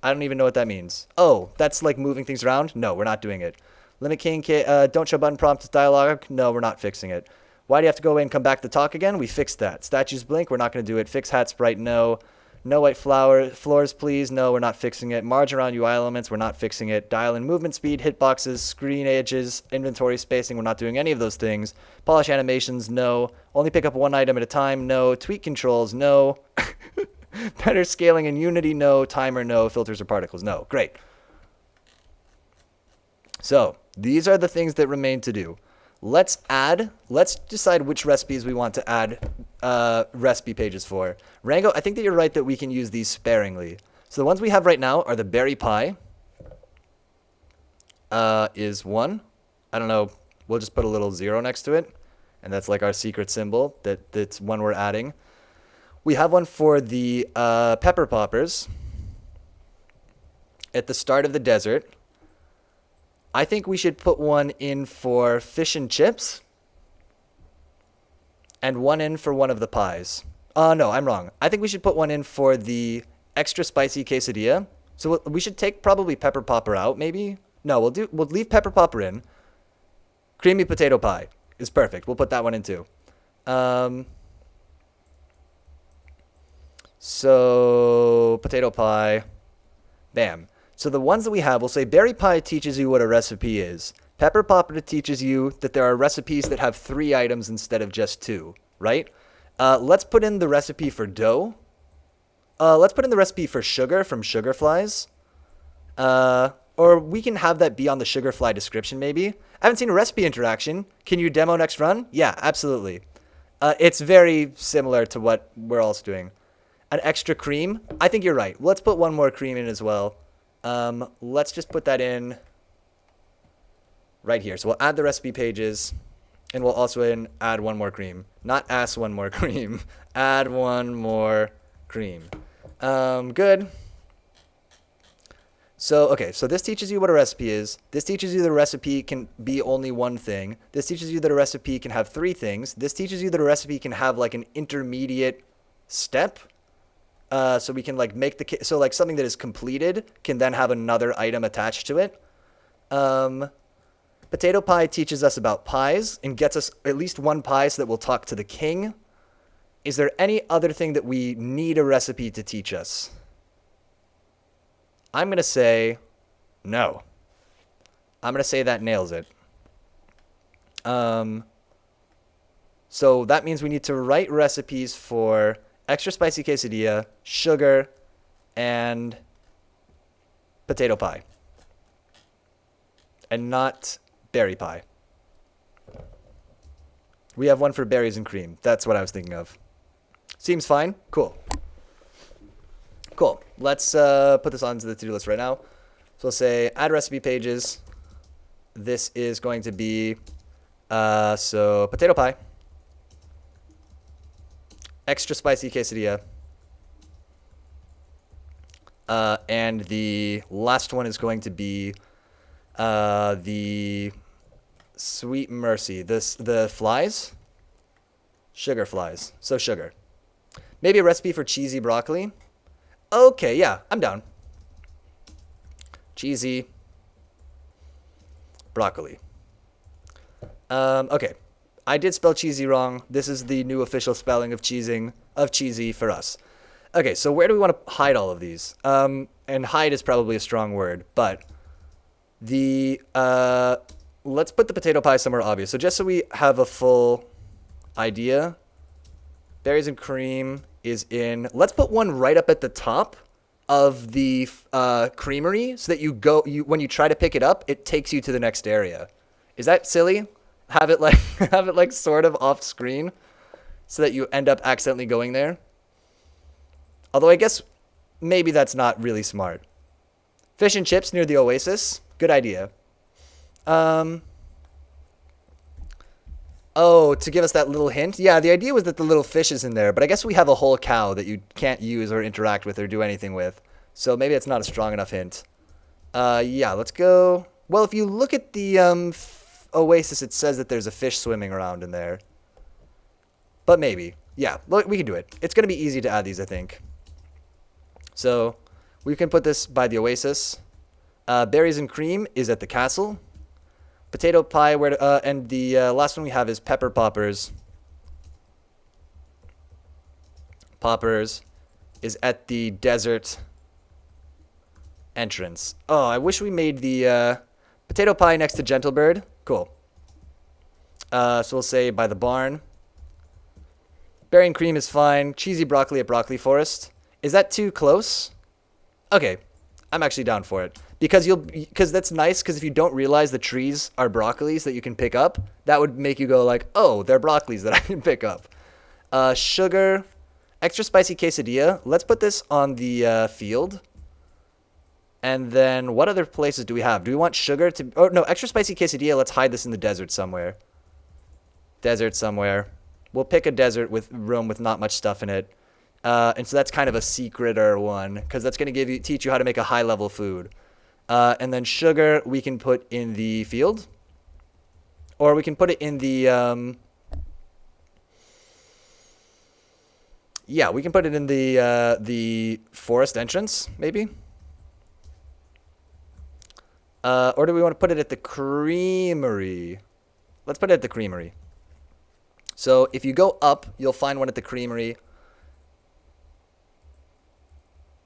I don't even know what that means. Oh, that's like moving things around? No, we're not doing it. Limit king, don't show button prompt dialogue. No, we're not fixing it. Why do you have to go away and come back to talk again? We fixed that. Statues blink. We're not going to do it. Fix hat sprite. No. No white floors, please. No, we're not fixing it. Margin around UI elements. We're not fixing it. Dial in movement speed, hitboxes, screen edges, inventory spacing. We're not doing any of those things. Polish animations. No. Only pick up one item at a time. No. Tweak controls. No. Better scaling in Unity. No. Timer. No. Filters or particles. No. Great. So these are the things that remain to do. Let's decide which recipes we want to add recipe pages for. Rango, I think that you're right that we can use these sparingly. So the ones we have right now are the berry pie. Is 1. I don't know. We'll just put a little 0 next to it. And that's like our secret symbol. That's one we're adding. We have one for the pepper poppers. At the start of the desert. I think we should put one in for fish and chips. And one in for one of the pies. No, I'm wrong. I think we should put one in for the extra spicy quesadilla. So we should take probably pepper popper out, maybe? No, we'll leave pepper popper in. Creamy potato pie is perfect. We'll put that one in too. So potato pie. Bam. So the ones that we have, we'll say berry pie teaches you what a recipe is. Pepper popper teaches you that there are recipes that have 3 items instead of just 2, right? Let's put in the recipe for dough. Let's put in the recipe for sugar from sugar flies. Or we can have that be on the sugar fly description maybe. I haven't seen a recipe interaction. Can you demo next run? Yeah, absolutely. It's very similar to what we're also doing. An extra cream. I think you're right. Let's put one more cream in as well. Let's just put that in. right here. So we'll add the recipe pages, and we'll also add one more cream. Not ask one more cream. Add one more cream. Good. So, okay, so this teaches you what a recipe is. This teaches you that a recipe can be only one thing. This teaches you that a recipe can have three things. This teaches you that a recipe can have like an intermediate step. So we can like make so like something that is completed can then have another item attached to it. Potato pie teaches us about pies and gets us at least one pie so that we'll talk to the king. Is there any other thing that we need a recipe to teach us? I'm going to say no. I'm going to say that nails it. So that means we need to write recipes for extra spicy quesadilla, sugar, and potato pie. And not berry pie. We have one for berries and cream. That's what I was thinking of. Seems fine. Cool. Cool. Let's put this onto the to-do list right now. So we'll say add recipe pages. This is going to be so potato pie, extra spicy quesadilla, and the last one is going to be the sweet mercy. The flies, sugar flies. So sugar. Maybe a recipe for cheesy broccoli. Okay, yeah, I'm down. Cheesy broccoli. Okay, I did spell cheesy wrong. This is the new official spelling of cheesy for us. Okay, so where do we want to hide all of these? And hide is probably a strong word, but let's put the potato pie somewhere obvious. So just so we have a full idea, berries and cream is in. Let's put one right up at the top of the creamery so that when you try to pick it up, it takes you to the next area. Is that silly? Have it like sort of off screen so that you end up accidentally going there. Although I guess maybe that's not really smart. Fish and chips near the oasis. Good idea. Oh, to give us that little hint? Yeah, the idea was that the little fish is in there, but I guess we have a whole cow that you can't use or interact with or do anything with. So maybe it's not a strong enough hint. Yeah, let's go. Well, if you look at the oasis, it says that there's a fish swimming around in there. But maybe. Yeah, we can do it. It's going to be easy to add these, I think. So we can put this by the oasis. Berries and cream is at the castle. Potato pie, and the last one we have is pepper poppers. Poppers is at the desert entrance. Oh, I wish we made the potato pie next to Gentlebird. Cool. So we'll say by the barn. Berry and cream is fine. Cheesy broccoli at Broccoli Forest. Is that too close? Okay, I'm actually down for it. Because that's nice, because if you don't realize the trees are broccolis that you can pick up, that would make you go like, oh, they're broccolis that I can pick up. Sugar, extra spicy quesadilla. Let's put this on the field. And then what other places do we have? Do we want sugar to... Oh, no, extra spicy quesadilla. Let's hide this in the desert somewhere. Desert somewhere. We'll pick a desert with room with not much stuff in it. And so that's kind of a secreter one, because that's going to teach you how to make a high-level food. And then sugar we can put in the field. Or we can put it in the... yeah, we can put it in the forest entrance, maybe. Or do we want to put it at the creamery? Let's put it at the creamery. So if you go up, you'll find one at the creamery.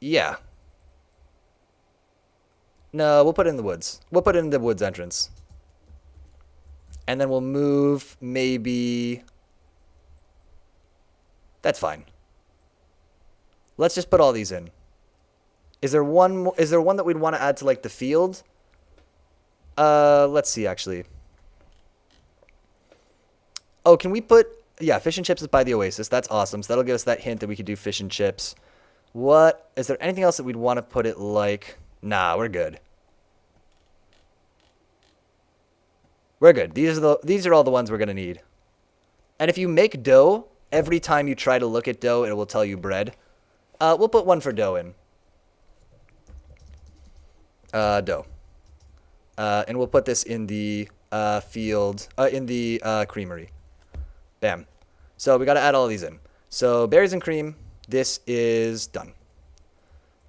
Yeah. No, we'll put it in the woods. We'll put it in the woods entrance. And then we'll move maybe... That's fine. Let's just put all these in. Is there one that we'd want to add to like the field? Let's see actually. Oh, can we put... Yeah, fish and chips is by the oasis. That's awesome. So that'll give us that hint that we could do fish and chips. What? Is there anything else that we'd want to put it like? Nah, we're good. We're good. These are all the ones we're gonna need. And if you make dough, every time you try to look at dough, it will tell you bread. We'll put one for dough in. Dough. And we'll put this in the field, in the creamery. Bam. So we got to add all of these in. So berries and cream, this is done.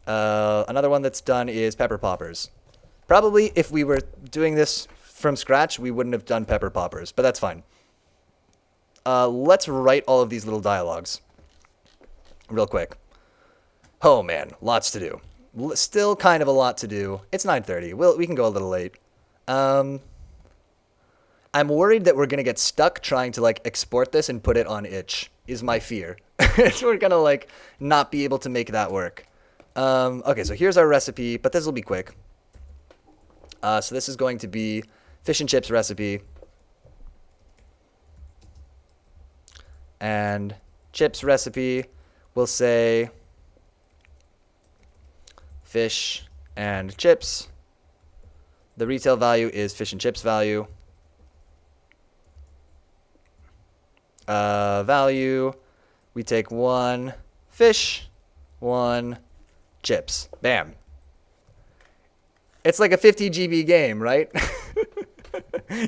Another one that's done is pepper poppers. Probably if we were doing this from scratch, we wouldn't have done pepper poppers, but that's fine. Let's write all of these little dialogues real quick. Oh man, lots to do. Still kind of a lot to do. It's 9:30. We can go a little late. I'm worried that we're gonna get stuck trying to like export this and put it on itch. Is my fear. We're gonna like not be able to make that work. Okay, so here's our recipe, but this will be quick. So this is going to be fish and chips recipe. And chips recipe, we'll say fish and chips. The retail value is fish and chips value. Value, we take 1 fish, 1 chips. Bam. It's like a 50 GB game, right?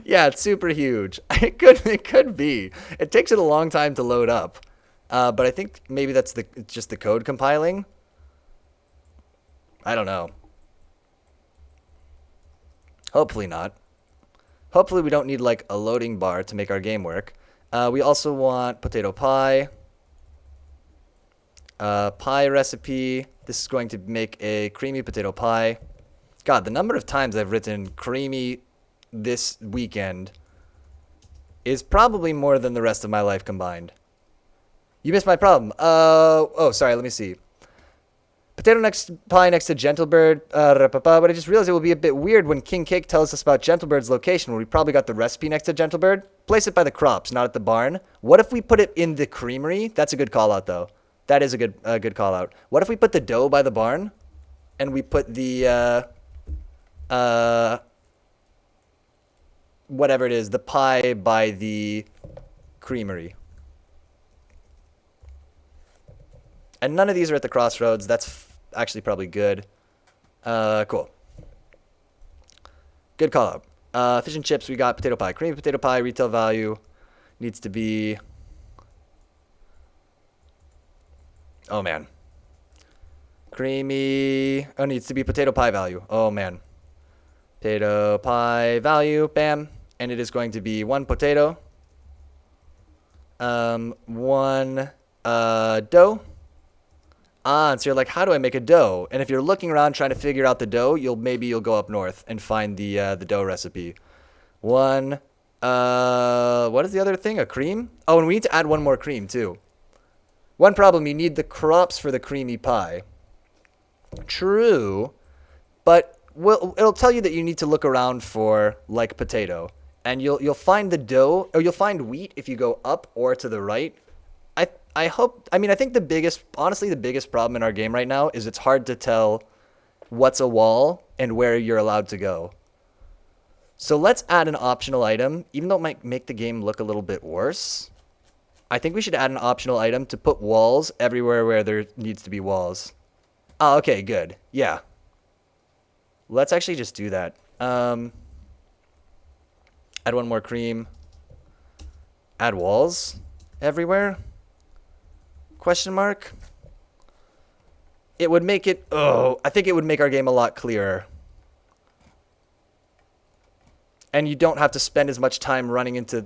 Yeah, it's super huge. It could be. It takes it a long time to load up. But I think maybe that's just the code compiling. I don't know. Hopefully not. Hopefully we don't need like a loading bar to make our game work. We also want potato pie. Pie recipe. This is going to make a creamy potato pie. God, the number of times I've written creamy this weekend is probably more than the rest of my life combined. You missed my problem. Oh, sorry, let me see. Potato pie next to Gentlebird. But I just realized it will be a bit weird when King Cake tells us about Gentlebird's location when we probably got the recipe next to Gentlebird. Place it by the crops, not at the barn. What if we put it in the creamery? That's a good call out, though. That is a good call out. What if we put the dough by the barn and we put the whatever it is, the pie by the creamery? And none of these are at the crossroads. That's actually probably good. Cool. Good call out. Fish and chips, we got potato pie. Creamy potato pie, retail value needs to be... Oh, man. Creamy... Oh, needs to be potato pie value. Oh, man. Potato pie value, bam. And it is going to be 1 potato. 1 dough. And so you're like, how do I make a dough? And if you're looking around trying to figure out the dough, maybe you'll go up north and find the dough recipe. 1, what is the other thing? A cream? Oh, and we need to add 1 more cream too. One problem, you need the crops for the creamy pie. True, but it'll tell you that you need to look around for like potato, and you'll find the dough, or you'll find wheat if you go up or to the right. I think the biggest problem in our game right now is it's hard to tell what's a wall and where you're allowed to go. So let's add an optional item, even though it might make the game look a little bit worse. I think we should add an optional item to put walls everywhere where there needs to be walls. Oh, okay, good. Yeah. Let's actually just do that. Add 1 more cream. Add walls everywhere? Question mark? It would make it... Oh, I think it would make our game a lot clearer. And you don't have to spend as much time running into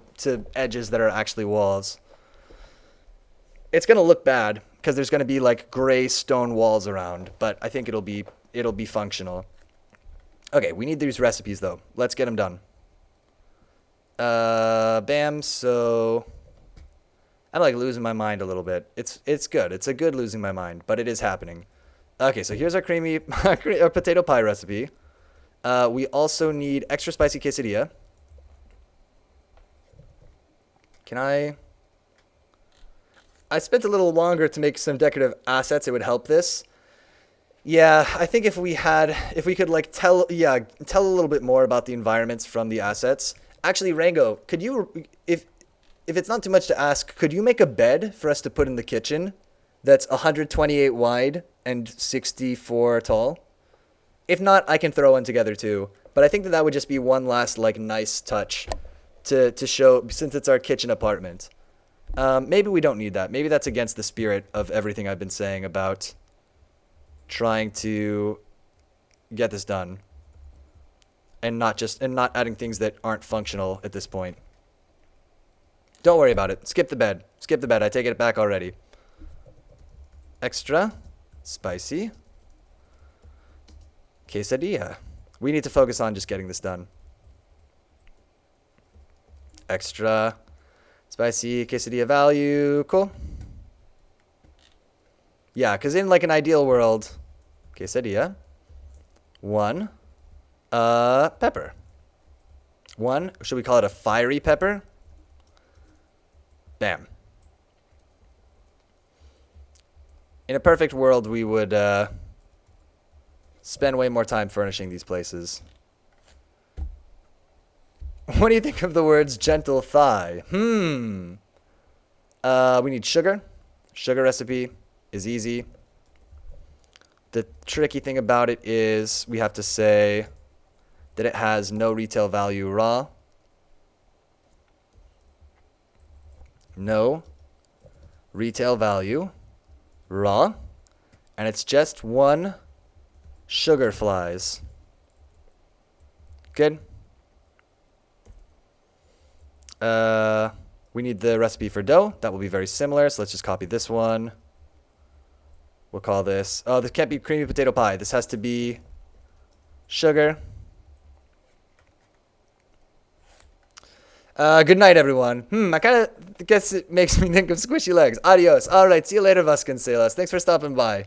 edges that are actually walls. It's going to look bad because there's going to be like gray stone walls around, but I think it'll be functional. Okay, we need these recipes though. Let's get them done. Bam. So I'm like losing my mind a little bit. It's good. It's a good losing my mind, but it is happening. Okay, so here's our creamy our potato pie recipe. We also need extra spicy quesadilla. I spent a little longer to make some decorative assets. It would help this. Yeah, I think if we could like tell a little bit more about the environments from the assets, Actually, Rango, could you, if it's not too much to ask, could you make a bed for us to put in the kitchen that's 128 wide and 64 tall? If not, I can throw one together too. But I think that that would just be one last like nice touch to show, since it's our kitchen apartment. Maybe we don't need that. Maybe that's against the spirit of everything I've been saying about trying to get this done and not adding things that aren't functional at this point. Don't worry about it. Skip the bed. Skip the bed. I take it back already. Extra spicy quesadilla. We need to focus on just getting this done. Extra spicy quesadilla value. Cool. Yeah, because in like an ideal world, quesadilla, 1 pepper. 1, should we call it a fiery pepper? Bam. In a perfect world, we would spend way more time furnishing these places. What do you think of the words gentle thigh? We need sugar. Sugar recipe is easy. The tricky thing about it is we have to say that it has no retail value raw. No retail value raw. And it's just 1 sugar flies. Good. We need the recipe for dough. That will be very similar. So let's just copy this one. We'll call this, oh, this can't be creamy potato pie. This has to be sugar. Good night, everyone. I kind of guess it makes me think of squishy legs. Adios. All right, see you later, Vasconcelos. Thanks for stopping by.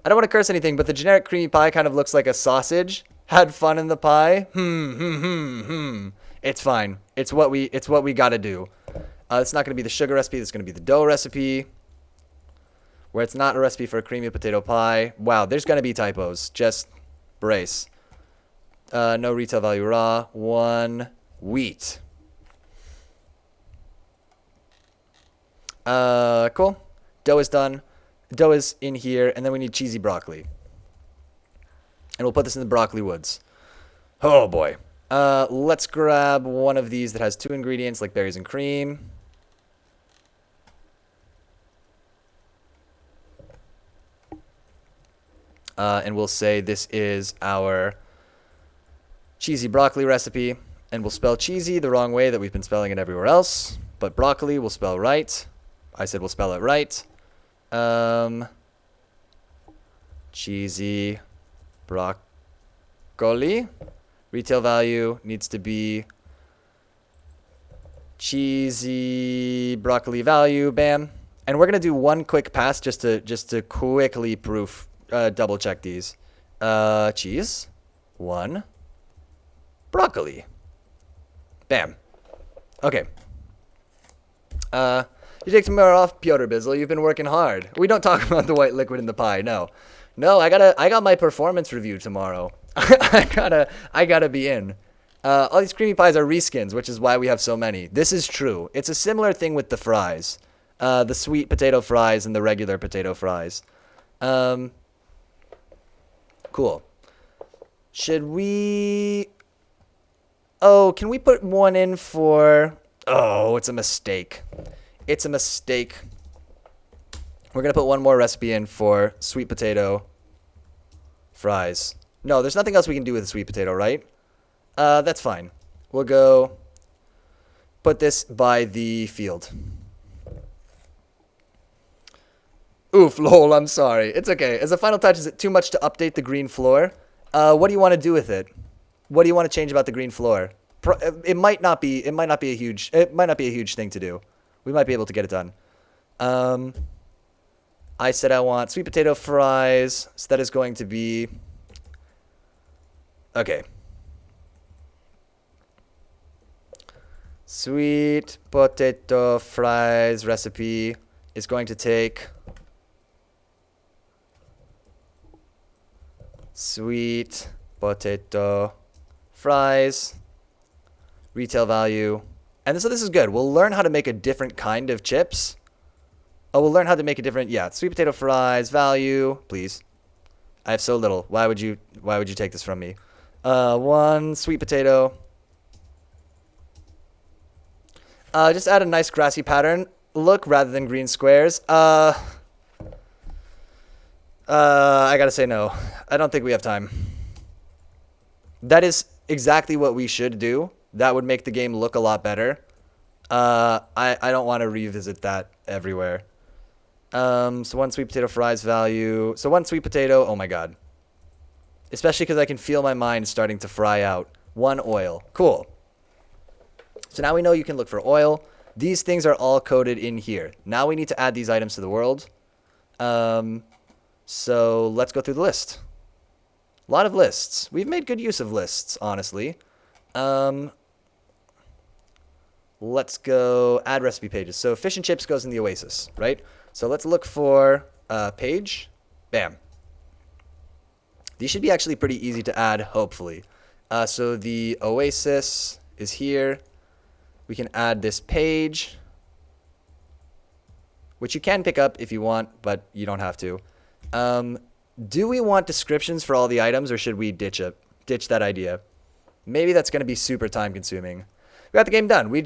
I don't want to curse anything, but the generic creamy pie kind of looks like a sausage. Had fun in the pie. It's fine. It's what we gotta do. It's not gonna be the sugar recipe. It's gonna be the dough recipe, where it's not a recipe for a creamy potato pie. Wow, there's gonna be typos. Just brace. No retail value raw. 1 wheat. Cool. Dough is done. Dough is in here, and then we need cheesy broccoli. And we'll put this in the broccoli woods. Oh boy. Let's grab one of these that has 2 ingredients, like berries and cream. And we'll say this is our cheesy broccoli recipe. And we'll spell cheesy the wrong way that we've been spelling it everywhere else. But broccoli we'll spell right. I said we'll spell it right. Cheesy broccoli. Retail value needs to be cheesy broccoli value. Bam. And we're going to do one quick pass just to quickly proof, double check these. Cheese. 1. Broccoli. Bam. Okay. You take tomorrow off, Piotr Bizzle. You've been working hard. We don't talk about the white liquid in the pie. No. No, I got my performance review tomorrow. I gotta be in. All these creamy pies are reskins, which is why we have so many. This is true. It's a similar thing with the fries. The sweet potato fries and the regular potato fries. Cool. Should we... Oh, can we put one in for... Oh, it's a mistake. It's a mistake. We're going to put one more recipe in for sweet potato fries. No, there's nothing else we can do with the sweet potato, right? That's fine. We'll go put this by the field. Oof, lol, I'm sorry. It's okay. As a final touch, is it too much to update the green floor? What do you want to do with it? What do you want to change about the green floor? It might not be a huge thing to do. We might be able to get it done. I said I want sweet potato fries. So that is going to be... Okay. Sweet potato fries recipe is going to take... Sweet potato fries retail value. And so this is good. We'll learn how to make a different kind of chips. Oh, we'll learn how to make a different, yeah, sweet potato fries, value, please. I have so little. Why would you take this from me? One sweet potato. Just add a nice grassy pattern look rather than green squares. I gotta say no. I don't think we have time. That is exactly what we should do. That would make the game look a lot better. I don't want to revisit that everywhere. So one sweet potato fries value. So one sweet potato. Oh my god. Especially because I can feel my mind starting to fry out. One oil. Cool. So now we know you can look for oil. These things are all coded in here. Now we need to add these items to the world. So let's go through the list. A lot of lists. We've made good use of lists, honestly. Let's go add recipe pages. So fish and chips goes in the Oasis, right? So let's look for page. Bam. These should be actually pretty easy to add, hopefully. So the Oasis is here. We can add this page, which you can pick up if you want, but you don't have to. Do we want descriptions for all the items, or should we ditch that idea? Maybe that's going to be super time consuming. We got the game done. We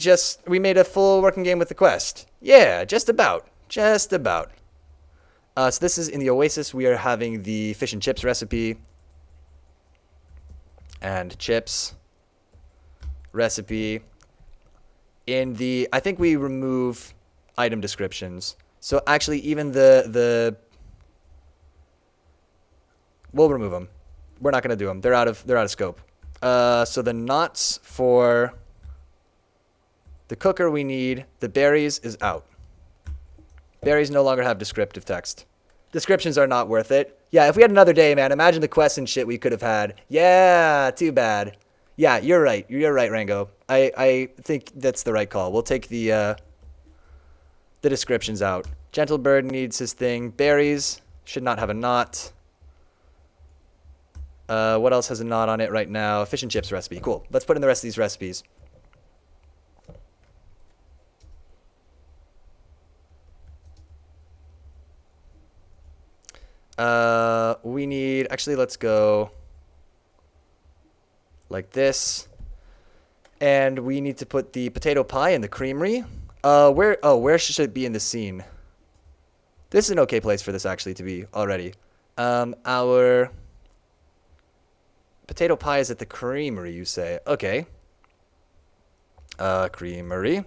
made a full working game with the quest. Yeah, just about. So this is in the Oasis. We are having the fish and chips recipe. And chips recipe. I think we remove item descriptions. So actually even we'll remove them. We're not going to do them. They're out of scope. So the knots for the cooker we need, the berries is out. Berries no longer have descriptive text. Descriptions are not worth it. Yeah, if we had another day, man, imagine the quests and shit we could have had. Yeah, too bad. Yeah, you're right. You're right, Rango. I think that's the right call. We'll take the descriptions out. Gentle bird needs his thing. Berries should not have a knot. What else has a knot on it right now? Fish and chips recipe. Cool. Let's put in the rest of these recipes. We need, actually, let's go like this. And we need to put the potato pie in the creamery. Where should it be in the scene? This is an okay place for this actually to be already. Our potato pie is at the creamery, you say. Okay. Creamery.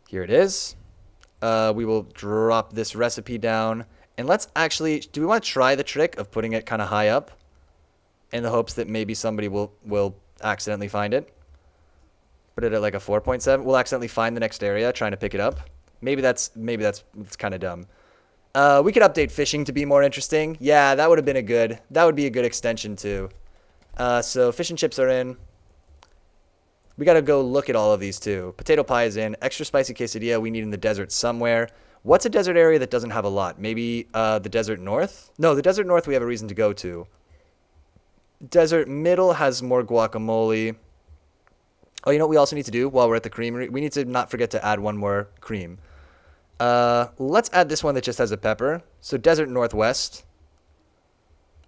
Here it is. We will drop this recipe down. And let's actually, do we want to try the trick of putting it kind of high up in the hopes that maybe somebody will accidentally find it? Put it at like a 4.7. We'll accidentally find the next area trying to pick it up. Maybe that's kind of dumb. We could update fishing to be more interesting. Yeah, that would be a good extension too. So fish and chips are in. We got to go look at all of these too. Potato pie is in. Extra spicy quesadilla we need in the desert somewhere. What's a desert area that doesn't have a lot? Maybe the desert north? No, the desert north we have a reason to go to. Desert middle has more guacamole. Oh, you know what we also need to do while we're at the creamery? We need to not forget to add one more cream. Let's add this one that just has a pepper. So desert northwest.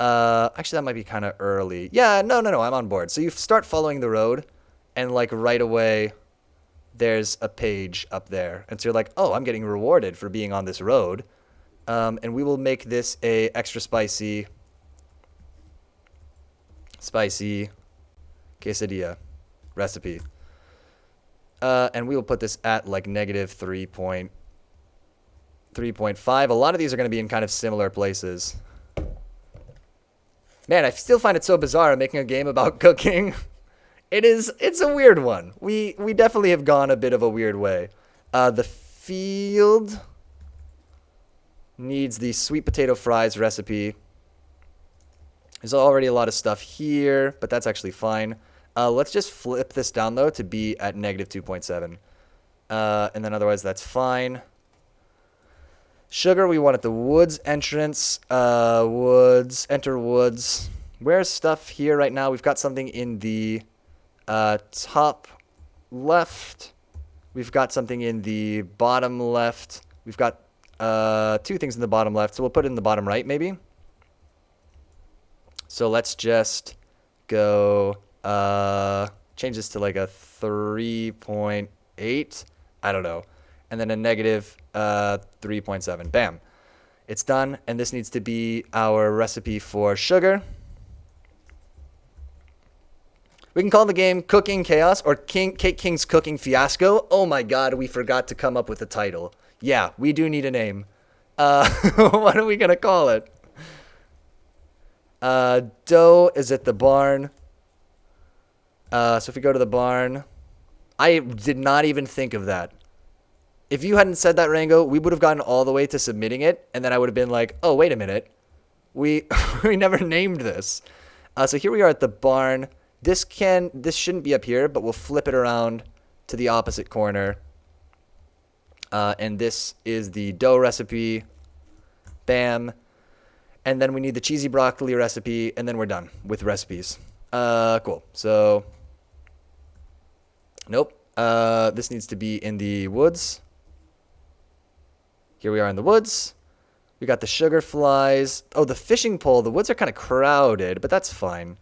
Actually, that might be kind of early. Yeah, no, I'm on board. So you start following the road, and like right away, there's a page up there. And so you're like, oh, I'm getting rewarded for being on this road. And we will make this a extra spicy quesadilla recipe. And we will put this at like negative 3.5. A lot of these are going to be in kind of similar places. Man, I still find it so bizarre making a game about cooking. It's a weird one. We definitely have gone a bit of a weird way. The field needs the sweet potato fries recipe. There's already a lot of stuff here, but that's actually fine. Let's just flip this down, though, to be at negative 2.7. And then otherwise, that's fine. Sugar, we want at the woods entrance. Woods, enter woods. Where's stuff here right now? We've got something in the Top left, we've got something in the bottom left. We've got two things in the bottom left, so we'll put it in the bottom right maybe. So let's just go change this to like a 3.8. I don't know. And then a negative 3.7. Bam. It's done. And this needs to be our recipe for sugar. We can call the game Cooking Chaos or Cake King's Cooking Fiasco. Oh my god, we forgot to come up with a title. Yeah, we do need a name. What are we going to call it? Dough is at the barn. So if we go to the barn, I did not even think of that. If you hadn't said that, Rango, we would have gotten all the way to submitting it, and then I would have been like, oh, wait a minute. We we never named this. So here we are at the barn. This shouldn't be up here, but we'll flip it around to the opposite corner. And this is the dough recipe. Bam. And then we need the cheesy broccoli recipe, and then we're done with recipes. Cool. So, nope. This needs to be in the woods. Here we are in the woods. We got the sugar flies. Oh, the fishing pole. The woods are kind of crowded, but that's fine.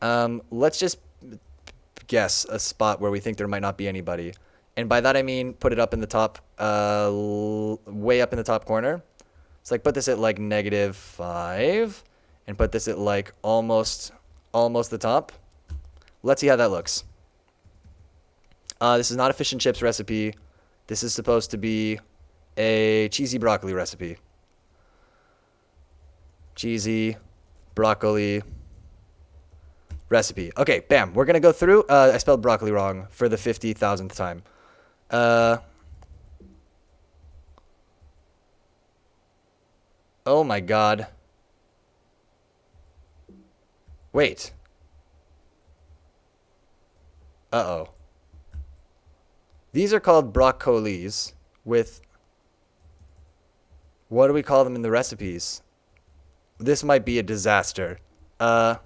Let's just guess a spot where we think there might not be anybody. And by that I mean put it up in the top, way up in the top corner. It's like put this at like -5 and put this at like almost the top. Let's see how that looks. This is not a fish and chips recipe. This is supposed to be a cheesy broccoli recipe. Cheesy broccoli recipe. Okay, bam. We're going to go through. I spelled broccoli wrong for the 50,000th time. Oh my god. Wait. Uh-oh. These are called broccolis with... What do we call them in the recipes? This might be a disaster. Oh,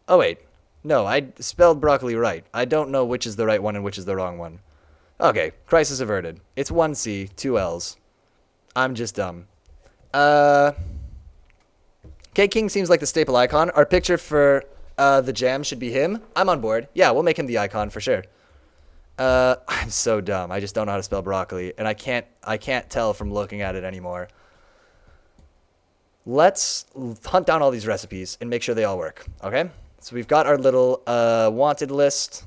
wait. No, I spelled broccoli right. I don't know which is the right one and which is the wrong one. Okay, crisis averted. It's 1C, 2 L's. I'm just dumb. Cake King seems like the staple icon. Our picture for the jam should be him. I'm on board. Yeah, we'll make him the icon for sure. I'm so dumb. I just don't know how to spell broccoli, and I can't tell from looking at it anymore. Let's hunt down all these recipes and make sure they all work, okay? So we've got our little wanted list.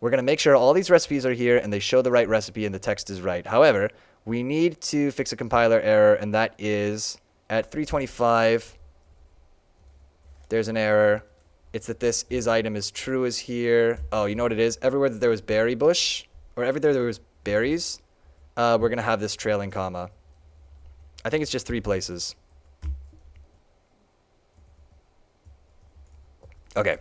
We're going to make sure all these recipes are here and they show the right recipe and the text is right. However, we need to fix a compiler error, and that is at 325. There's an error. It's that this is item is true is here. Oh, you know what it is? Everywhere that there was berry bush, or everywhere there was berries, we're going to have this trailing comma. I think it's just 3 places. Okay.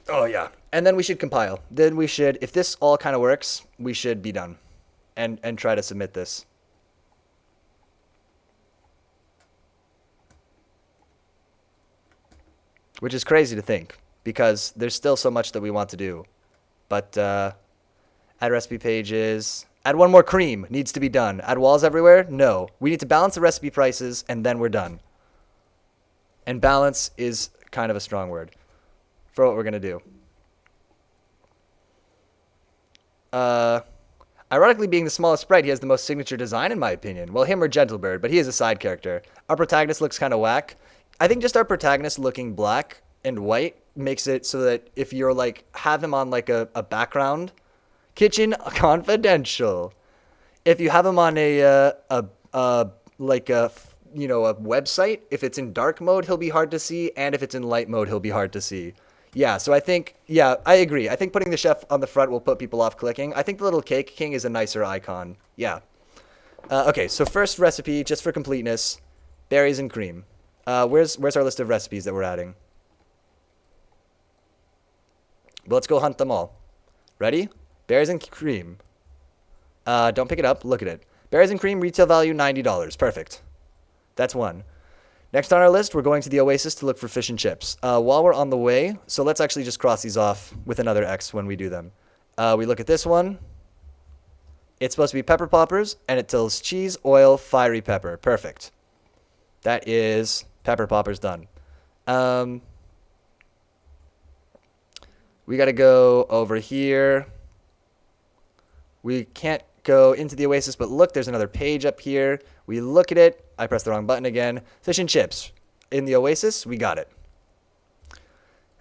Oh, yeah. And then we should compile. Then we should, if this all kind of works, we should be done and try to submit this. Which is crazy to think, because there's still so much that we want to do. But add recipe pages. Add one more cream. Needs to be done. Add walls everywhere? No. We need to balance the recipe prices, and then we're done. And balance is kind of a strong word for what we're going to do. Ironically, being the smallest sprite, he has the most signature design, in my opinion. Well, him or Gentlebird, but he is a side character. Our protagonist looks kind of whack. I think just our protagonist looking black and white makes it so that if you're like, have him on like a background, Kitchen Confidential. If you have him on a website, if it's in dark mode, he'll be hard to see. And if it's in light mode, he'll be hard to see. Yeah, so I think, yeah, I agree. I think putting the chef on the front will put people off clicking. I think the little Cake King is a nicer icon. Yeah. Okay, so first recipe, just for completeness, berries and cream. Where's our list of recipes that we're adding? Well, let's go hunt them all. Ready? Berries and cream. Don't pick it up. Look at it. Berries and cream, retail value $90. Perfect. That's one. Next on our list, we're going to the Oasis to look for fish and chips. While we're on the way, so let's actually just cross these off with another X when we do them. We look at this one. It's supposed to be pepper poppers, and it tells cheese, oil, fiery pepper. Perfect. That is pepper poppers done. We got to go over here. We can't go into the Oasis, but look, there's another page up here. We look at it. I pressed the wrong button again. Fish and chips. In the Oasis, we got it.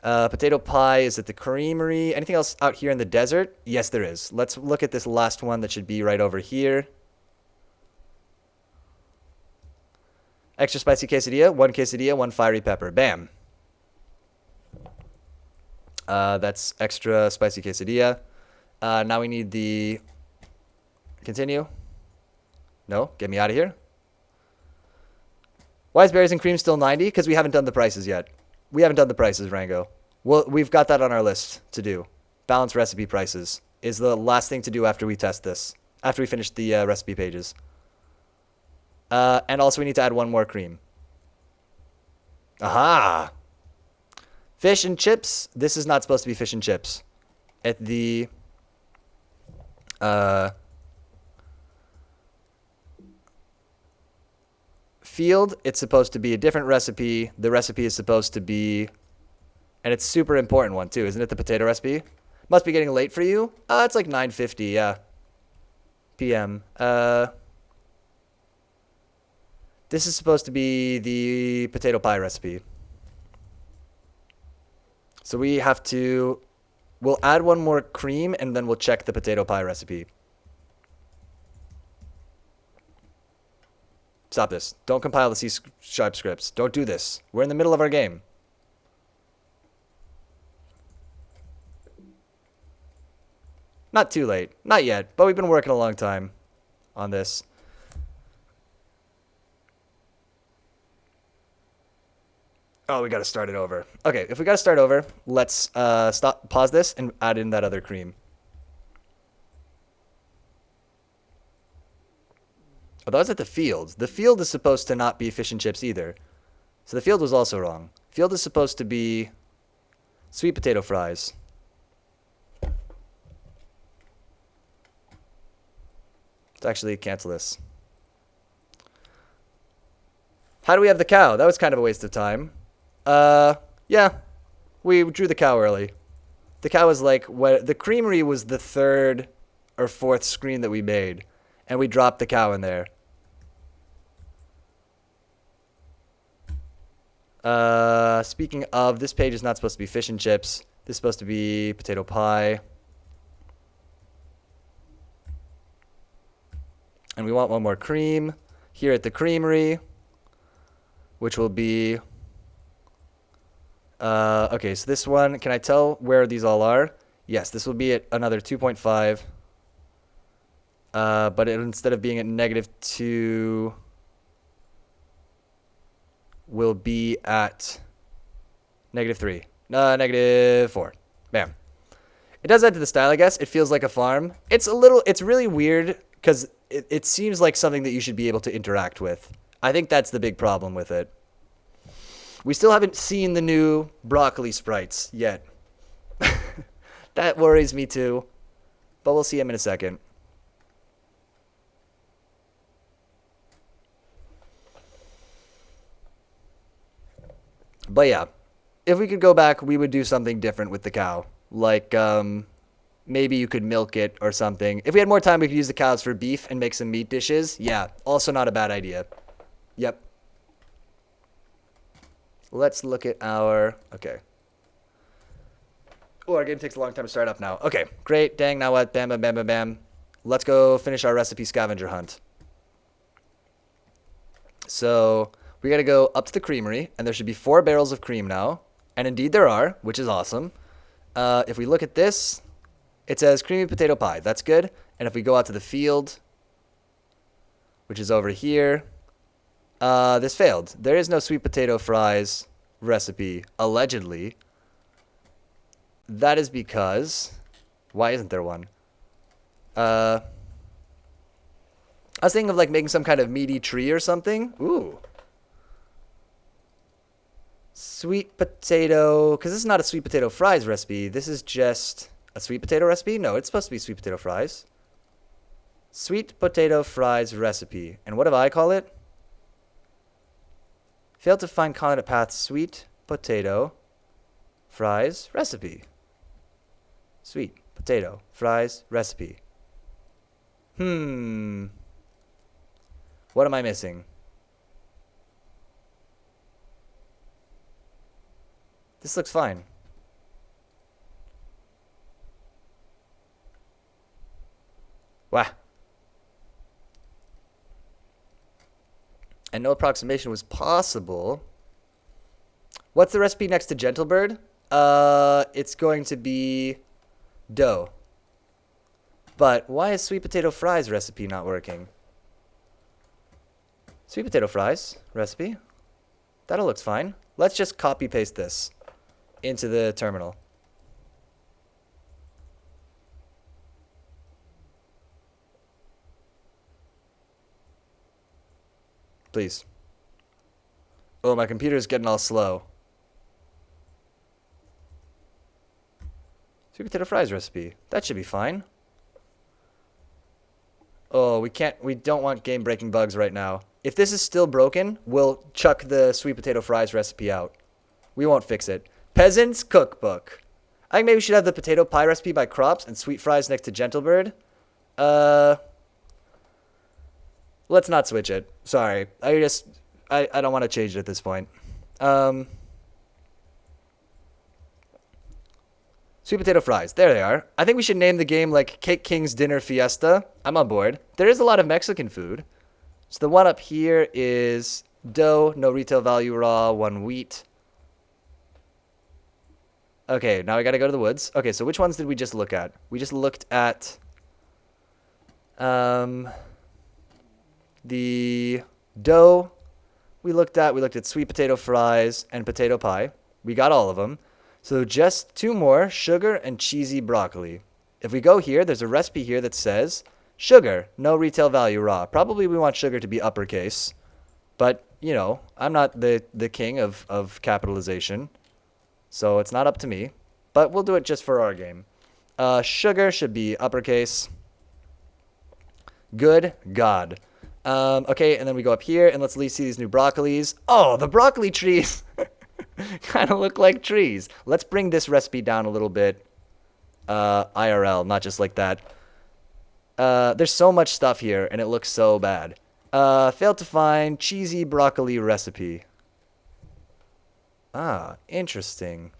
Potato pie is at the creamery. Anything else out here in the desert? Yes, there is. Let's look at this last one that should be right over here. Extra spicy quesadilla, one fiery pepper. Bam. That's extra spicy quesadilla. Now we need the... Continue. No, get me out of here. Why is berries and cream still 90? Because we haven't done the prices yet. We haven't done the prices, Rango. Well, we've got that on our list to do. Balance recipe prices is the last thing to do after we test this. After we finish the recipe pages. And also we need to add one more cream. Aha! Fish and chips. This is not supposed to be fish and chips. At the... field, it's supposed to be a different recipe. The recipe is supposed to be, and it's super important one too, isn't it? The potato recipe must be getting late for you. It's like 9:50, yeah, p.m. This is supposed to be the potato pie recipe. So we have to, we'll add one more cream and then we'll check the potato pie recipe. Stop this. Don't compile the C-sharp scripts. Don't do this. We're in the middle of our game. Not too late. Not yet, but we've been working a long time on this. Oh, we got to start it over. Okay, if we got to start over, let's pause this and add in that other cream. Oh, that was at the field. The field is supposed to not be fish and chips either. So the field was also wrong. Field is supposed to be sweet potato fries. Let's actually cancel this. How do we have the cow? That was kind of a waste of time. Yeah. We drew the cow early. The cow was like, what? The creamery was the third or fourth screen that we made. And we dropped the cow in there. Speaking of, this page is not supposed to be fish and chips. This is supposed to be potato pie. And we want one more cream here at the creamery, which will be... okay, so this one, can I tell where these all are? Yes, this will be at another 2.5. But instead of being at -2, will be at -3. -4. Bam. It does add to the style, I guess. It feels like a farm. It's really weird because it seems like something that you should be able to interact with. I think that's the big problem with it. We still haven't seen the new broccoli sprites yet. That worries me too. But we'll see them in a second. But yeah, if we could go back, we would do something different with the cow. Like, maybe you could milk it or something. If we had more time, we could use the cows for beef and make some meat dishes. Yeah, also not a bad idea. Yep. Let's look at our... Okay. Oh, our game takes a long time to start up now. Okay, great. Dang, now what? Bam, bam, bam, bam, bam. Let's go finish our recipe scavenger hunt. So... we got to go up to the creamery, and there should be 4 barrels of cream now. And indeed there are, which is awesome. If we look at this, it says creamy potato pie. That's good. And if we go out to the field, which is over here, this failed. There is no sweet potato fries recipe, allegedly. That is because... why isn't there one? I was thinking of like making some kind of meaty tree or something. Ooh. Sweet potato, because this is not a sweet potato fries recipe. This is just a sweet potato recipe? No, it's supposed to be sweet potato fries. Sweet potato fries recipe. And what do I call it? Failed to find content path sweet potato fries recipe. Sweet potato fries recipe. What am I missing? This looks fine. Wow. And no approximation was possible. What's the recipe next to Gentlebird? It's going to be dough. But why is sweet potato fries recipe not working? Sweet potato fries recipe. That looks fine. Let's just copy paste this into the terminal. Please. Oh, my computer's getting all slow. Sweet potato fries recipe. That should be fine. Oh, we don't want game-breaking bugs right now. If this is still broken, we'll chuck the sweet potato fries recipe out. We won't fix it. Peasant's Cookbook. I think maybe we should have the potato pie recipe by Crops and sweet fries next to Gentlebird. Let's not switch it. Sorry. I don't want to change it at this point. Sweet potato fries. There they are. I think we should name the game like Cake King's Dinner Fiesta. I'm on board. There is a lot of Mexican food. So the one up here is dough, no retail value raw, 1 wheat. Okay, now I gotta go to the woods. Okay, so which ones did we just look at? We just looked at the dough. We looked at sweet potato fries and potato pie. We got all of them. So just 2 more, sugar and cheesy broccoli. If we go here, there's a recipe here that says sugar, no retail value raw. Probably we want sugar to be uppercase. But, you know, I'm not the king of capitalization. So it's not up to me. But we'll do it just for our game. Sugar should be uppercase. Good God. Okay, and then we go up here, and let's see these new broccolis. Oh, the broccoli trees kind of look like trees. Let's bring this recipe down a little bit. IRL, not just like that. There's so much stuff here, and it looks so bad. Failed to find cheesy broccoli recipe. Ah, interesting.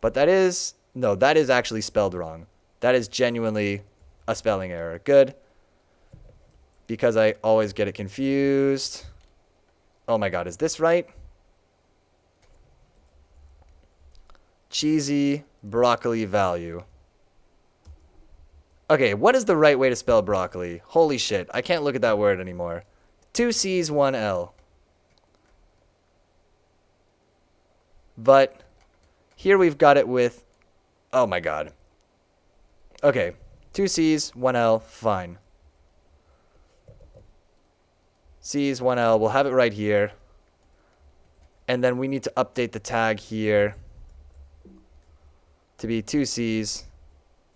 But that is actually spelled wrong. That is genuinely a spelling error. Good. Because I always get it confused. Oh my God, is this right? Cheesy broccoli value. Okay, what is the right way to spell broccoli? Holy shit, I can't look at that word anymore. 2 C's, 1 L. But here we've got it with, oh my God. Okay, 2 C's, 1 L, fine. C's, 1 L, we'll have it right here. And then we need to update the tag here to be 2 C's,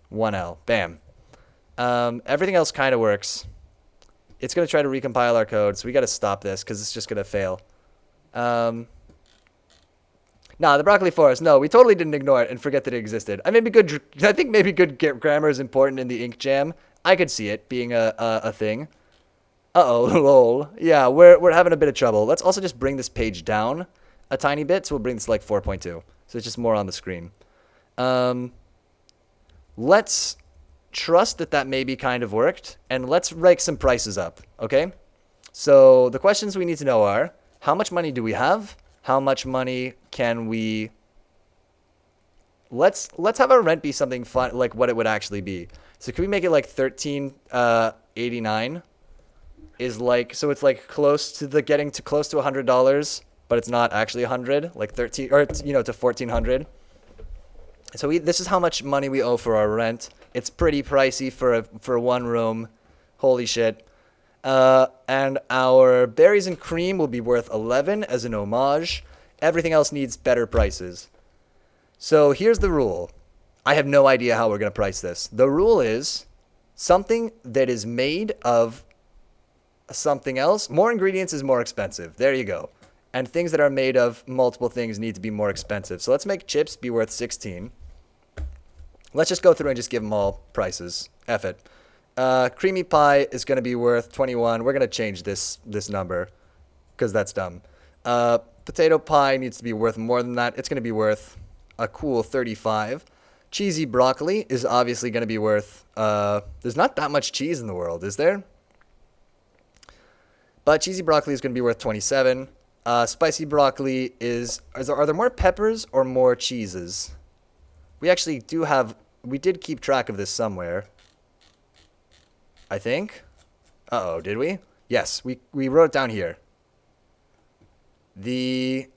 1 L. Bam. Everything else kind of works. It's going to try to recompile our code, so we got to stop this because it's just going to fail. Nah, the broccoli forest. No, we totally didn't ignore it and forget that it existed. I think maybe good grammar is important in the Inkjam. I could see it being a thing. Uh-oh, lol. Yeah, we're having a bit of trouble. Let's also just bring this page down a tiny bit, so we'll bring this to like 4.2. So it's just more on the screen. Let's trust that maybe kind of worked, and let's rake some prices up, okay? So the questions we need to know are, how much money do we have? How much money can we... Let's have our rent be something fun, like what it would actually be. So can we make it like $13.89? Is like, so it's like close to getting to close to $100, but it's not actually 100, like 13, or it's, you know, to 1400. So this is how much money we owe for our rent. It's pretty pricey for 1 room. Holy shit. And our berries and cream will be worth 11 as an homage. Everything else needs better prices. So here's the rule. I have no idea how we're going to price this. The rule is something that is made of something else. More ingredients is more expensive. There you go. And things that are made of multiple things need to be more expensive. So let's make chips be worth 16. Let's just go through and just give them all prices. F it. Creamy pie is going to be worth 21. We're going to change this number because that's dumb. Potato pie needs to be worth more than that. It's going to be worth a cool 35. Cheesy broccoli is obviously going to be worth... there's not that much cheese in the world, is there? But cheesy broccoli is going to be worth 27. Spicy broccoli are there more peppers or more cheeses? We actually do have... We did keep track of this somewhere. I think. Uh-oh, did we? Yes, we wrote it down here. The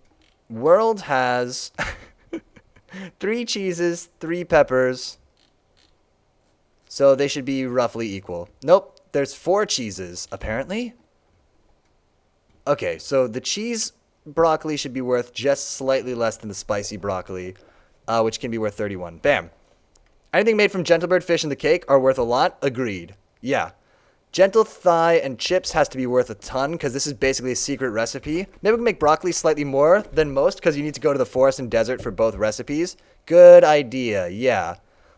world has 3 cheeses, 3 peppers. So they should be roughly equal. Nope, there's 4 cheeses, apparently. Okay, so the cheese broccoli should be worth just slightly less than the spicy broccoli, which can be worth 31. Bam. Anything made from gentlebird fish in the cake are worth a lot. Agreed. Yeah. Gentle thigh and chips has to be worth a ton because this is basically a secret recipe. Maybe we can make broccoli slightly more than most because you need to go to the forest and desert for both recipes. Good idea. Yeah.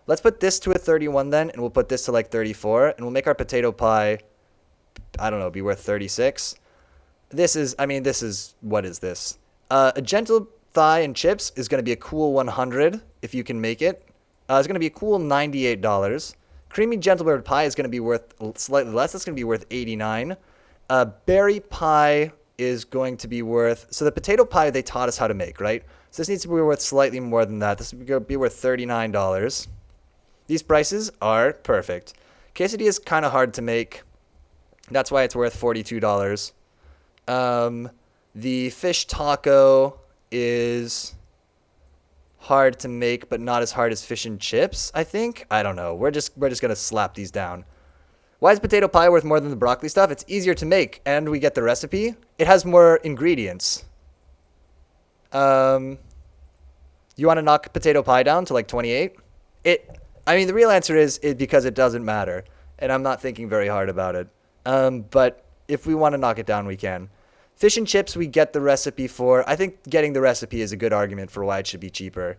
Let's put this to a 31 then, and we'll put this to like 34, and we'll make our potato pie, I don't know, be worth 36. What is this? A gentle thigh and chips is going to be a cool 100 if you can make it. It's going to be a cool $98. Creamy gentlebird pie is going to be worth slightly less. That's going to be worth 89. Berry pie is going to be worth... So the potato pie they taught us how to make, right? So this needs to be worth slightly more than that. This is going to be worth $39. These prices are perfect. Quesadilla is kind of hard to make. That's why it's worth $42. The fish taco is hard to make, but not as hard as fish and chips, I think. I don't know. We're just gonna slap these down. Why is potato pie worth more than the broccoli stuff? It's easier to make, and we get the recipe. It has more ingredients. You want to knock potato pie down to like 28? The real answer is because it doesn't matter, and I'm not thinking very hard about it. But if we want to knock it down, we can. Fish and chips, we get the recipe for. I think getting the recipe is a good argument for why it should be cheaper.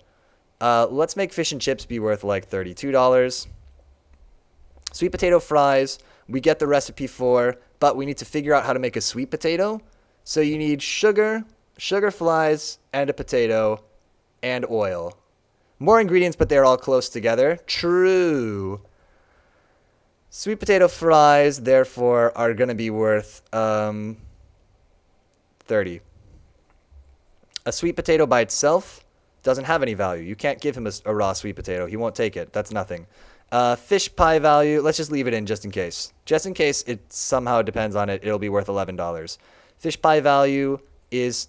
Let's make fish and chips be worth like $32. Sweet potato fries, we get the recipe for, but we need to figure out how to make a sweet potato. So you need sugar flies, and a potato, and oil. More ingredients, but they're all close together. True. Sweet potato fries, therefore, are going to be worth 30. A sweet potato by itself doesn't have any value. You can't give him a raw sweet potato. He won't take it. That's nothing. Fish pie value, let's just leave it in just in case. Just in case it somehow depends on it, it'll be worth $11. Fish pie value is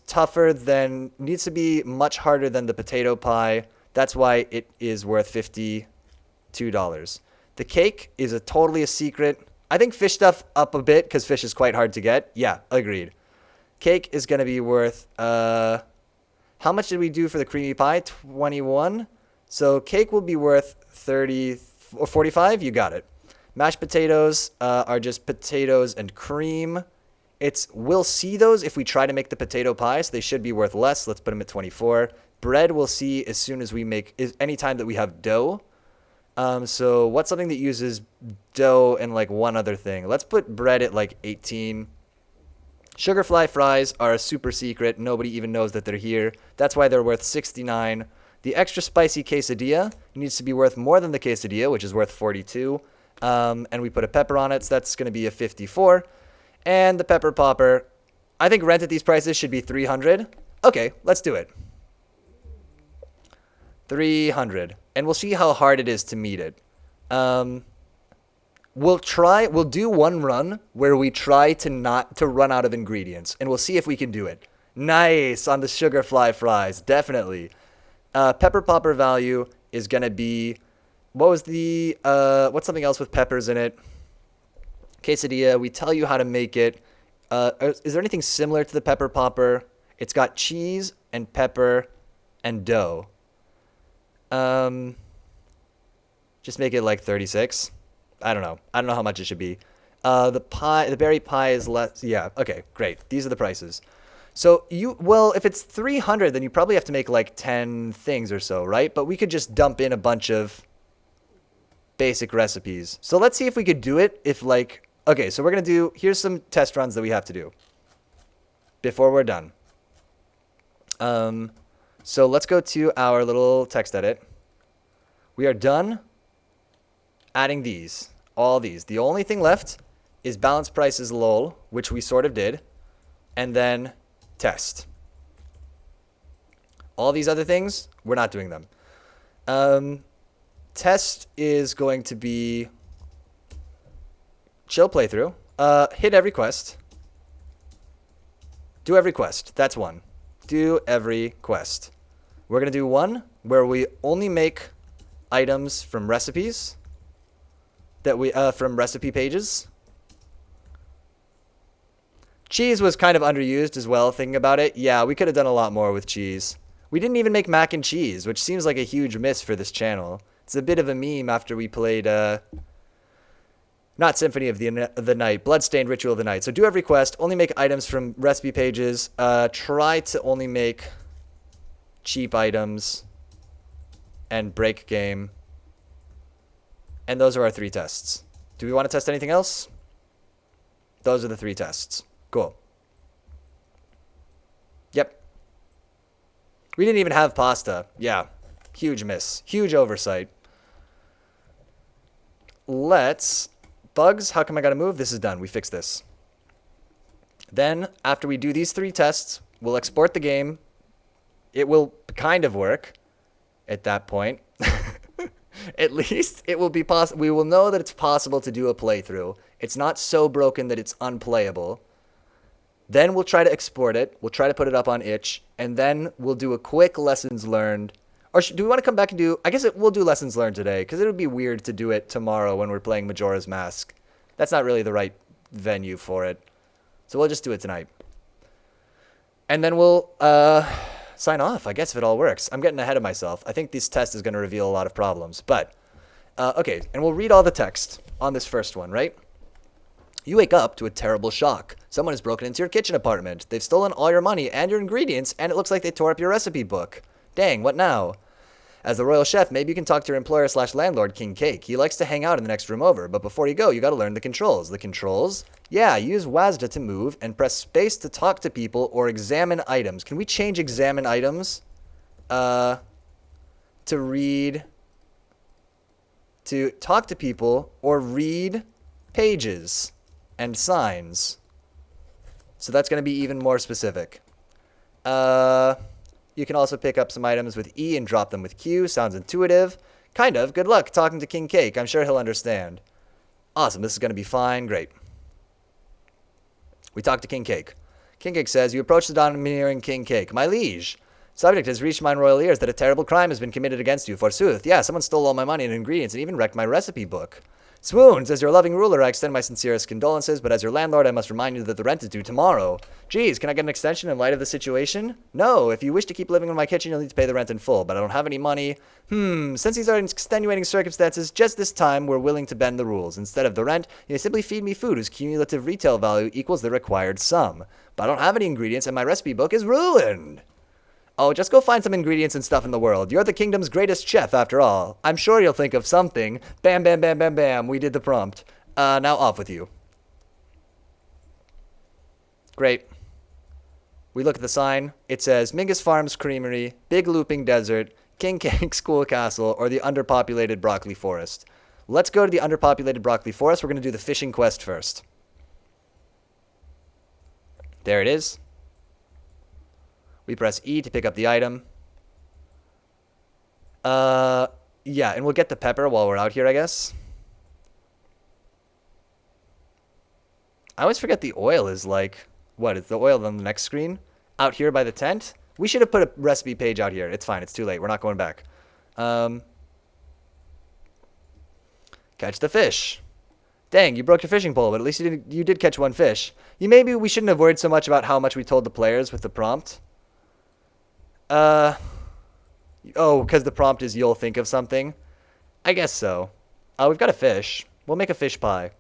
needs to be much harder than the potato pie. That's why it is worth $52. The cake is totally a secret. I think fish stuff up a bit because fish is quite hard to get. Yeah, agreed. Cake is going to be worth, how much did we do for the creamy pie? 21. So cake will be worth 30 or 45. You got it. Mashed potatoes are just potatoes and cream. We'll see those if we try to make the potato pie, so they should be worth less. Let's put them at 24. Bread we'll see as soon as anytime that we have dough. So what's something that uses dough and like one other thing? Let's put bread at like 18. Sugarfly fries are a super secret. Nobody even knows that they're here. That's why they're worth 69. The extra spicy quesadilla needs to be worth more than the quesadilla, which is worth 42. And we put a pepper on it, so that's going to be a 54. And the pepper popper, I think rent at these prices should be 300. Okay, let's do it. 300. And we'll see how hard it is to meet it. We'll do one run where we try to run out of ingredients, and we'll see if we can do it. Nice on the sugarfly fries, definitely. Pepper popper value is gonna be, what's something else with peppers in it? Quesadilla. We tell you how to make it. Is there anything similar to the pepper popper? It's got cheese and pepper and dough. Just make it like 36. I don't know. I don't know how much it should be. The berry pie is less. Yeah. Okay. Great. These are the prices. So well, if it's 300, then you probably have to make like 10 things or so, right? But we could just dump in a bunch of basic recipes. So let's see if we could do it if like, okay, so we're going to do, here's some test runs that we have to do before we're done. So let's go to our little text edit. We are done adding these, all these. The only thing left is balance prices lol, which we sort of did, and then test. All these other things, we're not doing them. Test is going to be chill playthrough. Hit every quest. Do every quest. That's one. Do every quest. We're going to do one where we only make items from recipes that we from recipe pages. Cheese was kind of underused as well, thinking about it. Yeah, we could have done a lot more with cheese. We didn't even make mac and cheese, which seems like a huge miss for this channel. It's a bit of a meme after we played, not Symphony of the Night, Bloodstained Ritual of the Night. So do every quest, only make items from recipe pages, try to only make cheap items, and break game. And those are our 3 tests. Do we want to test anything else? Those are the 3 tests. Cool. Yep. We didn't even have pasta. Yeah. Huge miss. Huge oversight. Bugs, how come I gotta move? This is done. We fixed this. Then, after we do these 3 tests, we'll export the game. It will kind of work at that point. At least it will be possible. We will know that it's possible to do a playthrough. It's not so broken that it's unplayable. Then we'll try to export it. We'll try to put it up on itch. And then we'll do a quick lessons learned. Or do we want to come back and do... I guess we'll do lessons learned today, because it would be weird to do it tomorrow when we're playing Majora's Mask. That's not really the right venue for it. So we'll just do it tonight. And then we'll sign off, I guess, if it all works. I'm getting ahead of myself. I think this test is going to reveal a lot of problems. But, okay, and we'll read all the text on this first one, right? You wake up to a terrible shock. Someone has broken into your kitchen apartment. They've stolen all your money and your ingredients, and it looks like they tore up your recipe book. Dang, what now? As the royal chef, maybe you can talk to your employer/landlord, King Cake. He likes to hang out in the next room over, but before you go, you gotta learn the controls. The controls? Yeah, use WASD to move, and press space to talk to people or examine items. Can we change examine items? To read... To talk to people or read pages and signs. So that's gonna be even more specific. You can also pick up some items with E and drop them with Q. Sounds intuitive. Kind of. Good luck talking to King Cake. I'm sure he'll understand. Awesome. This is going to be fine. Great. We talk to King Cake. King Cake says, you approach the domineering King Cake. My liege, subject has reached mine royal ears that a terrible crime has been committed against you, forsooth. Yeah, someone stole all my money and ingredients and even wrecked my recipe book. Swoons, as your loving ruler, I extend my sincerest condolences, but as your landlord, I must remind you that the rent is due tomorrow. Geez, can I get an extension in light of the situation? No, if you wish to keep living in my kitchen, you'll need to pay the rent in full, but I don't have any money. Since these are extenuating circumstances, just this time we're willing to bend the rules. Instead of the rent, you simply feed me food whose cumulative retail value equals the required sum. But I don't have any ingredients and my recipe book is ruined. Oh, just go find some ingredients and stuff in the world. You're the kingdom's greatest chef, after all. I'm sure you'll think of something. Bam, bam, bam, bam, bam. We did the prompt. Now off with you. Great. We look at the sign. It says Mingus Farms Creamery, Big Looping Desert, King Cake School Castle, or the underpopulated Broccoli Forest. Let's go to the underpopulated Broccoli Forest. We're going to do the fishing quest first. There it is. We press E to pick up the item. Yeah, and we'll get the pepper while we're out here, I guess. I always forget the oil is like... What, is the oil on the next screen? Out here by the tent? We should have put a recipe page out here. It's fine, it's too late. We're not going back. Catch the fish. Dang, you broke your fishing pole, but at least you did catch one fish. Maybe we shouldn't have worried so much about how much we told the players with the prompt. Uh, oh, because the prompt is you'll think of something. I guess so. We've got a fish. We'll make a fish pie.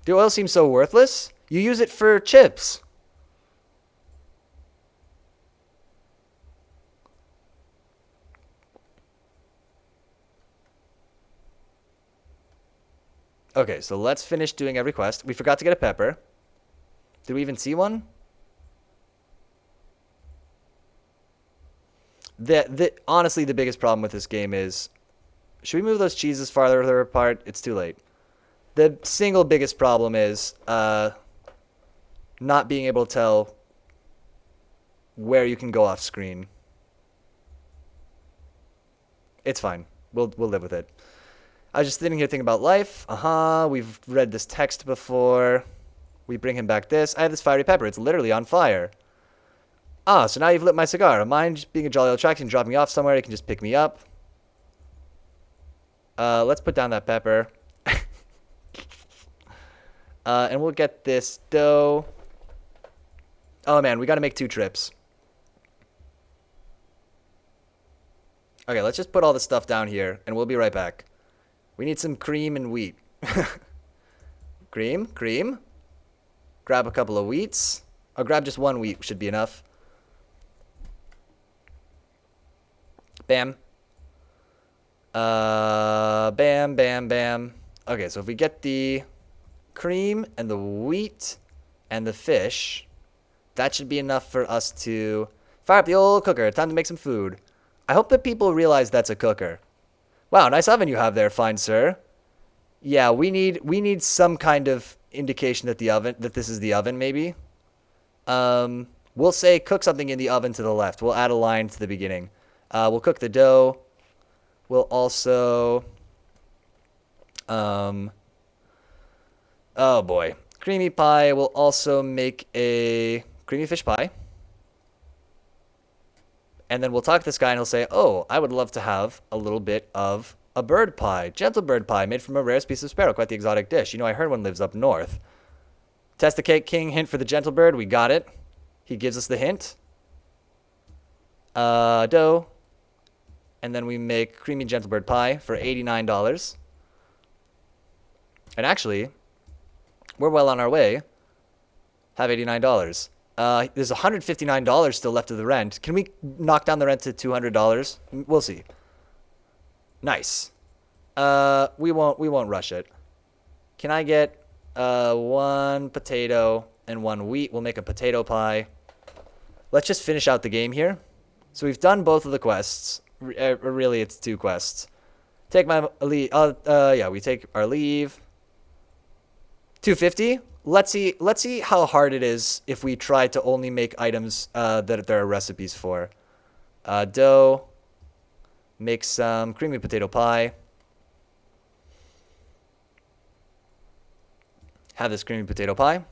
The oil seems so worthless. You use it for chips. Okay, so let's finish doing every quest. We forgot to get a pepper. Did we even see one? Honestly, the biggest problem with this game is, should we move those cheeses farther apart? It's too late. The single biggest problem is not being able to tell where you can go off screen. It's fine. We'll live with it. I was just sitting here thinking about life. We've read this text before. We bring him back this. I have this fiery pepper. It's literally on fire. So now you've lit my cigar. Mind just being a jolly old traction, drop me off somewhere. You can just pick me up. Let's put down that pepper. And we'll get this dough. Oh, man, we got to make 2 trips. Okay, let's just put all this stuff down here, and we'll be right back. We need some cream and wheat. Cream. Grab a couple of wheats. I'll grab just 1 wheat, should be enough. Bam. Bam. Okay, so if we get the cream and the wheat and the fish, that should be enough for us to fire up the old cooker. Time to make some food. I hope that people realize that's a cooker. Wow, nice oven you have there, fine sir. Yeah, we need some kind of indication that this is the oven, maybe. We'll say cook something in the oven to the left. We'll add a line to the beginning. We'll cook the dough. We'll also oh boy. Creamy pie. We'll also make a creamy fish pie. And then we'll talk to this guy and he'll say, oh, I would love to have a little bit of a bird pie. Gentle bird pie made from a rare piece of sparrow. Quite the exotic dish. You know, I heard one lives up north. Test the cake king. Hint for the gentle bird. We got it. He gives us the hint. Dough. And then we make creamy gentle bird pie for $89. And actually, we're well on our way. Have $89. There's $159 still left of the rent. Can we knock down the rent to $200? We'll see. Nice. We won't rush it. Can I get 1 potato and 1 wheat? We'll make a potato pie. Let's just finish out the game here. So we've done both of the quests. Really, it's 2 quests. Take my leave. Yeah, we take our leave. 250. Let's see how hard it is if we try to only make items that there are recipes for. Dough. Make some creamy potato pie. Have this creamy potato pie.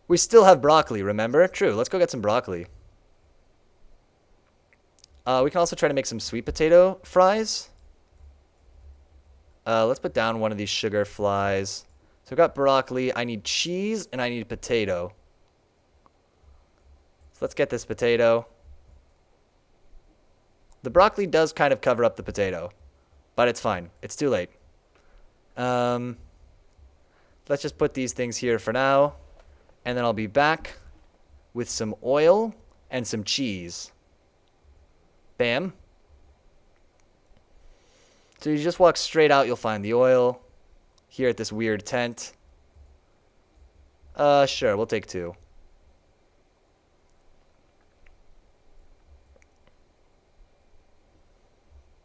We still have broccoli, remember? True. Let's go get some broccoli. We can also try to make some sweet potato fries. Let's put down one of these sugar flies. So I've got broccoli. I need cheese and I need potato. So let's get this potato. The broccoli does kind of cover up the potato, but it's fine. It's too late. Let's just put these things here for now, and then I'll be back with some oil and some cheese. Bam. So you just walk straight out, you'll find the oil here at this weird tent. Sure, we'll take 2.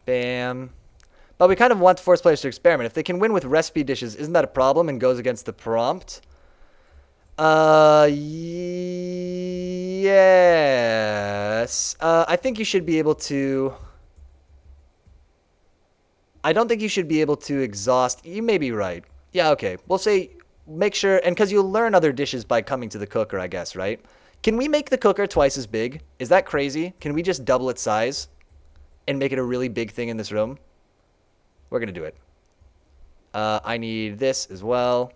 Bam. But we kind of want to force players to experiment. If they can win with recipe dishes, isn't that a problem and goes against the prompt? Yes. I think you should be able to... I don't think you should be able to exhaust... You may be right. Yeah, okay. We'll say make sure... And because you'll learn other dishes by coming to the cooker, I guess, right? Can we make the cooker twice as big? Is that crazy? Can we just double its size and make it a really big thing in this room? We're going to do it. I need this as well.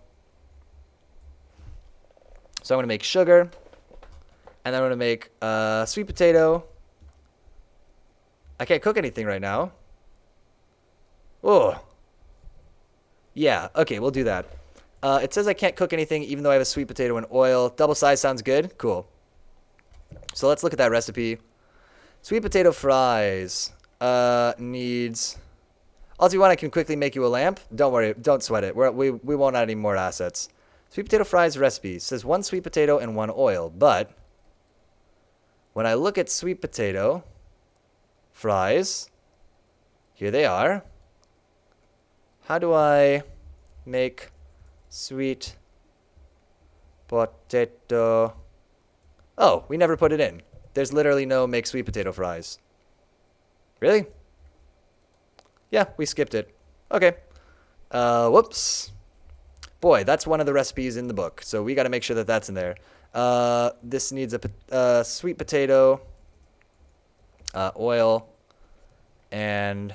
So I'm going to make sugar. And then I'm going to make sweet potato. I can't cook anything right now. Oh. Yeah, okay, we'll do that. It says I can't cook anything even though I have a sweet potato and oil. Double size sounds good. Cool. So let's look at that recipe. Sweet potato fries needs... Also, if you want, I can quickly make you a lamp. Don't worry. Don't sweat it. We won't add any more assets. Sweet potato fries recipe says 1 sweet potato and 1 oil. But when I look at sweet potato fries, here they are. How do I make sweet potato? Oh, we never put it in. There's literally no make sweet potato fries. Really? Yeah, we skipped it. Okay. Whoops. Boy, that's one of the recipes in the book, so we got to make sure that that's in there. This needs a sweet potato, oil, and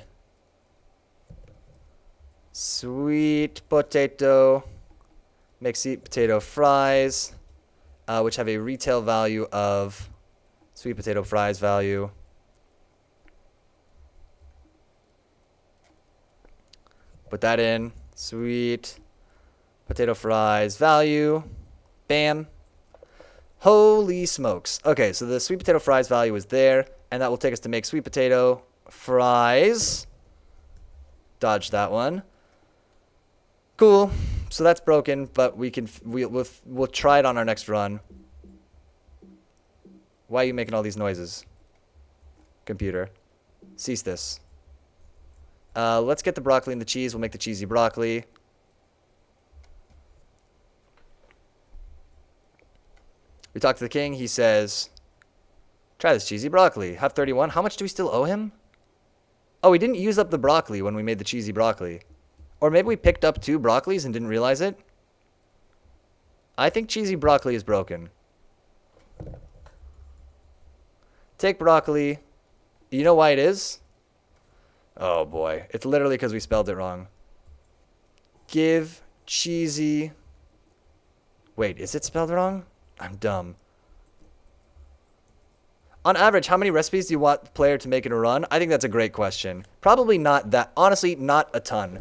sweet potato. Make sweet potato fries, which have a retail value of sweet potato fries value. Put that in. Sweet potato fries value. Bam. Holy smokes. Okay, so the sweet potato fries value is there, and that will take us to make sweet potato fries. Dodge that one. Cool. So that's broken, but we'll try it on our next run. Why are you making all these noises? Computer. Cease this. Let's get the broccoli and the cheese. We'll make the cheesy broccoli. We talk to the king. He says, try this cheesy broccoli. Have 31. How much do we still owe him? Oh, we didn't use up the broccoli when we made the cheesy broccoli. Or maybe we picked up 2 broccolis and didn't realize it. I think cheesy broccoli is broken. Take broccoli. You know why it is? Oh boy. It's literally because we spelled it wrong. Give cheesy... Wait, is it spelled wrong? I'm dumb. On average, how many recipes do you want the player to make in a run? I think that's a great question. Probably not that. Honestly, not a ton.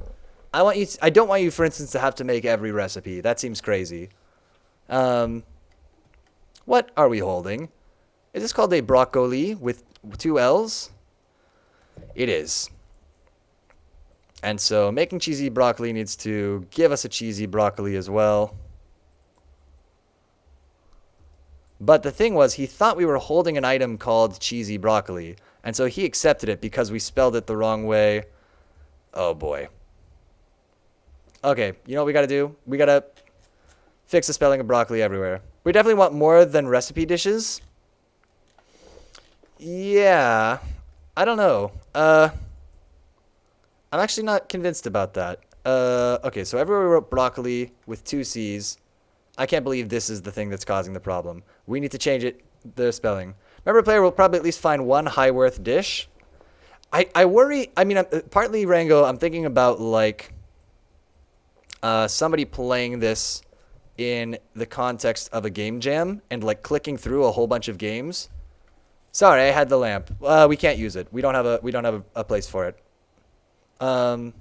I don't want you, for instance, to have to make every recipe. That seems crazy. What are we holding? Is this called a broccoli with 2 L's? It is. And so making cheesy broccoli needs to give us a cheesy broccoli as well. But the thing was, he thought we were holding an item called cheesy broccoli. And so he accepted it because we spelled it the wrong way. Oh boy. Okay, you know what we gotta do? We gotta fix the spelling of broccoli everywhere. We definitely want more than recipe dishes. Yeah. I don't know. I'm actually not convinced about that. Okay, so everywhere we wrote broccoli with 2 C's. I can't believe this is the thing that's causing the problem. We need to change it, the spelling. Remember, player will probably at least find 1 high-worth dish. I worry, I mean, partly, Rango, I'm thinking about, like, somebody playing this in the context of a game jam and, like, clicking through a whole bunch of games. Sorry, I had the lamp. We can't use it. We don't have a place for it. And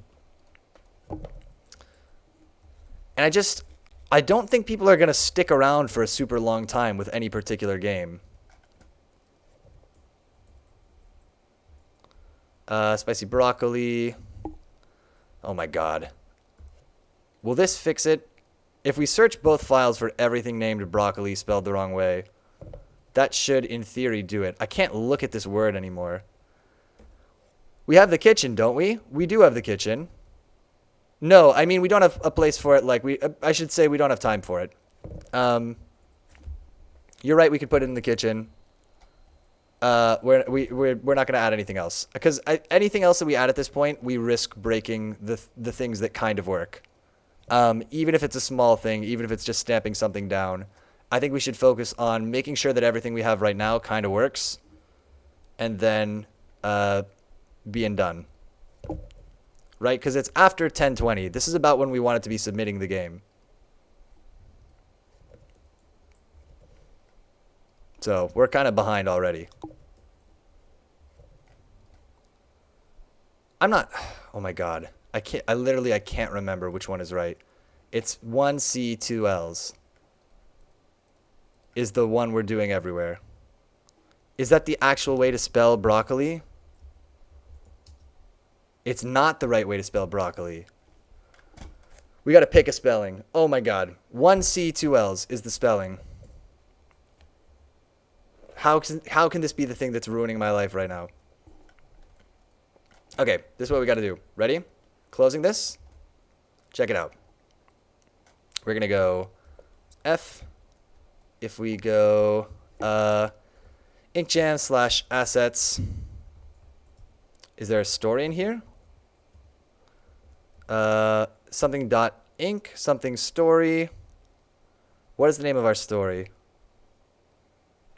I don't think people are going to stick around for a super long time with any particular game. Spicy broccoli. Oh my god. Will this fix it? If we search both files for everything named broccoli spelled the wrong way, that should, in theory, do it. I can't look at this word anymore. We have the kitchen, don't we? We do have the kitchen. No, I mean, we don't have a place for it. Like, I should say we don't have time for it. You're right, we could put it in the kitchen. We're not going to add anything else. Because anything else that we add at this point, we risk breaking the things that kind of work. Even if it's a small thing, even if it's just stamping something down. I think we should focus on making sure that everything we have right now kind of works. And then being done. Right? Because it's after 10:20. This is about when we wanted to be submitting the game. So we're kind of behind already. I'm not, oh my God. I can't remember which one is right. It's 1C, 2Ls is the one we're doing everywhere. Is that the actual way to spell broccoli? It's not the right way to spell broccoli. We got to pick a spelling. Oh my God. 1C, 2Ls is the spelling. How can this be the thing that's ruining my life right now? Okay, this is what we got to do. Ready? Closing this. Check it out. We're going to go F. If we go Inkjam / assets. Is there a story in here? Something dot ink, something story. What is the name of our story?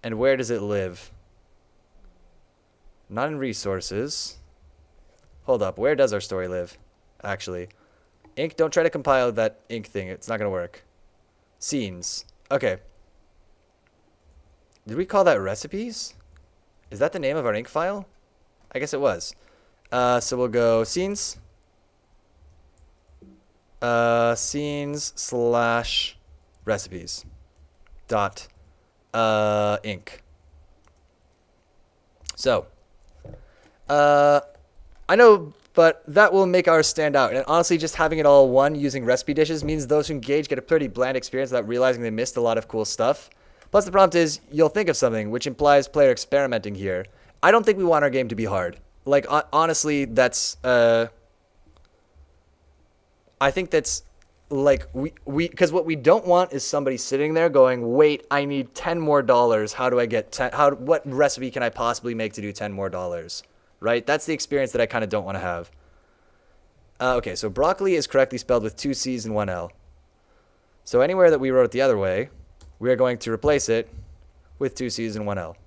And where does it live? Not in resources. Hold up, where does our story live? Actually. Ink, don't try to compile that ink thing. It's not going to work. Scenes. Okay. Did we call that recipes? Is that the name of our ink file? I guess it was. So we'll go scenes. Scenes / recipes. Dot ink. So. I know, but that will make ours stand out. And honestly, just having it all one using recipe dishes means those who engage get a pretty bland experience without realizing they missed a lot of cool stuff. Plus, the prompt is, you'll think of something, which implies player experimenting here. I don't think we want our game to be hard. Like, honestly, that's, I think that's, like, because what we don't want is somebody sitting there going, wait, I need $10 more. How do I get 10, what recipe can I possibly make to do $10 more? Right? That's the experience that I kind of don't want to have. Okay, so broccoli is correctly spelled with 2 C's and 1 L. So anywhere that we wrote it the other way, we are going to replace it with 2 C's and 1 L.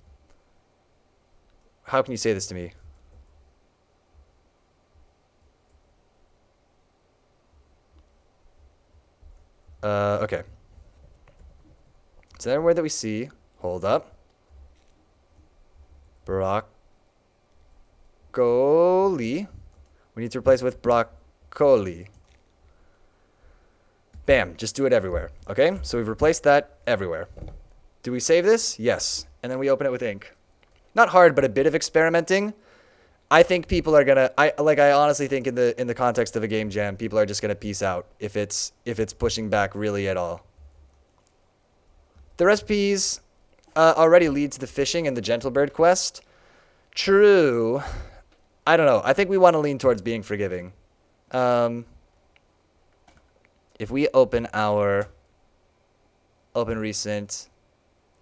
How can you say this to me? Okay. So everywhere that we see, hold up. Broccoli. We need to replace it with broccoli. Bam, just do it everywhere. Okay, so we've replaced that everywhere. Do we save this? Yes. And then we open it with ink. Not hard, but a bit of experimenting. I think people are gonna. I honestly think in the context of a game jam, people are just gonna peace out if it's pushing back really at all. The recipes already lead to the fishing and the gentle bird quest. True. I don't know. I think we want to lean towards being forgiving. If we open our open recent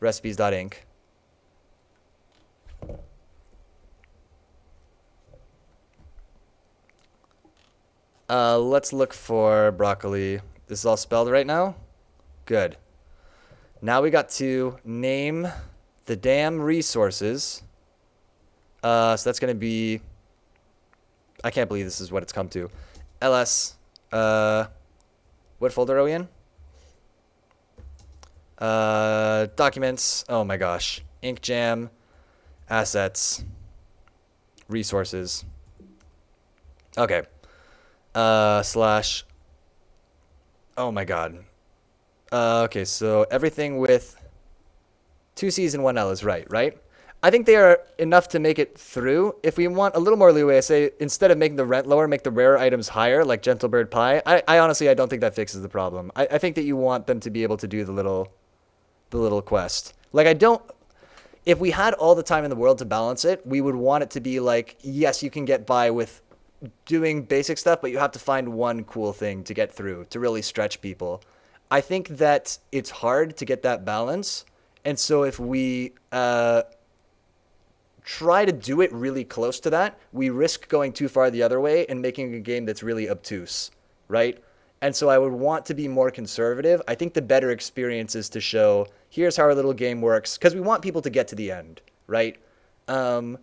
recipes.inc. Let's look for broccoli. This is all spelled right now? Good. Now we got to name the damn resources. So that's going to be... I can't believe this is what it's come to. ls. What folder are we in? Documents. Oh my gosh. Inkjam. Assets. Resources. Okay. Slash. Oh my god. Okay, so everything with 2 C's and 1 L is right? I think they are enough to make it through. If we want a little more leeway, I say instead of making the rent lower, make the rare items higher, like Gentle Bird Pie. I honestly, I don't think that fixes the problem. I think that you want them to be able to do the little quest. Like, if we had all the time in the world to balance it, we would want it to be like, yes, you can get by with doing basic stuff, but you have to find one cool thing to get through to really stretch people. I think that it's hard to get that balance. And so if we try to do it really close to that, we risk going too far the other way and making a game that's really obtuse, right? And so I would want to be more conservative. I think the better experience is to show, here's how our little game works, because we want people to get to the end, right? And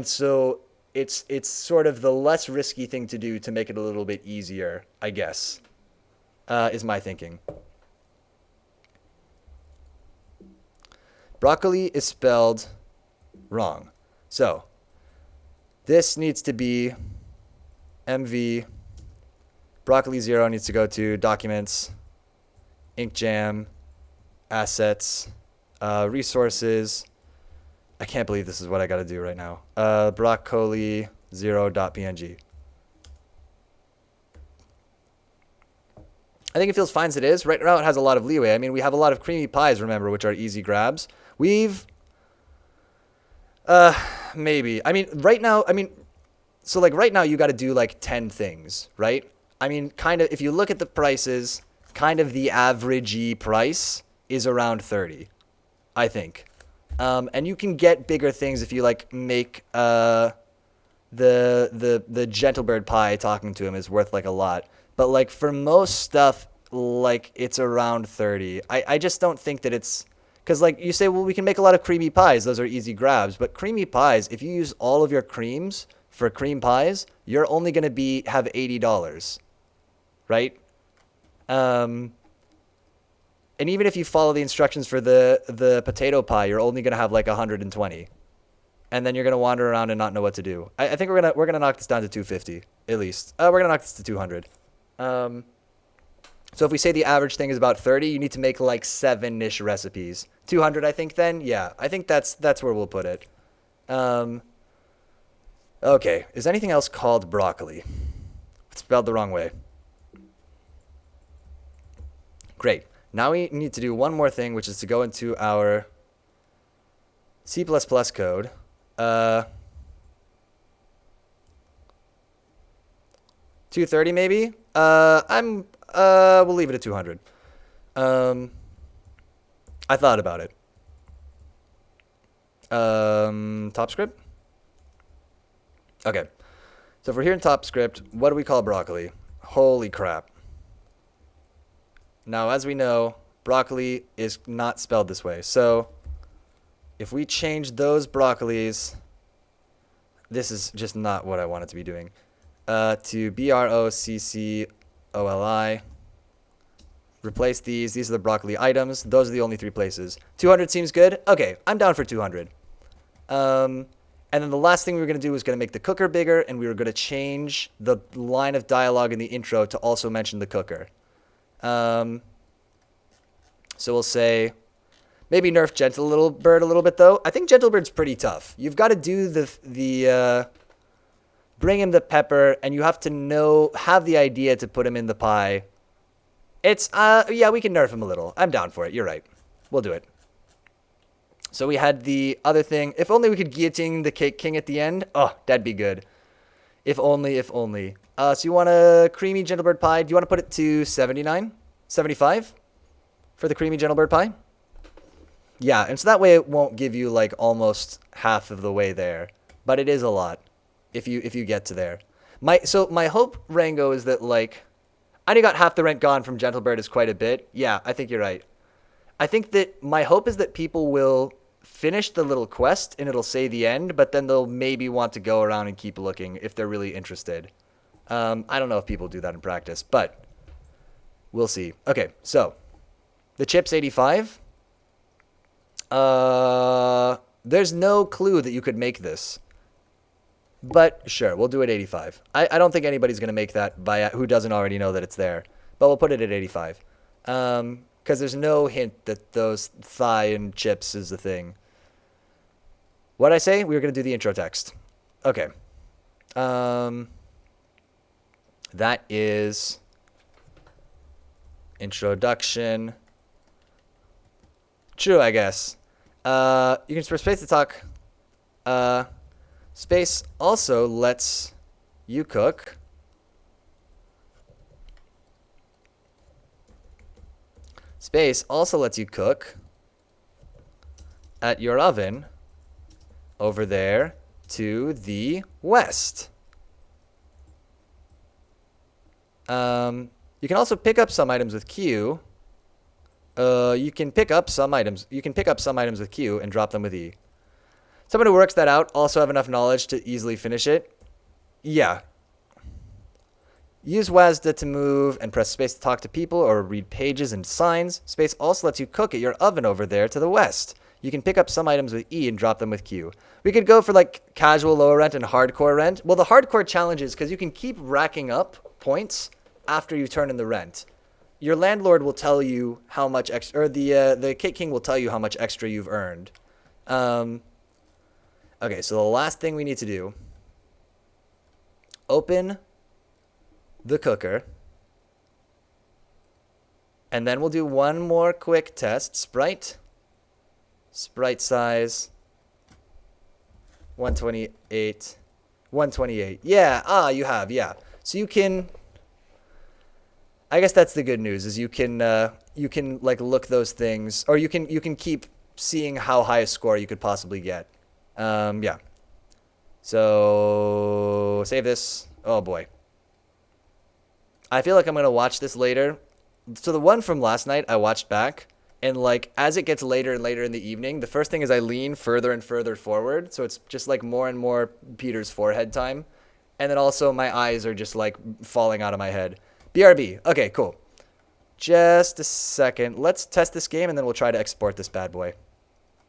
so it's sort of the less risky thing to do to make it a little bit easier, I guess, is my thinking. Broccoli is spelled wrong. So this needs to be MV. Broccoli 0 needs to go to Documents, Inkjam, Assets, Resources. I can't believe this is what I got to do right now. Broccoli 0.png. I think it feels fine as it is. Right now it has a lot of leeway. I mean, we have a lot of creamy pies, remember, which are easy grabs. We've... maybe. I mean, right now, so like right now you got to do like 10 things, right? I mean, kind of, if you look at the prices, kind of the averagey price is around 30, I think. And you can get bigger things if you like make the Gentlebird pie talking to him is worth like a lot. But like for most stuff, like it's around 30. I just don't think that it's, because like you say, well, we can make a lot of creamy pies. Those are easy grabs. But creamy pies, if you use all of your creams for cream pies, you're only going to have $80, right? And even if you follow the instructions for the potato pie, you're only going to have like 120. And then you're going to wander around and not know what to do. I think we're going to knock this down to 250 at least. We're going to knock this to 200. So if we say the average thing is about 30, you need to make like 7-ish recipes. 200, I think then? Yeah, I think that's where we'll put it. Okay, is anything else called broccoli? It's spelled the wrong way. Great. Now we need to do one more thing, which is to go into our C++ code. 230 maybe? We'll leave it at 200. I thought about it. TopScript? Okay. So if we're here in TopScript, what do we call broccoli? Holy crap. Now, as we know, broccoli is not spelled this way. So if we change those broccolis, this is just not what I want it to be doing. To BROCCOLI. Replace these. These are the broccoli items. Those are the only 3 places. 200 seems good. Okay, I'm down for 200. And then the last thing we were going to do was going to make the cooker bigger, and we were going to change the line of dialogue in the intro to also mention the cooker. So we'll say, maybe nerf Gentlebird a little bit, though. I think Gentlebird's pretty tough. You've got to do bring him the pepper, and you have to have the idea to put him in the pie. It's, yeah, we can nerf him a little. I'm down for it. You're right. We'll do it. So we had the other thing. If only we could guillotine the Cake King at the end. Oh, that'd be good. If only, if only. So you want a creamy Gentlebird pie. Do you want to put it to 79? 75? For the creamy Gentlebird pie? Yeah, and so that way it won't give you like almost half of the way there. But it is a lot if you get to there. So my hope, Rango, is that like I only got half the rent gone from Gentlebird is quite a bit. Yeah, I think you're right. I think that my hope is that people will finish the little quest and it'll say the end, but then they'll maybe want to go around and keep looking if they're really interested. I don't know if people do that in practice, but we'll see. Okay, so the chip's 85. There's no clue that you could make this. But sure, we'll do it 85. I don't think anybody's going to make that who doesn't already know that it's there. But we'll put it at 85. Because there's no hint that those thigh and chips is the thing. What'd I say? We were going to do the intro text. Okay. That is introduction. True, I guess. You can press space to talk. Space also lets you cook. Space also lets you cook at your oven over there to the west. You can also pick up some items with Q. You can pick up some items with Q and drop them with E. Someone who works that out also have enough knowledge to easily finish it. Yeah. Use WASD to move and press space to talk to people or read pages and signs. Space also lets you cook at your oven over there to the west. You can pick up some items with E and drop them with Q. We could go for like casual lower rent and hardcore rent. Well, the hardcore challenge is because you can keep racking up points after you turn in the rent. Your landlord will tell you how much extra, or the Cake King will tell you how much extra you've earned. Okay, so the last thing we need to do, open the cooker. And then we'll do one more quick test. Sprite size, 128, 128. Yeah, you have, yeah. So you can, I guess that's the good news, is you can like look those things, or you can keep seeing how high a score you could possibly get. Yeah. So save this. Oh boy. I feel like I'm gonna watch this later. So the one from last night I watched back, and like as it gets later and later in the evening, the first thing is I lean further and further forward, so it's just like more and more Peter's forehead time, and then also my eyes are just like falling out of my head. BRB. Okay, cool. Just a second. Let's test this game and then we'll try to export this bad boy,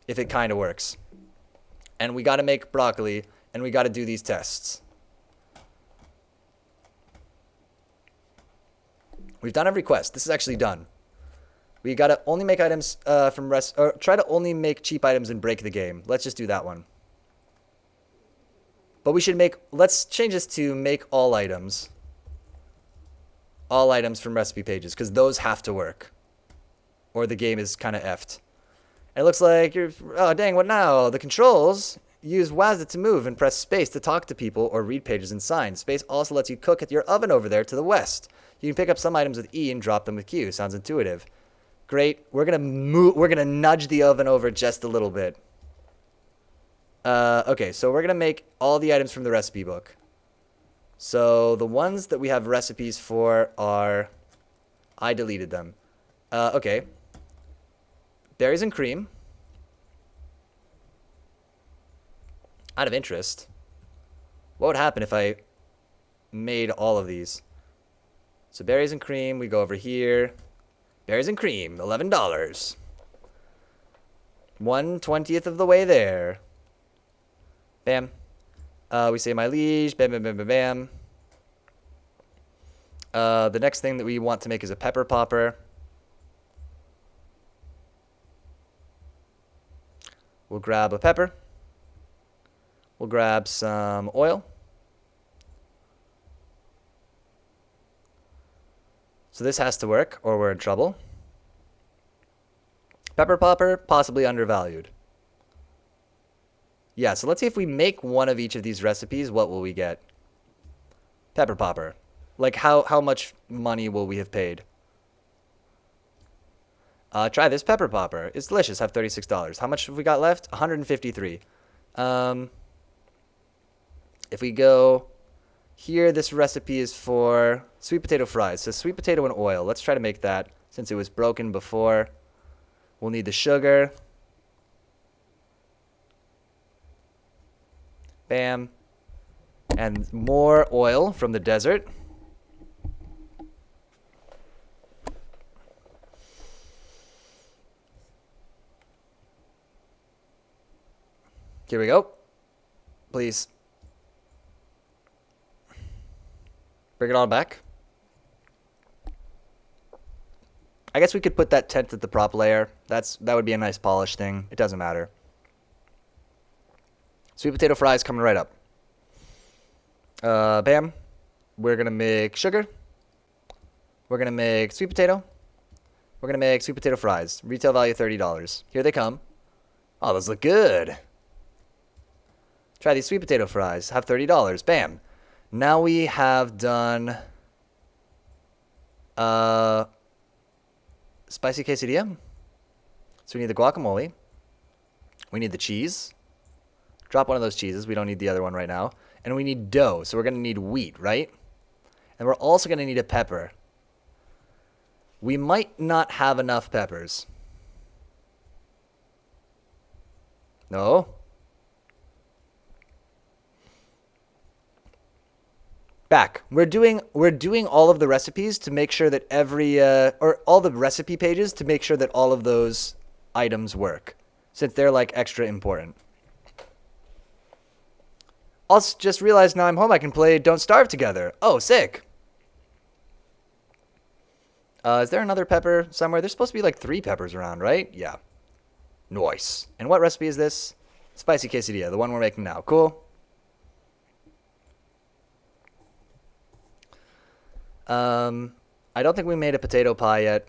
if it kind of works. And we got to make broccoli, and we got to do these tests. We've done every quest. This is actually done. We got to only make items from rest, or try to only make cheap items and break the game. Let's just do that one. But we should make, let's change this to make all items. All items from recipe pages, because those have to work, or the game is kind of effed. And it looks like you're, oh dang, what now? The controls, use WASD to move and press space to talk to people or read pages and signs. Space also lets you cook at your oven over there to the west. You can pick up some items with E and drop them with Q. Sounds intuitive. Great. We're gonna nudge the oven over just a little bit. Okay, so we're gonna make all the items from the recipe book. So the ones that we have recipes for are, I deleted them. Okay. Berries and cream. Out of interest, what would happen if I made all of these? So berries and cream, we go over here. Berries and cream, $11. 1/20th of the way there. Bam. We say my liege. Bam, bam, bam, bam, bam. The next thing that we want to make is a pepper popper. We'll grab a pepper. We'll grab some oil. So this has to work, or we're in trouble. Pepper popper, possibly undervalued. Yeah, so let's see if we make one of each of these recipes, what will we get? Pepper popper. Like, how much money will we have paid? Try this pepper popper. It's delicious. Have $36. How much have we got left? 153. If we go here, this recipe is for sweet potato fries. So sweet potato and oil. Let's try to make that since it was broken before. We'll need the sugar. Bam. And more oil from the desert. Here we go. Please. Bring it on back. I guess we could put that tent at the prop layer. That would be a nice polish thing. It doesn't matter. Sweet potato fries coming right up. Bam. We're going to make sugar. We're going to make sweet potato. We're going to make sweet potato fries. Retail value $30. Here they come. Oh, those look good. Try these sweet potato fries. Have $30. Bam. Now we have done spicy quesadilla. So we need the guacamole. We need the cheese. Drop one of those cheeses. We don't need the other one right now. And we need dough. So we're going to need wheat, right? And we're also going to need a pepper. We might not have enough peppers. No. Back. We're doing all of the recipes to make sure that or all the recipe pages to make sure that all of those items work. since they're like extra important. Also, just realized now I'm home I can play Don't Starve together. Oh, sick. Is there another pepper somewhere? There's supposed to be like 3 peppers around, right? Yeah. Nice. And what recipe is this? Spicy quesadilla, the one we're making now. Cool. I don't think we made a potato pie yet.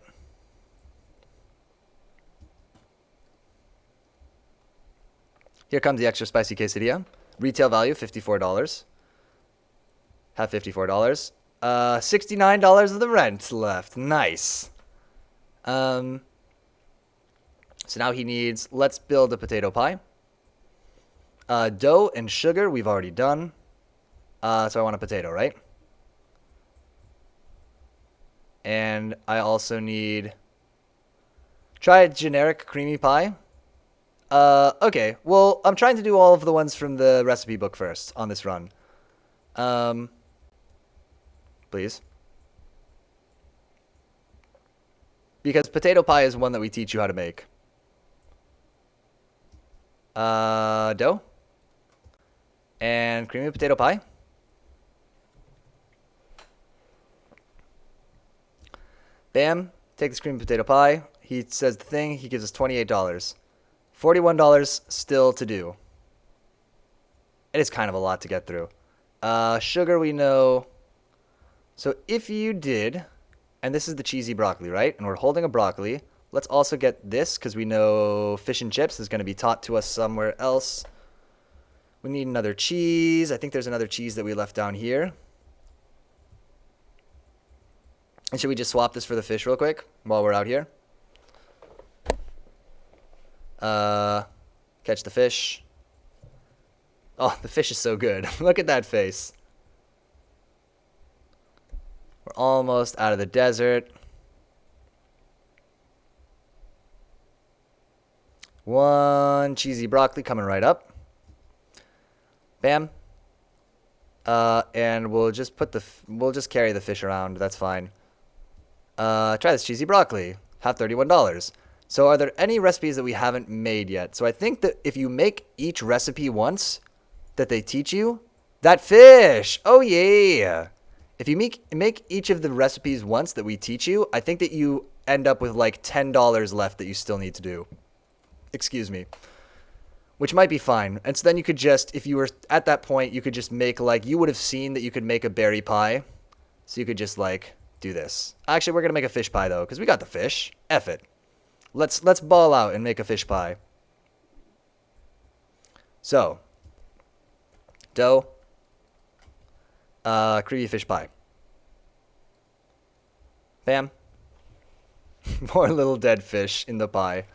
Here comes the extra spicy quesadilla. Retail value, $54. Have $54. $69 of the rent left. Nice. So now he needs, let's build a potato pie. Dough and sugar, we've already done. So I want a potato, right? And I also need, try a generic creamy pie. Okay. Well, I'm trying to do all of the ones from the recipe book first on this run. Please. Because potato pie is one that we teach you how to make. Dough. And creamy potato pie. Bam. Take this creamy potato pie. He says the thing. He gives us $28. $41 still to do. It is kind of a lot to get through. Sugar we know. So if you did, and this is the cheesy broccoli, right? And we're holding a broccoli. Let's also get this because we know fish and chips is going to be taught to us somewhere else. We need another cheese. I think there's another cheese that we left down here. And should we just swap this for the fish real quick while we're out here? Catch the fish. Oh, the fish is so good. Look at that face. We're almost out of the desert. One cheesy broccoli coming right up. Bam. And we'll just we'll just carry the fish around. That's fine. Try this cheesy broccoli. Have $31. So are there any recipes that we haven't made yet? So I think that if you make each recipe once that they teach you, that fish. Oh yeah. If you make each of the recipes once that we teach you, I think that you end up with like $10 left that you still need to do. Excuse me. Which might be fine. And so then you could just, if you were at that point, you could just make like, you would have seen that you could make a berry pie. So you could just like do this. Actually, we're going to make a fish pie though, because we got the fish. F it. Let's ball out and make a fish pie. So, dough. Creamy fish pie. Bam. More little dead fish in the pie.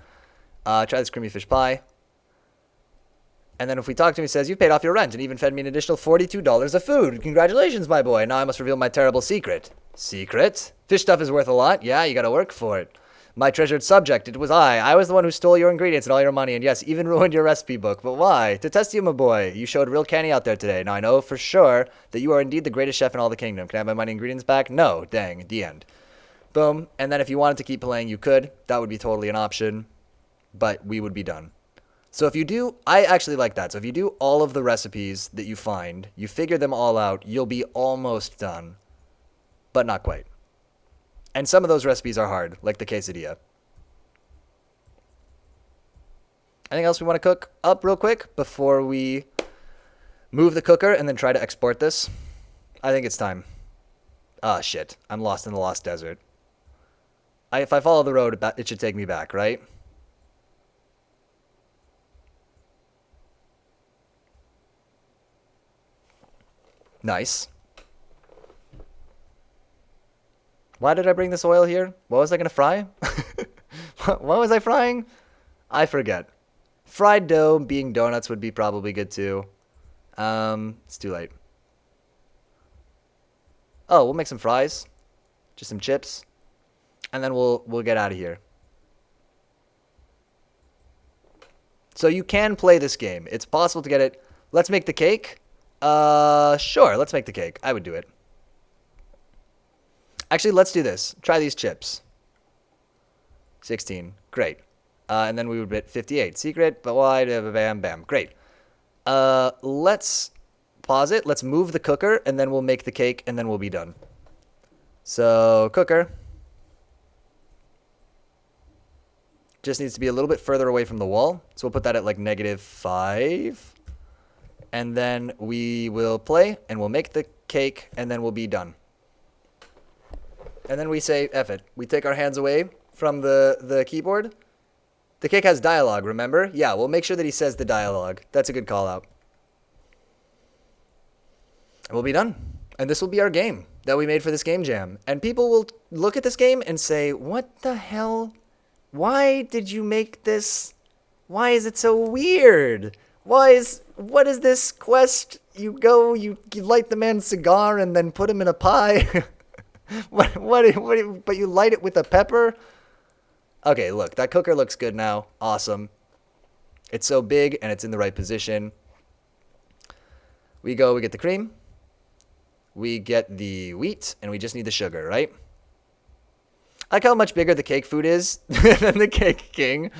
Try this creamy fish pie. And then if we talk to him, he says, "You've paid off your rent and even fed me an additional $42 of food. Congratulations, my boy. Now I must reveal my terrible secret." Secret? Fish stuff is worth a lot. Yeah, you gotta work for it. My treasured subject, it was I. I was the one who stole your ingredients and all your money, and yes, even ruined your recipe book. But why? To test you, my boy. You showed real canny out there today. Now I know for sure that you are indeed the greatest chef in all the kingdom. Can I have my money and ingredients back? No. Dang. The end. Boom. And then if you wanted to keep playing, you could. That would be totally an option. But we would be done. So if you do, I actually like that. So if you do all of the recipes that you find, you figure them all out, you'll be almost done. But not quite. And some of those recipes are hard, like the quesadilla. Anything else we want to cook up real quick before we move the cooker and then try to export this? I think it's time. Ah, shit. I'm lost in the lost desert. If I follow the road, it should take me back, right? Nice. Why did I bring this oil here? What was I going to fry? What was I frying? I forget. Fried dough being donuts would be probably good too. It's too late. Oh, we'll make some fries. Just some chips. And then we'll get out of here. So you can play this game. It's possible to get it. Let's make the cake. Sure, let's make the cake. I would do it. Actually, let's do this. Try these chips. 16. Great. And then we would hit 58. Secret, but why? Bam, bam. Great. Let's pause it. Let's move the cooker, and then we'll make the cake, and then we'll be done. So, cooker. Just needs to be a little bit further away from the wall. So we'll put that at like -5. And then we will play, and we'll make the cake, and then we'll be done. And then we say, F it. We take our hands away from the keyboard. The cake has dialogue, remember? Yeah, we'll make sure that he says the dialogue. That's a good call out. And we'll be done. And this will be our game that we made for this game jam. And people will look at this game and say, what the hell? Why did you make this? Why is it so weird? What is this quest? You go, you light the man's cigar and then put him in a pie. But you light it with a pepper? Okay, look, that cooker looks good now. Awesome. It's so big and it's in the right position. We get the cream. We get the wheat, and we just need the sugar, right? I like how much bigger the cake food is than the Cake King.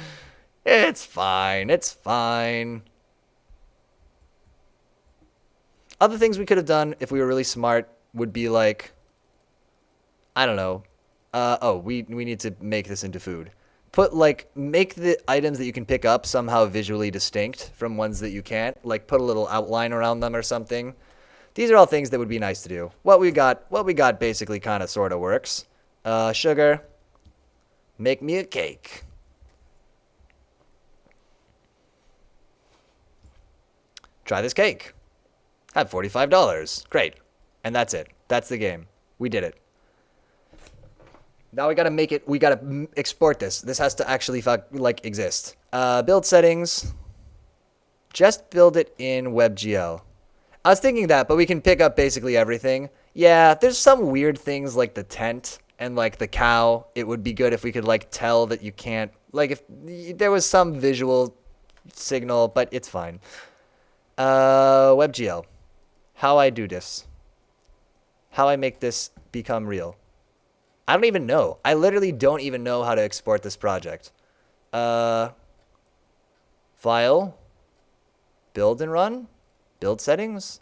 It's fine. It's fine. Other things we could have done if we were really smart would be like, I don't know. We need to make this into food. Make the items that you can pick up somehow visually distinct from ones that you can't. Like put a little outline around them or something. These are all things that would be nice to do. What we got basically kind of sort of works. Sugar. Make me a cake. Try this cake. Have $45. Great. And that's it. That's the game. We did it. Now we gotta make it. We gotta export this. This has to actually exist. Build settings. Just build it in WebGL. I was thinking that, but we can pick up basically everything. Yeah, there's some weird things like the tent and like the cow. It would be good if we could like tell that you can't, like if there was some visual signal, but it's fine. WebGL. How I do this. How I make this become real. I don't even know. I literally don't even know how to export this project. File. Build and run. Build settings.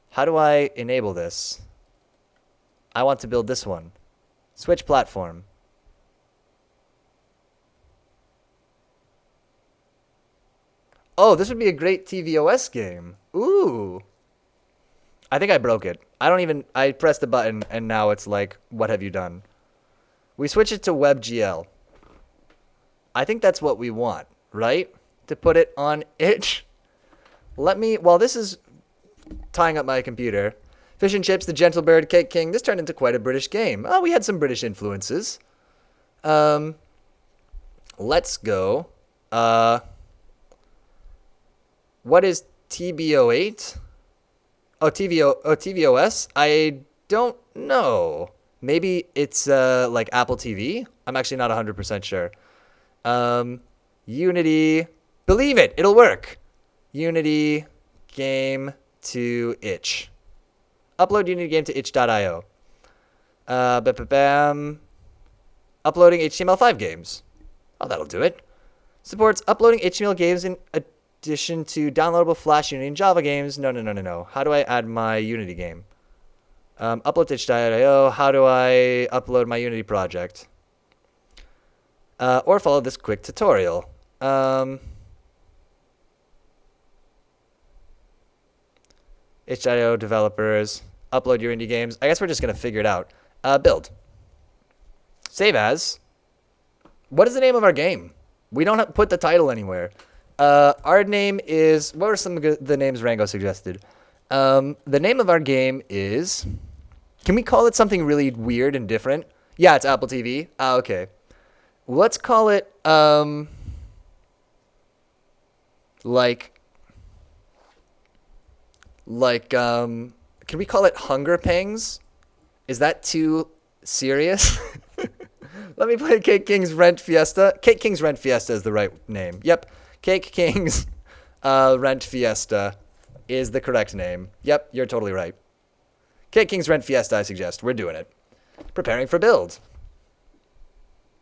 How do I enable this? I want to build this one. Switch platform. Oh, this would be a great tvOS game. Ooh. I think I broke it. I pressed the button and now it's like, what have you done? We switch it to WebGL. I think that's what we want, right? To put it on itch. While this is tying up my computer, Fish and Chips, The Gentle Bird, Cake King, this turned into quite a British game. Oh, we had some British influences. Let's go. What is TBO8? Oh, tvOS? I don't know. Maybe it's like Apple TV? I'm actually not 100% sure. Unity. Believe it! It'll work! Unity game to itch. Upload Unity game to itch.io. Bam. Uploading HTML5 games. Oh, that'll do it. Supports uploading HTML games in addition to downloadable Flash, Unity, and Java games. No. How do I add my Unity game? Upload to itch.io. How do I upload my Unity project? Or follow this quick tutorial. itch.io developers. Upload your indie games. I guess we're just going to figure it out. Build. Save as. What is the name of our game? We don't put the title anywhere. Our name is... What were some of the names Rango suggested? The name of our game is... Can we call it something really weird and different? Yeah, it's Apple TV. Okay. Let's call it... Can we call it Hunger Pangs? Is that too serious? Let me play Cake King's Rent Fiesta. Cake King's Rent Fiesta is the right name. Yep. Cake King's Rent Fiesta is the correct name. Yep, you're totally right. Cake King's Rent Fiesta, I suggest. We're doing it. Preparing for build.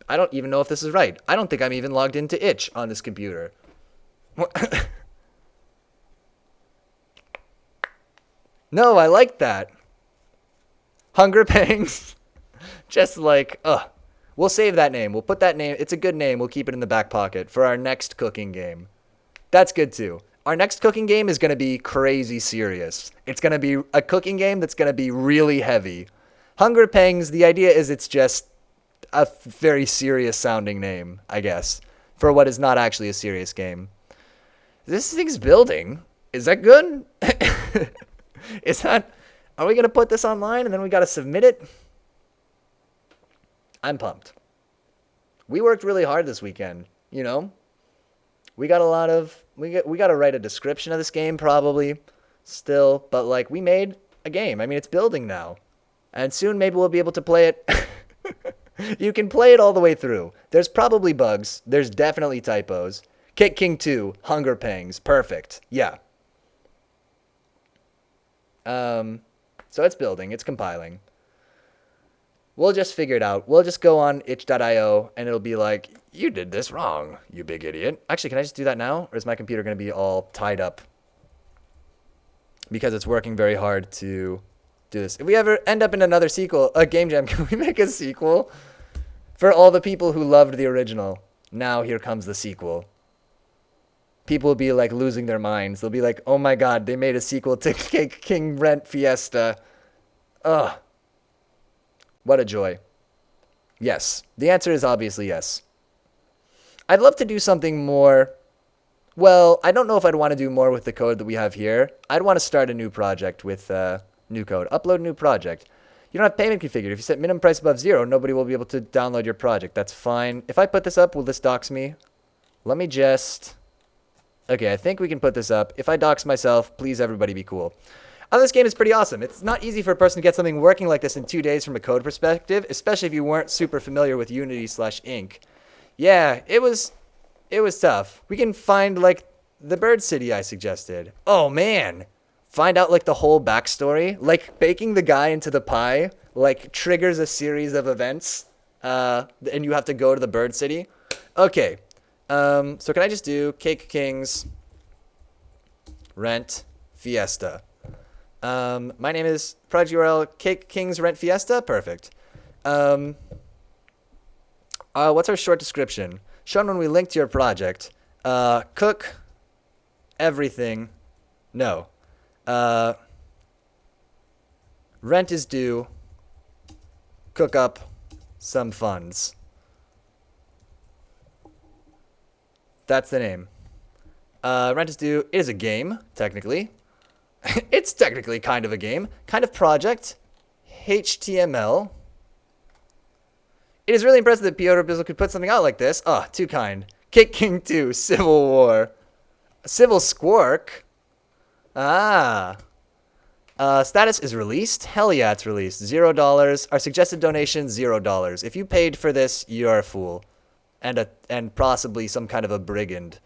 I don't even know if this is right. I don't think I'm even logged into itch on this computer. No, I like that. Hunger Pangs. Just like, ugh. We'll save that name. We'll put that name. It's a good name. We'll keep it in the back pocket for our next cooking game. That's good too. Our next cooking game is going to be crazy serious. It's going to be a cooking game that's going to be really heavy. Hunger Pangs, the idea is it's just a very serious sounding name, I guess, for what is not actually a serious game. This thing's building. Is that good? Is that... Are we going to put this online and then we got to submit it? I'm pumped. We worked really hard this weekend, you know? We got a lot of... We got to write a description of this game probably still, but like we made a game. I mean, it's building now. And soon maybe we'll be able to play it. You can play it all the way through. There's probably bugs. There's definitely typos. Cake King 2, Hunger Pangs, perfect. Yeah. So it's building, it's compiling. We'll just figure it out. We'll just go on itch.io and it'll be like, you did this wrong, you big idiot. Actually, can I just do that now? Or is my computer going to be all tied up? Because it's working very hard to do this. If we ever end up in another sequel, a game jam, can we make a sequel? For all the people who loved the original, now here comes the sequel. People will be like losing their minds. They'll be like, oh my god, they made a sequel to Cake King Rent Fiesta. Ugh. What a joy. Yes. The answer is obviously yes. I'd love to do something more. Well, I don't know if I'd want to do more with the code that we have here. I'd want to start a new project with new code. Upload new project. You don't have payment configured. If you set minimum price above 0, nobody will be able to download your project. That's fine. If I put this up, will this dox me? Let me just... Okay, I think we can put this up. If I dox myself, please everybody be cool. This game is pretty awesome. It's not easy for a person to get something working like this in 2 days from a code perspective, especially if you weren't super familiar with Unity/Ink. Yeah, it was tough. We can find, like, the bird city I suggested. Oh, man. Find out, like, the whole backstory. Like, baking the guy into the pie, like, triggers a series of events, and you have to go to the bird city. Okay. So can I just do Cake Kings Rent Fiesta? My name is project URL Cake Kings Rent Fiesta. Perfect. What's our short description? Shown when we link to your project. Cook everything. No. Rent is due. Cook up some funds. That's the name. Rent is due. It is a game, technically. It's technically kind of a game. Kind of project. HTML. It is really impressive that Piotr Bizzle could put something out like this. Oh, too kind. Cake King 2, Civil War. Civil Squark. Ah. Status is released. Hell yeah, it's released. $0. Our suggested donation, $0. If you paid for this, you're a fool. And possibly some kind of a brigand.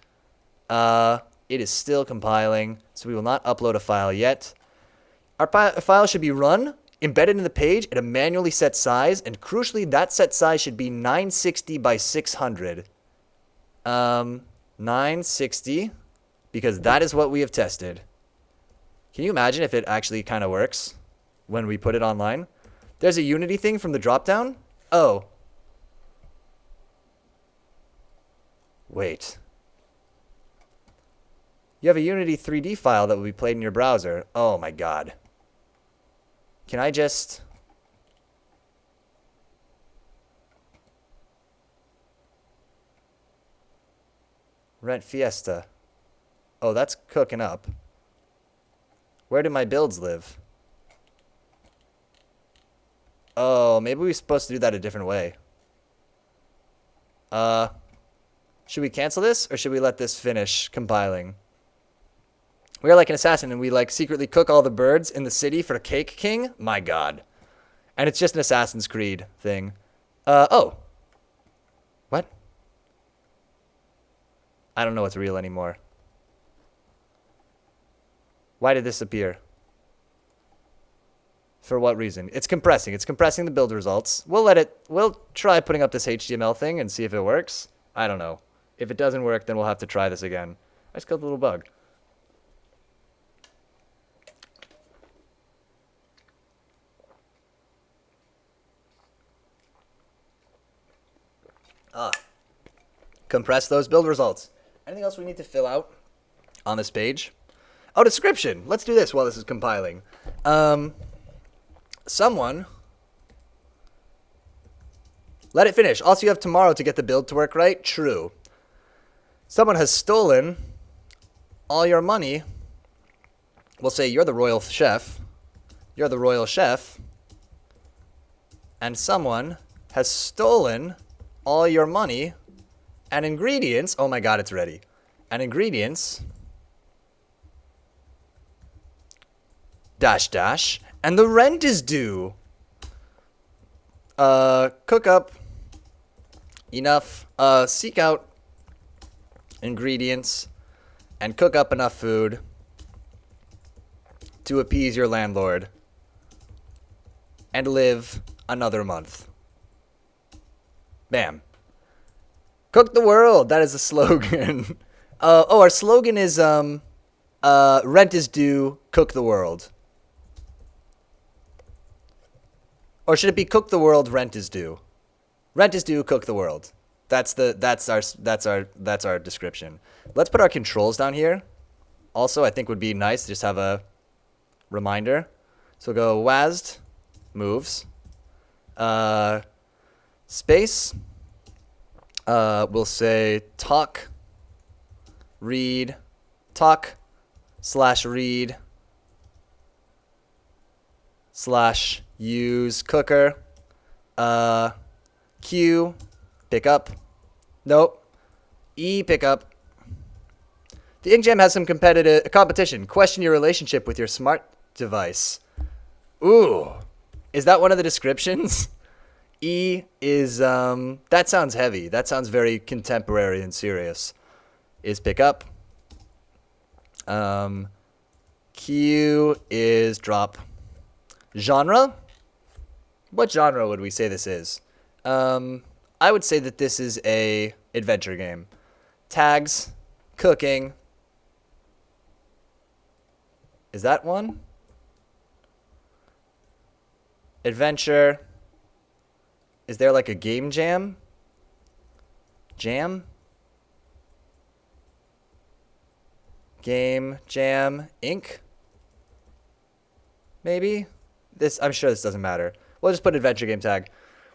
It is still compiling, so we will not upload a file yet. Our file should be run, embedded in the page at a manually set size, and crucially, that set size should be 960 by 600. 960, because that is what we have tested. Can you imagine if it actually kind of works when we put it online? There's a Unity thing from the dropdown. Oh. Wait. You have a Unity 3D file that will be played in your browser. Oh my god. Can I just... Rent Fiesta. Oh, that's cooking up. Where do my builds live? Oh, maybe we're supposed to do that a different way. Should we cancel this, or should we let this finish compiling? We are like an assassin, and we like secretly cook all the birds in the city for Cake King? My god. And it's just an Assassin's Creed thing. Oh. What? I don't know what's real anymore. Why did this appear? For what reason? It's compressing. It's compressing the build results. We'll try putting up this HTML thing and see if it works. I don't know. If it doesn't work, then we'll have to try this again. I just killed a little bug. Compress those build results. Anything else we need to fill out on this page? Oh, description. Let's do this while this is compiling. Someone, let it finish. Also, you have tomorrow to get the build to work right. True. Someone has stolen all your money. We'll say you're the royal chef. You're the royal chef. And someone has stolen all your money and ingredients. Oh my God, it's ready. And ingredients. Dash dash. And the rent is due. Cook up enough. Seek out ingredients and cook up enough food to appease your landlord and live another month. Bam. Cook the world. That is a slogan. Our slogan is rent is due, cook the world. Or should it be cook the world, rent is due? Rent is due, cook the world. That's our description. Let's put our controls down here. Also, I think would be nice to just have a reminder. So we'll go WASD moves. Space. We'll say talk read talk / read / use cooker. Q pick up. Nope. E pick up. The Inkjam has some competition. Question your relationship with your smart device. Ooh. Is that one of the descriptions? E is that sounds heavy. That sounds very contemporary and serious. Is pick up. Q is drop. Genre? What genre would we say this is? I would say that this is a adventure game. Tags, cooking. Is that one? Adventure. Is there like a game jam? Jam? Game, jam, ink? Maybe? I'm sure this doesn't matter. We'll just put adventure game tag.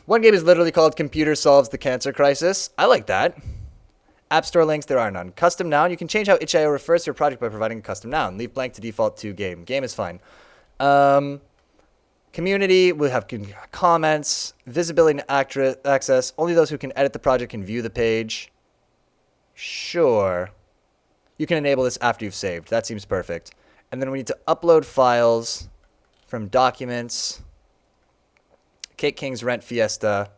One game is literally called Computer Solves the Cancer Crisis. I like that. App Store links, there are none. Custom noun, you can change how itch.io refers to your project by providing a custom noun. Leave blank to default to game. Game is fine. Community, we have comments, visibility and access. Only those who can edit the project can view the page. Sure. You can enable this after you've saved. That seems perfect. And then we need to upload files from documents. Cake King's Rent Fiesta.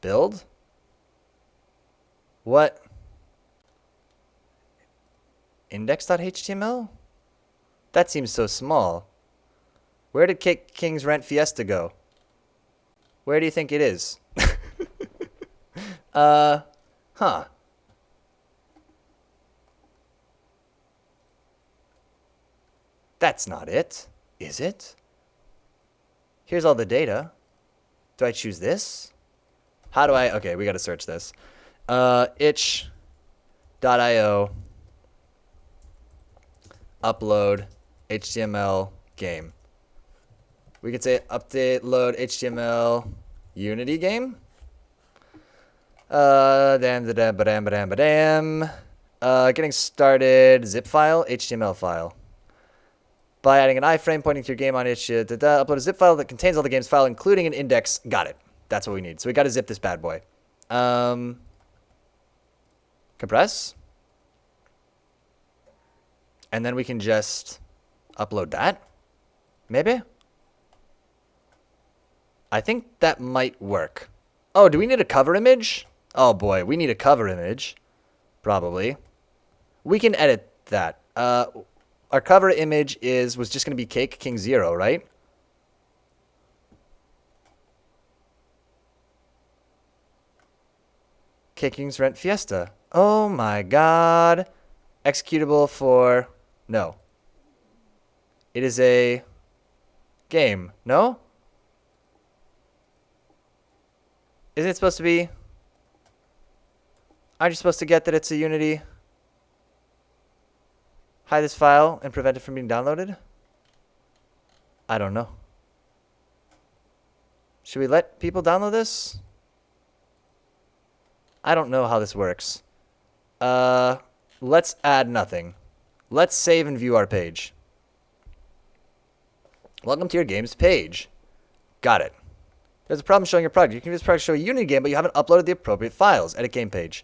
Build? What? Index.html? That seems so small. Where did Cake King's Rent Fiesta go? Where do you think it is? Huh. That's not it, is it? Here's all the data. Do I choose this? How do I? Okay, we got to search this. Itch.io. Upload HTML game. We could say update load HTML Unity game. Getting started. Zip file, HTML file. By adding an iframe pointing to your game on it, upload a zip file that contains all the game's file, including an index. Got it. That's what we need. So we got to zip this bad boy. Compress. And then we can just upload that. Maybe? I think that might work. Oh, do we need a cover image? Oh boy, we need a cover image. Probably. We can edit that. Our cover image was just going to be Cake King 0, right? King's Rent Fiesta. Oh my god. Executable for... No. It is a game. No? Isn't it supposed to be... Aren't you supposed to get that it's a Unity? Hide this file and prevent it from being downloaded? I don't know. Should we let people download this? I don't know how this works. Let's add nothing. Let's save and view our page. Welcome to your game's page. Got it. There's a problem showing your project. You can use this project to show a Unity game, but you haven't uploaded the appropriate files. Edit game page.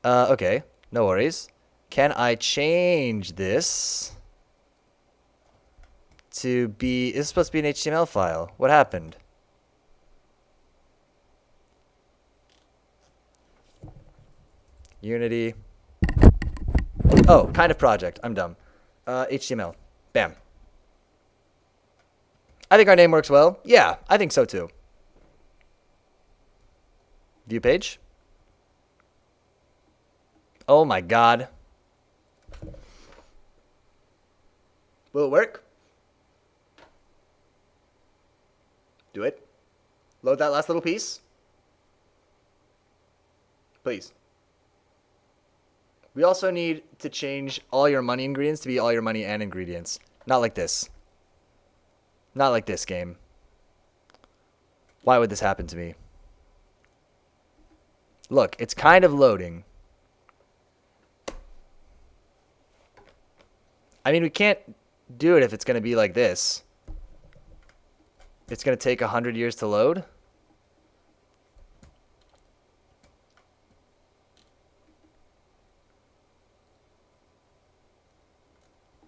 Okay. No worries. Can I change this to be... Is supposed to be an HTML file. What happened? Unity. Oh, kind of project. I'm dumb. HTML. Bam. I think our name works well. Yeah, I think so too. View page. Oh my god. Will it work? Do it. Load that last little piece. Please. We also need to change all your money ingredients to be all your money and ingredients. Not like this. Not like this game. Why would this happen to me? Look, it's kind of loading. I mean, we can't do it if it's going to be like this. It's going to take 100 years to load.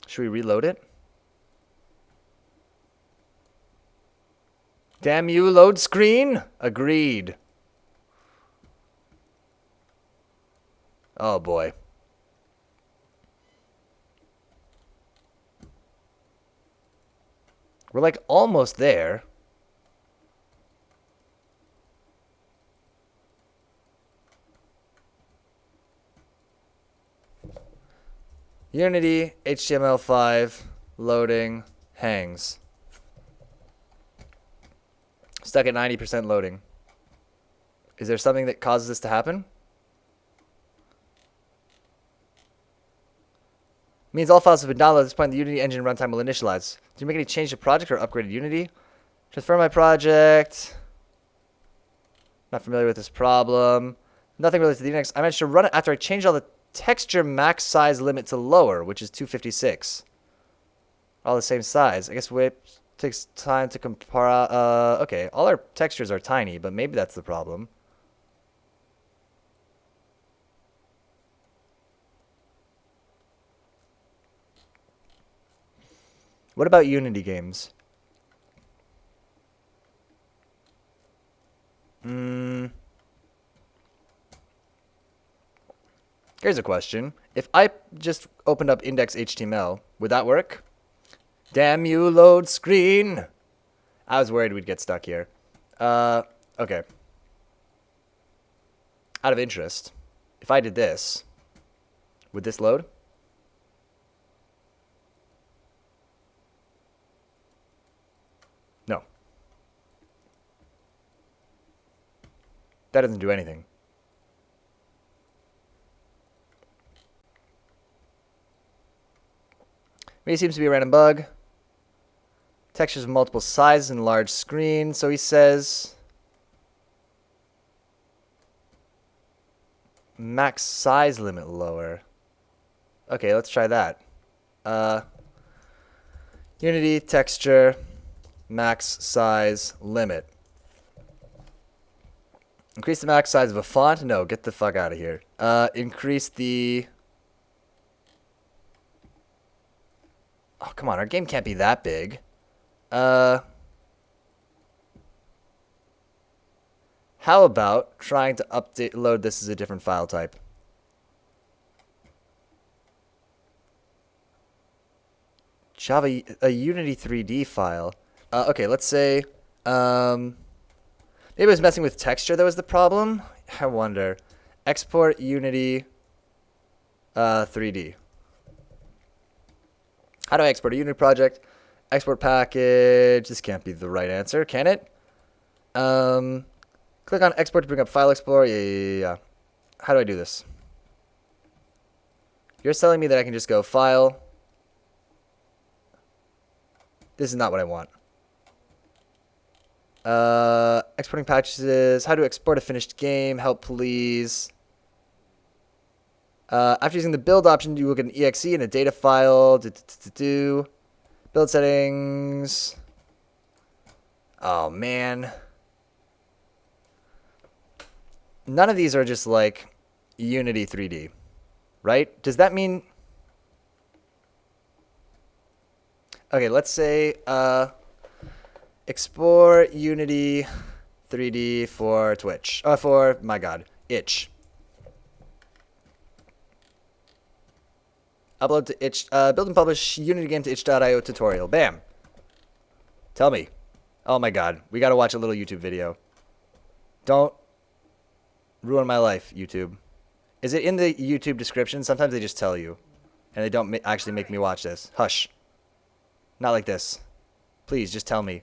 Should we reload it? Damn you, load screen. Agreed. Oh boy. We're like almost there. Unity, HTML5, loading, hangs. Stuck at 90% loading. Is there something that causes this to happen? Means all files have been downloaded. At this point, the Unity engine runtime will initialize. Did you make any change to project or upgraded Unity? Transfer my project. Not familiar with this problem. Nothing related to the Unix. I managed to run it after I changed all the texture max size limit to lower, which is 256. All the same size. I guess wait takes time to compare. Okay, all our textures are tiny, but maybe that's the problem. What about Unity games? Here's a question. If I just opened up index.html, would that work? Damn you, load screen. I was worried we'd get stuck here. Okay. Out of interest, if I did this, would this load? No. That doesn't do anything. Maybe it seems to be a random bug. Textures of multiple sizes and large screen. So he says max size limit lower. Okay, let's try that. Unity texture max size limit. Increase the max size of a font? No, get the fuck out of here. Increase the... Oh, come on, our game can't be that big. How about trying to load this as a different file type? Java, a Unity 3D file. Okay, let's say, maybe it was messing with texture that was the problem. I wonder. Export Unity 3D. How do I export a Unity project? Export package. This can't be the right answer, can it? Click on export to bring up File Explorer. Yeah. How do I do this? You're telling me that I can just go File. This is not what I want. Exporting packages. How to export a finished game. Help, please. After using the build option, you will get an exe and a data file. Build settings. Oh, man. None of these are just like Unity 3D, right? Does that mean... Okay, let's say export Unity 3D for Twitch. For, my God, itch. Upload to itch. Build and publish Unity game to itch.io tutorial. Bam. Tell me. Oh my God. We got to watch a little YouTube video. Don't ruin my life, YouTube. Is it in the YouTube description? Sometimes they just tell you. And they don't actually make me watch this. Hush. Not like this. Please, just tell me.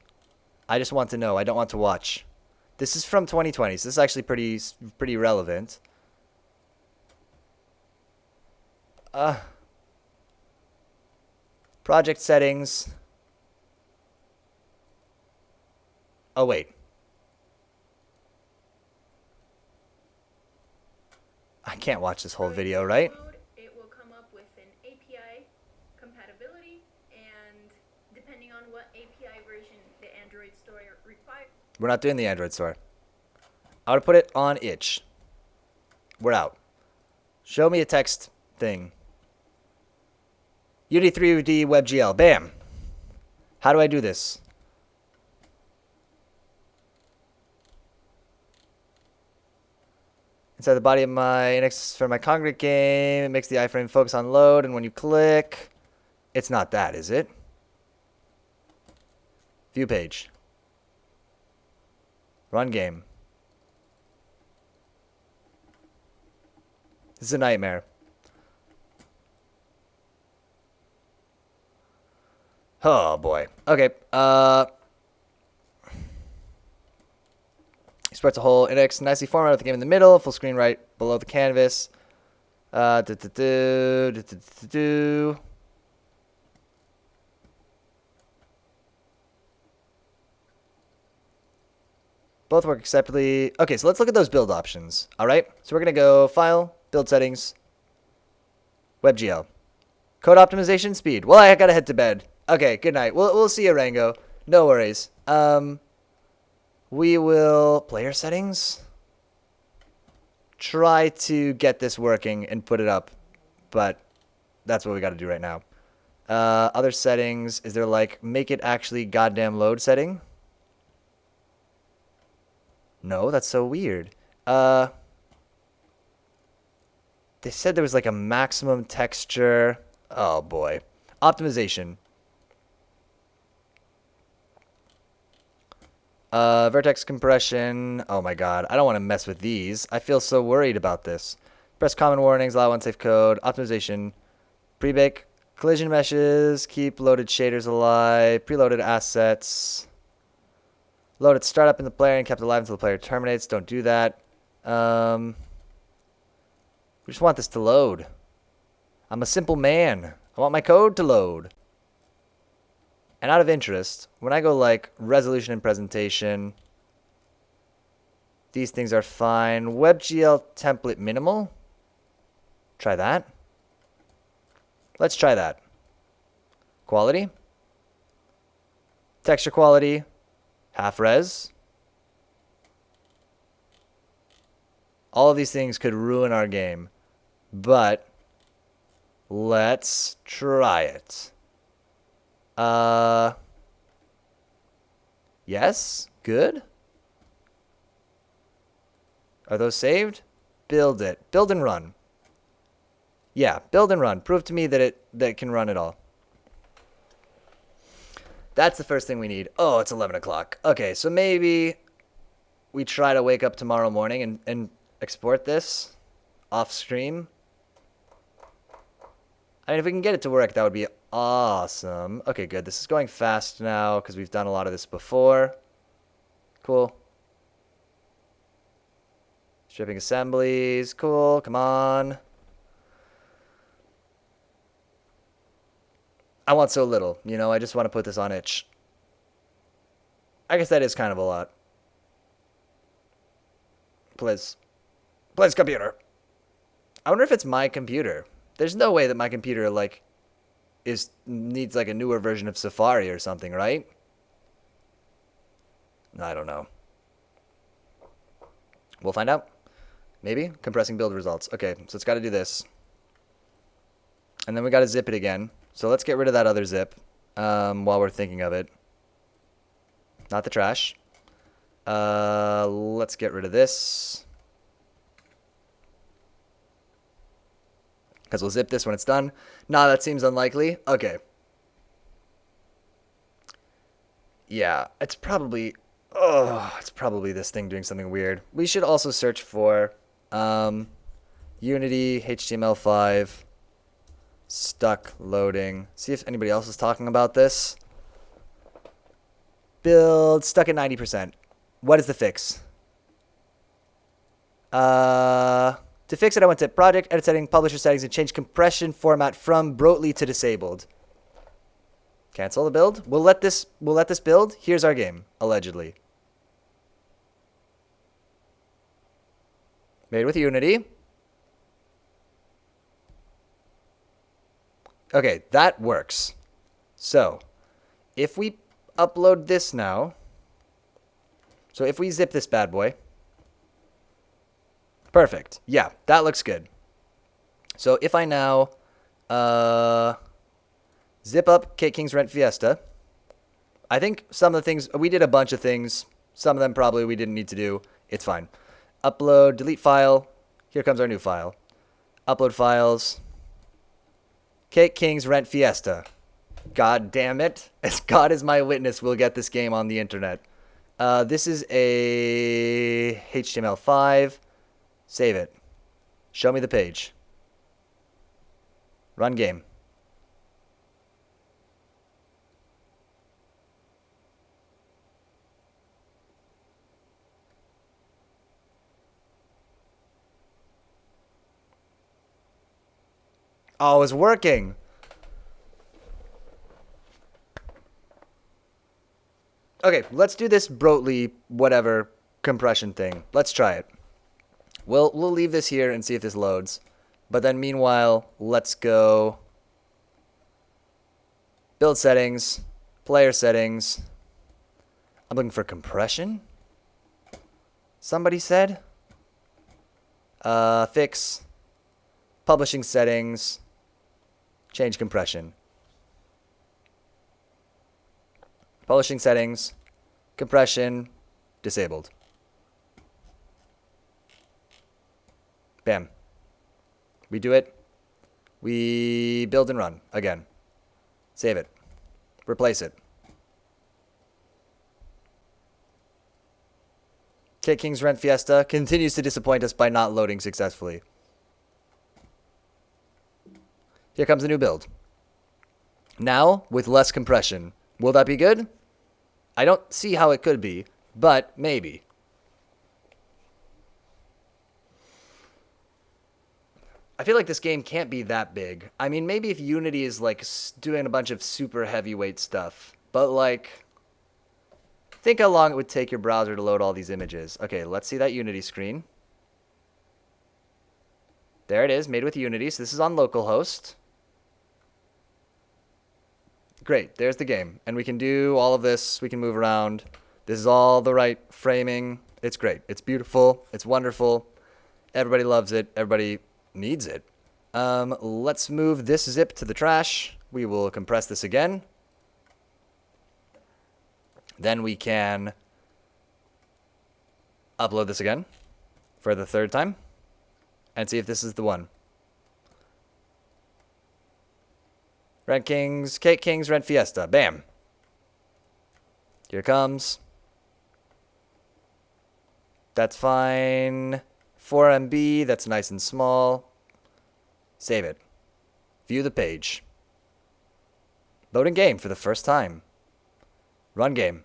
I just want to know. I don't want to watch. This is from 2020, so this is actually pretty relevant. Project settings. Oh, wait. I can't watch this whole video, right? It will come up with an API compatibility, and depending on what API version the Android store requires. We're not doing the Android store. I would put it on itch. We're out. Show me a text thing. Unity 3D WebGL. Bam. How do I do this? Inside the body of my index for my congregate game, it makes the iframe focus on load, and when you click, it's not that, is it? View page. Run game. This is a nightmare. Oh boy. Okay. Exports a whole index, nicely formatted with the game in the middle, full screen right below the canvas. Both work acceptably. Okay, so let's look at those build options. All right. So we're gonna go File, Build Settings, WebGL, Code Optimization, Speed. Well, I gotta head to bed. Okay, good night. We'll see you, Rango. No worries. We will player settings. Try to get this working and put it up, but that's what we got to do right now. Other settings. Is there like make it actually goddamn load setting? No, that's so weird. They said there was like a maximum texture. Oh boy. Optimization. Vertex compression. Oh my God. I don't want to mess with these. I feel so worried about this. Press common warnings. Allow unsafe code. Optimization. Pre-bake collision meshes. Keep loaded shaders alive. Preloaded assets. Load at startup in the player and kept alive until the player terminates. Don't do that. We just want this to load. I'm a simple man. I want my code to load. And out of interest, when I go like resolution and presentation, these things are fine. WebGL template minimal. Try that. Let's try that. Quality. Texture quality. Half res. All of these things could ruin our game. But let's try it. Yes, good. Are those saved? Build it. Build and run. Yeah, build and run. Prove to me that it can run at all. That's the first thing we need. Oh, it's 11 o'clock. Okay, so maybe we try to wake up tomorrow morning and export this. off stream. I mean, if we can get it to work, that would be awesome. Okay, good. This is going fast now because we've done a lot of this before. Cool. Shipping assemblies. Cool. Come on. I want so little, you know, I just want to put this on itch. I guess that is kind of a lot. Please. Please, computer. I wonder if it's my computer. There's no way that my computer, like, needs, like, a newer version of Safari or something, right? I don't know. We'll find out. Maybe? Compressing build results. Okay, so it's got to do this. And then we got to zip it again. So let's get rid of that other zip while we're thinking of it. Not the trash. Let's get rid of this. Because we'll zip this when it's done. Nah, that seems unlikely. Okay. Yeah, it's probably... Oh, it's probably this thing doing something weird. We should also search for Unity HTML5 stuck loading. See if anybody else is talking about this. Build stuck at 90%. What is the fix? To fix it, I went to project, edit setting, publisher settings, and change compression format from Brotli to disabled. Cancel the build. We'll let this build. Here's our game, allegedly. Made with Unity. Okay, that works. So, if we upload this now, so if we zip this bad boy, perfect. Yeah, that looks good. So if I now zip up Kate King's Rent Fiesta, I think some of the things, we did a bunch of things. Some of them probably we didn't need to do. It's fine. Upload, delete file. Here comes our new file. Upload files. Kate King's Rent Fiesta. God damn it. As God is my witness, we'll get this game on the internet. This is a HTML5. Save it. Show me the page. Run game. Oh, it's working. Okay, let's do this Brotli whatever compression thing. Let's try it. We'll leave this here and see if this loads. But then meanwhile, let's go build settings, player settings. I'm looking for compression. Somebody said. Fix publishing settings. Change compression. Publishing settings, compression, disabled. Bam. We do it. We build and run again. Save it. Replace it. Kate King's Rent Fiesta continues to disappoint us by not loading successfully. Here comes a new build. Now, with less compression. Will that be good? I don't see how it could be, but maybe. I feel like this game can't be that big. I mean, maybe if Unity is, like, doing a bunch of super heavyweight stuff. But, like, think how long it would take your browser to load all these images. Okay, let's see that Unity screen. There it is, made with Unity. So this is on localhost. Great, there's the game. And we can do all of this. We can move around. This is all the right framing. It's great. It's beautiful. It's wonderful. Everybody loves it. Everybody needs it. Let's move this zip to the trash. We will compress this again. Then we can upload this again for the third time and see if this is the one. Kate King's Rent Fiesta. Bam. Here it comes. That's fine. 4 MB, that's nice and small. Save it. View the page. Loading game for the first time. Run game.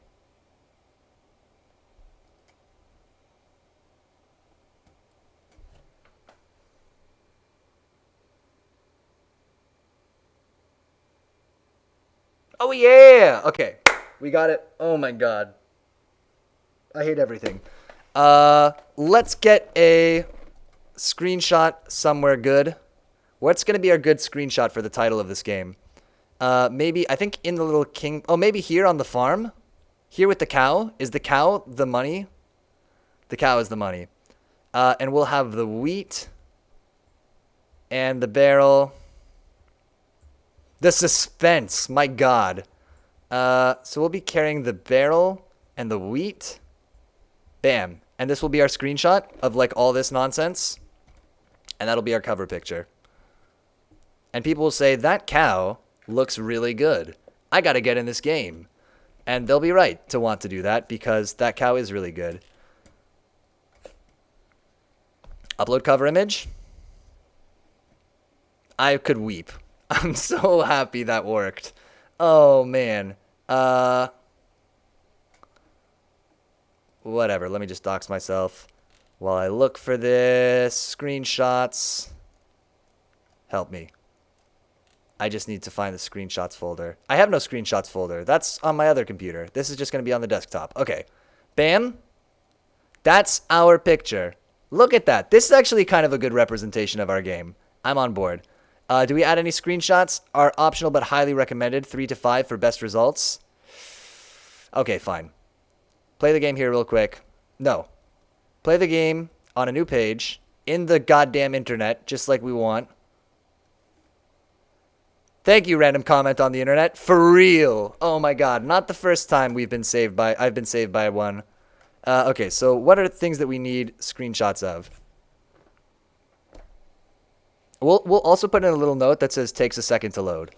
Oh yeah! Okay, we got it. Oh my god. I hate everything. Let's get a screenshot somewhere good. What's going to be our good screenshot for the title of this game? Maybe, I think in the little king... Oh, maybe here on the farm? Here with the cow? Is the cow the money? The cow is the money. And we'll have the wheat and the barrel. The suspense, my god. So we'll be carrying the barrel and the wheat. Bam. And this will be our screenshot of like all this nonsense. And that'll be our cover picture. And people will say, that cow looks really good. I gotta get in this game. And they'll be right to want to do that because that cow is really good. Upload cover image. I could weep. I'm so happy that worked. Oh, man. Whatever. Let me just dox myself while I look for this. Screenshots. Help me. I just need to find the screenshots folder. I have no screenshots folder. That's on my other computer. This is just going to be on the desktop. Okay. Bam. That's our picture. Look at that. This is actually kind of a good representation of our game. I'm on board. Do we add any screenshots? Are optional but highly recommended. 3 to 5 for best results. Okay, fine. Play the game here real quick. No. Play the game on a new page in the goddamn internet, just like we want. Thank you, random comment on the internet. For real. Oh my god. Not the first time I've been saved by one. Okay, so what are things that we need screenshots of? We'll also put in a little note that says takes a second to load.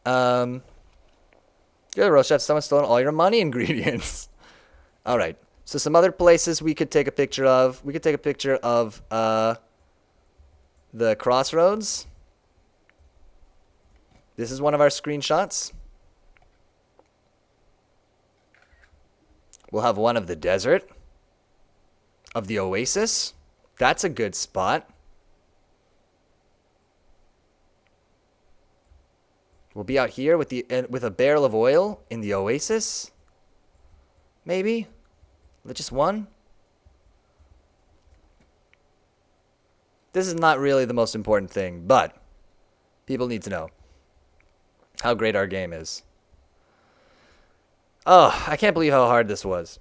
You're the real chef. Someone's stolen all your money ingredients. All right. So some other places we could take a picture of. We could take a picture of the crossroads. This is one of our screenshots. We'll have one of the desert. Of the oasis. That's a good spot. We'll be out here with a barrel of oil in the oasis. Maybe. Just one. This is not really the most important thing, but people need to know how great our game is. Oh, I can't believe how hard this was.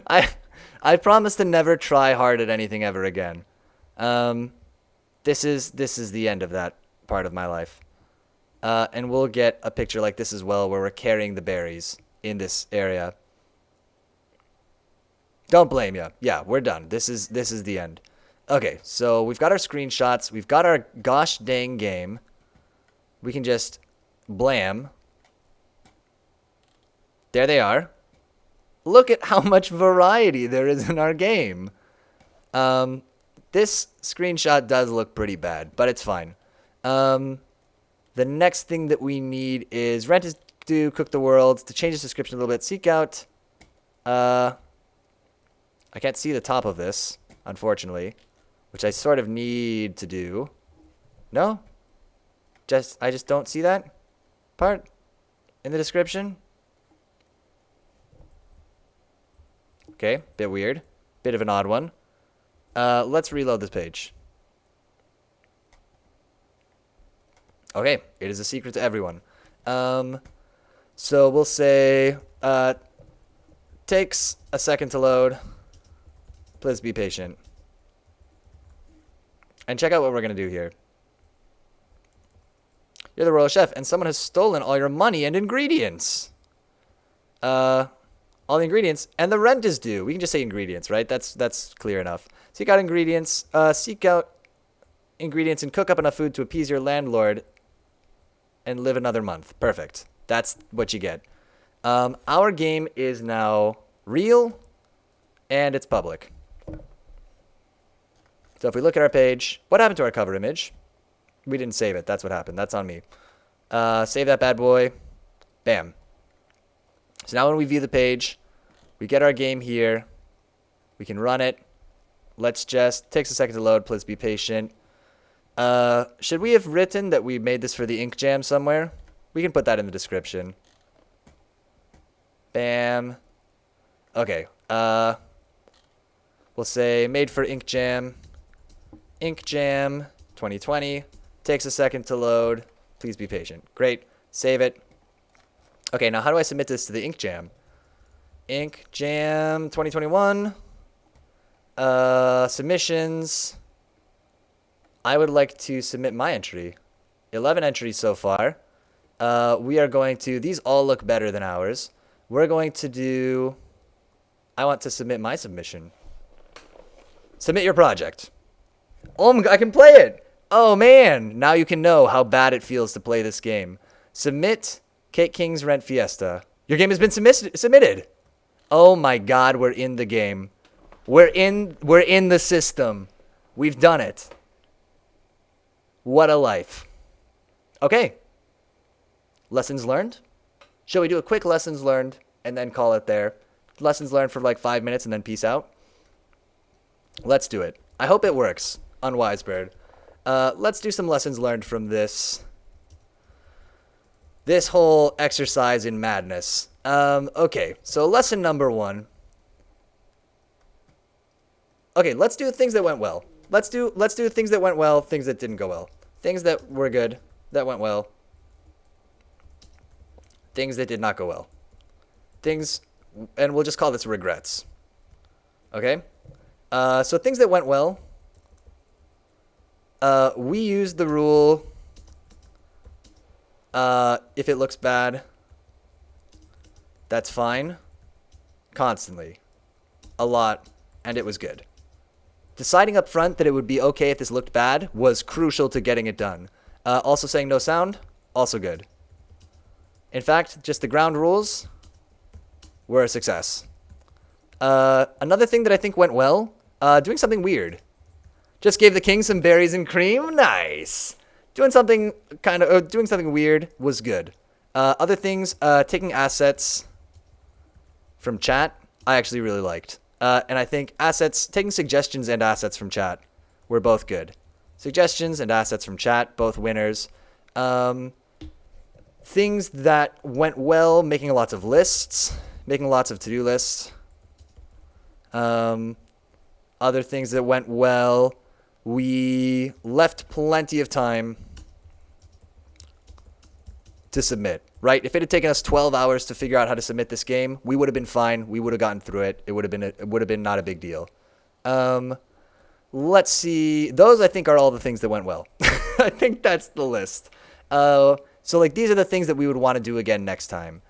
I promise to never try hard at anything ever again. This is the end of that part of my life. And we'll get a picture like this as well, where we're carrying the berries in this area. Don't blame ya. Yeah, we're done. This is the end. Okay, so we've got our screenshots. We've got our gosh dang game. We can just blam. There they are. Look at how much variety there is in our game. This screenshot does look pretty bad, but it's fine. The next thing that we need is rent is due, cook the world. To change this description a little bit, seek out. I can't see the top of this, unfortunately, which I sort of need to do. No? I just don't see that part in the description. Okay, bit weird. Bit of an odd one. Let's reload this page. Okay, it is a secret to everyone. So we'll say, takes a second to load. Please be patient. And check out what we're going to do here. You're the royal chef, and someone has stolen all your money and ingredients. All the ingredients, and the rent is due. We can just say ingredients, right? That's clear enough. Seek out ingredients. Seek out ingredients and cook up enough food to appease your landlord and live another month. Perfect. That's what you get. Our game is now real, and it's public. So if we look at our page, what happened to our cover image? We didn't save it. That's what happened. That's on me. Save that bad boy. Bam. So now when we view the page, we get our game here. We can run it. Let's just, takes a second to load. Please be patient. Should we have written that we made this for the Inkjam somewhere? We can put that in the description. Bam. Okay. We'll say made for Inkjam. Inkjam 2020. Takes a second to load. Please be patient. Great. Save it. Okay, now how do I submit this to the Inkjam? Inkjam 2021. Submissions. I would like to submit my entry. 11 entries so far. We are going to, these all look better than ours. We're going to do, I want to submit my submission. Submit your project. Oh, I can play it. Oh man, now you can know how bad it feels to play this game. Submit Cake King's Rent Fiesta. Your game has been submitted. Oh my god, we're in the game. We're in the system. We've done it. What a life. Okay. Lessons learned? Shall we do a quick lessons learned and then call it there? Lessons learned for like 5 minutes and then peace out? Let's do it. I hope it works on Wisebird. Let's do some lessons learned from this whole exercise in madness. Okay, so lesson number 1. Okay, let's do things that went well. Let's do things that went well, things that didn't go well. Things that were good, that went well. Things that did not go well. Things, and we'll just call this regrets. Okay? So things that went well. We used the rule, if it looks bad, that's fine. Constantly. A lot, and it was good. Deciding up front that it would be okay if this looked bad was crucial to getting it done. Also saying no sound, also good. In fact, just the ground rules were a success. Another thing that I think went well, doing something weird. Just gave the king some berries and cream. Nice. Doing something weird was good. Other things, taking assets from chat, I actually really liked. And I think taking suggestions and assets from chat were both good. Suggestions and assets from chat, both winners. Things that went well, making lots of lists, making lots of to-do lists. Other things that went well, we left plenty of time to submit, right? If it had taken us 12 hours to figure out how to submit this game, we would have been fine. We would have gotten through it. It would have been not a big deal. Let's see. Those, I think, are all the things that went well. I think that's the list. So, like, these are the things that we would want to do again next time.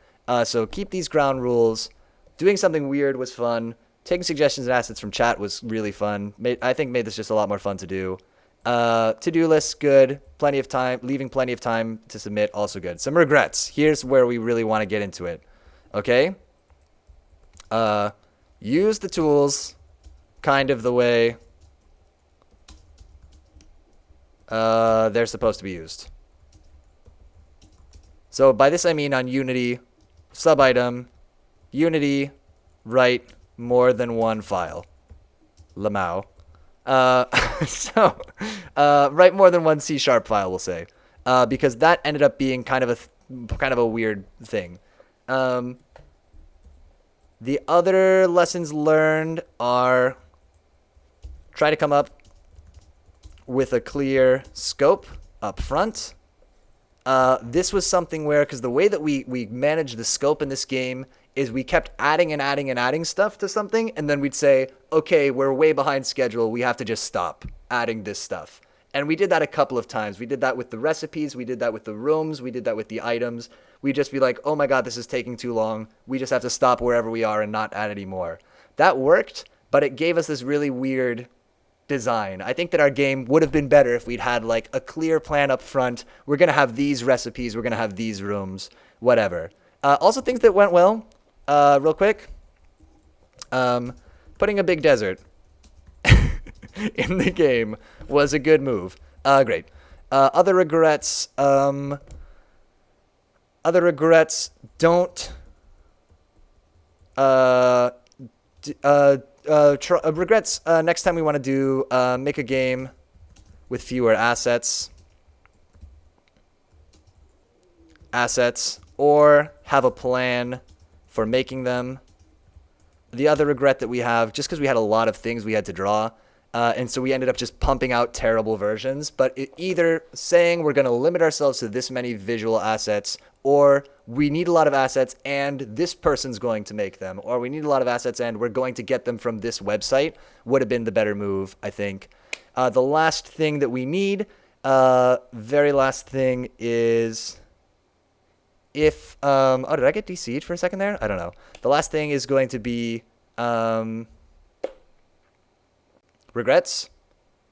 So keep these ground rules. Doing something weird was fun. Taking suggestions and assets from chat was really fun. I think made this just a lot more fun to do. To-do list, good. Plenty of time. Leaving plenty of time to submit, also good. Some regrets. Here's where we really want to get into it. Okay? Use the tools kind of the way they're supposed to be used. So by this I mean on Unity, sub-item, Unity, write more than one file. Lamau. Write more than one C# file, we'll say, because that ended up being kind of a weird thing. The other lessons learned are try to come up with a clear scope up front. This was something where, because the way that we managed the scope in this game is we kept adding and adding and adding stuff to something, and then we'd say, okay, we're way behind schedule, we have to just stop adding this stuff. And we did that a couple of times. We did that with the recipes, we did that with the rooms, we did that with the items. We'd just be like, oh my god, this is taking too long, we just have to stop wherever we are and not add any more. That worked, but it gave us this really weird design. I think that our game would have been better if we'd had like a clear plan up front. We're going to have these recipes, we're going to have these rooms, whatever. Also things that went well, real quick. Putting a big desert. in the game was a good move. Great. Other regrets. Other regrets. Don't. Regrets. Next time we want to do make a game with fewer assets, or have a plan for making them. The other regret that we have, just because we had a lot of things we had to draw, and so we ended up just pumping out terrible versions, but either saying we're going to limit ourselves to this many visual assets, or we need a lot of assets and this person's going to make them, or we need a lot of assets and we're going to get them from this website, would have been the better move, I think. The last thing that we need, very last thing is... If, oh, did I get DC'd for a second there? I don't know. The last thing is going to be, regrets.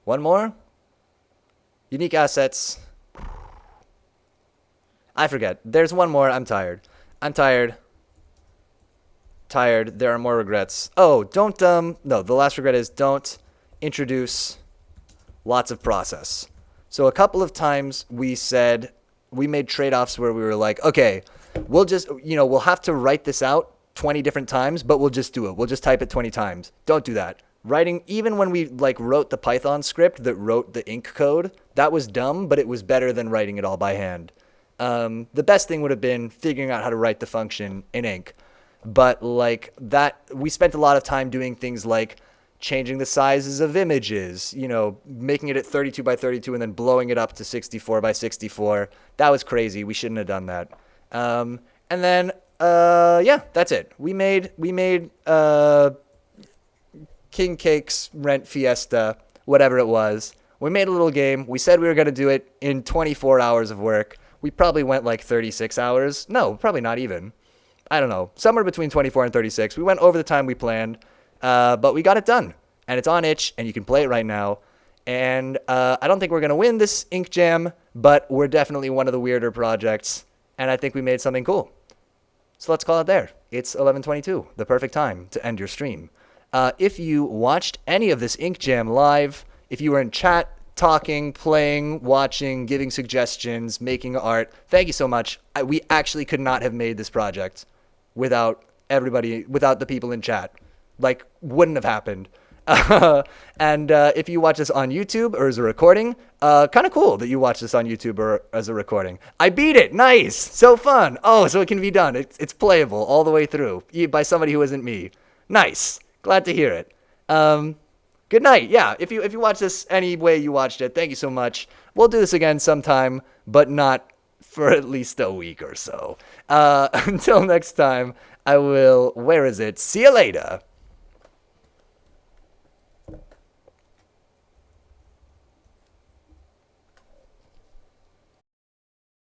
One more. Unique assets. I forget. There's one more. I'm tired. Tired. There are more regrets. Oh, don't, no, the last regret is don't introduce lots of process. So a couple of times we made trade-offs where we were like, okay, we'll just, we'll have to write this out 20 different times, but we'll just do it. We'll just type it 20 times. Don't do that. Writing, even when we wrote the Python script that wrote the ink code, that was dumb, but it was better than writing it all by hand. The best thing would have been figuring out how to write the function in ink. But we spent a lot of time doing things like changing the sizes of images, making it at 32 by 32 and then blowing it up to 64 by 64. That was crazy. We shouldn't have done that. And then, that's it. We made King Cake's Rent Fiesta, whatever it was. We made a little game. We said we were going to do it in 24 hours of work. We probably went 36 hours. No, probably not even. I don't know. Somewhere between 24 and 36. We went over the time we planned. But we got it done, and it's on itch, and you can play it right now. And I don't think we're going to win this Inkjam, but we're definitely one of the weirder projects, and I think we made something cool. So let's call it there. It's 11:22, the perfect time to end your stream. If you watched any of this Inkjam live, if you were in chat, talking, playing, watching, giving suggestions, making art, thank you so much. We actually could not have made this project without the people in chat. Wouldn't have happened. And if you watch this on YouTube or as a recording, kind of cool that you watch this on YouTube or as a recording. I beat it. Nice. So fun. Oh, so it can be done. It's playable all the way through by somebody who isn't me. Nice. Glad to hear it. Good night. Yeah, if you watch this any way you watched it, thank you so much. We'll do this again sometime, but not for at least a week or so. Until next time, where is it? See you later.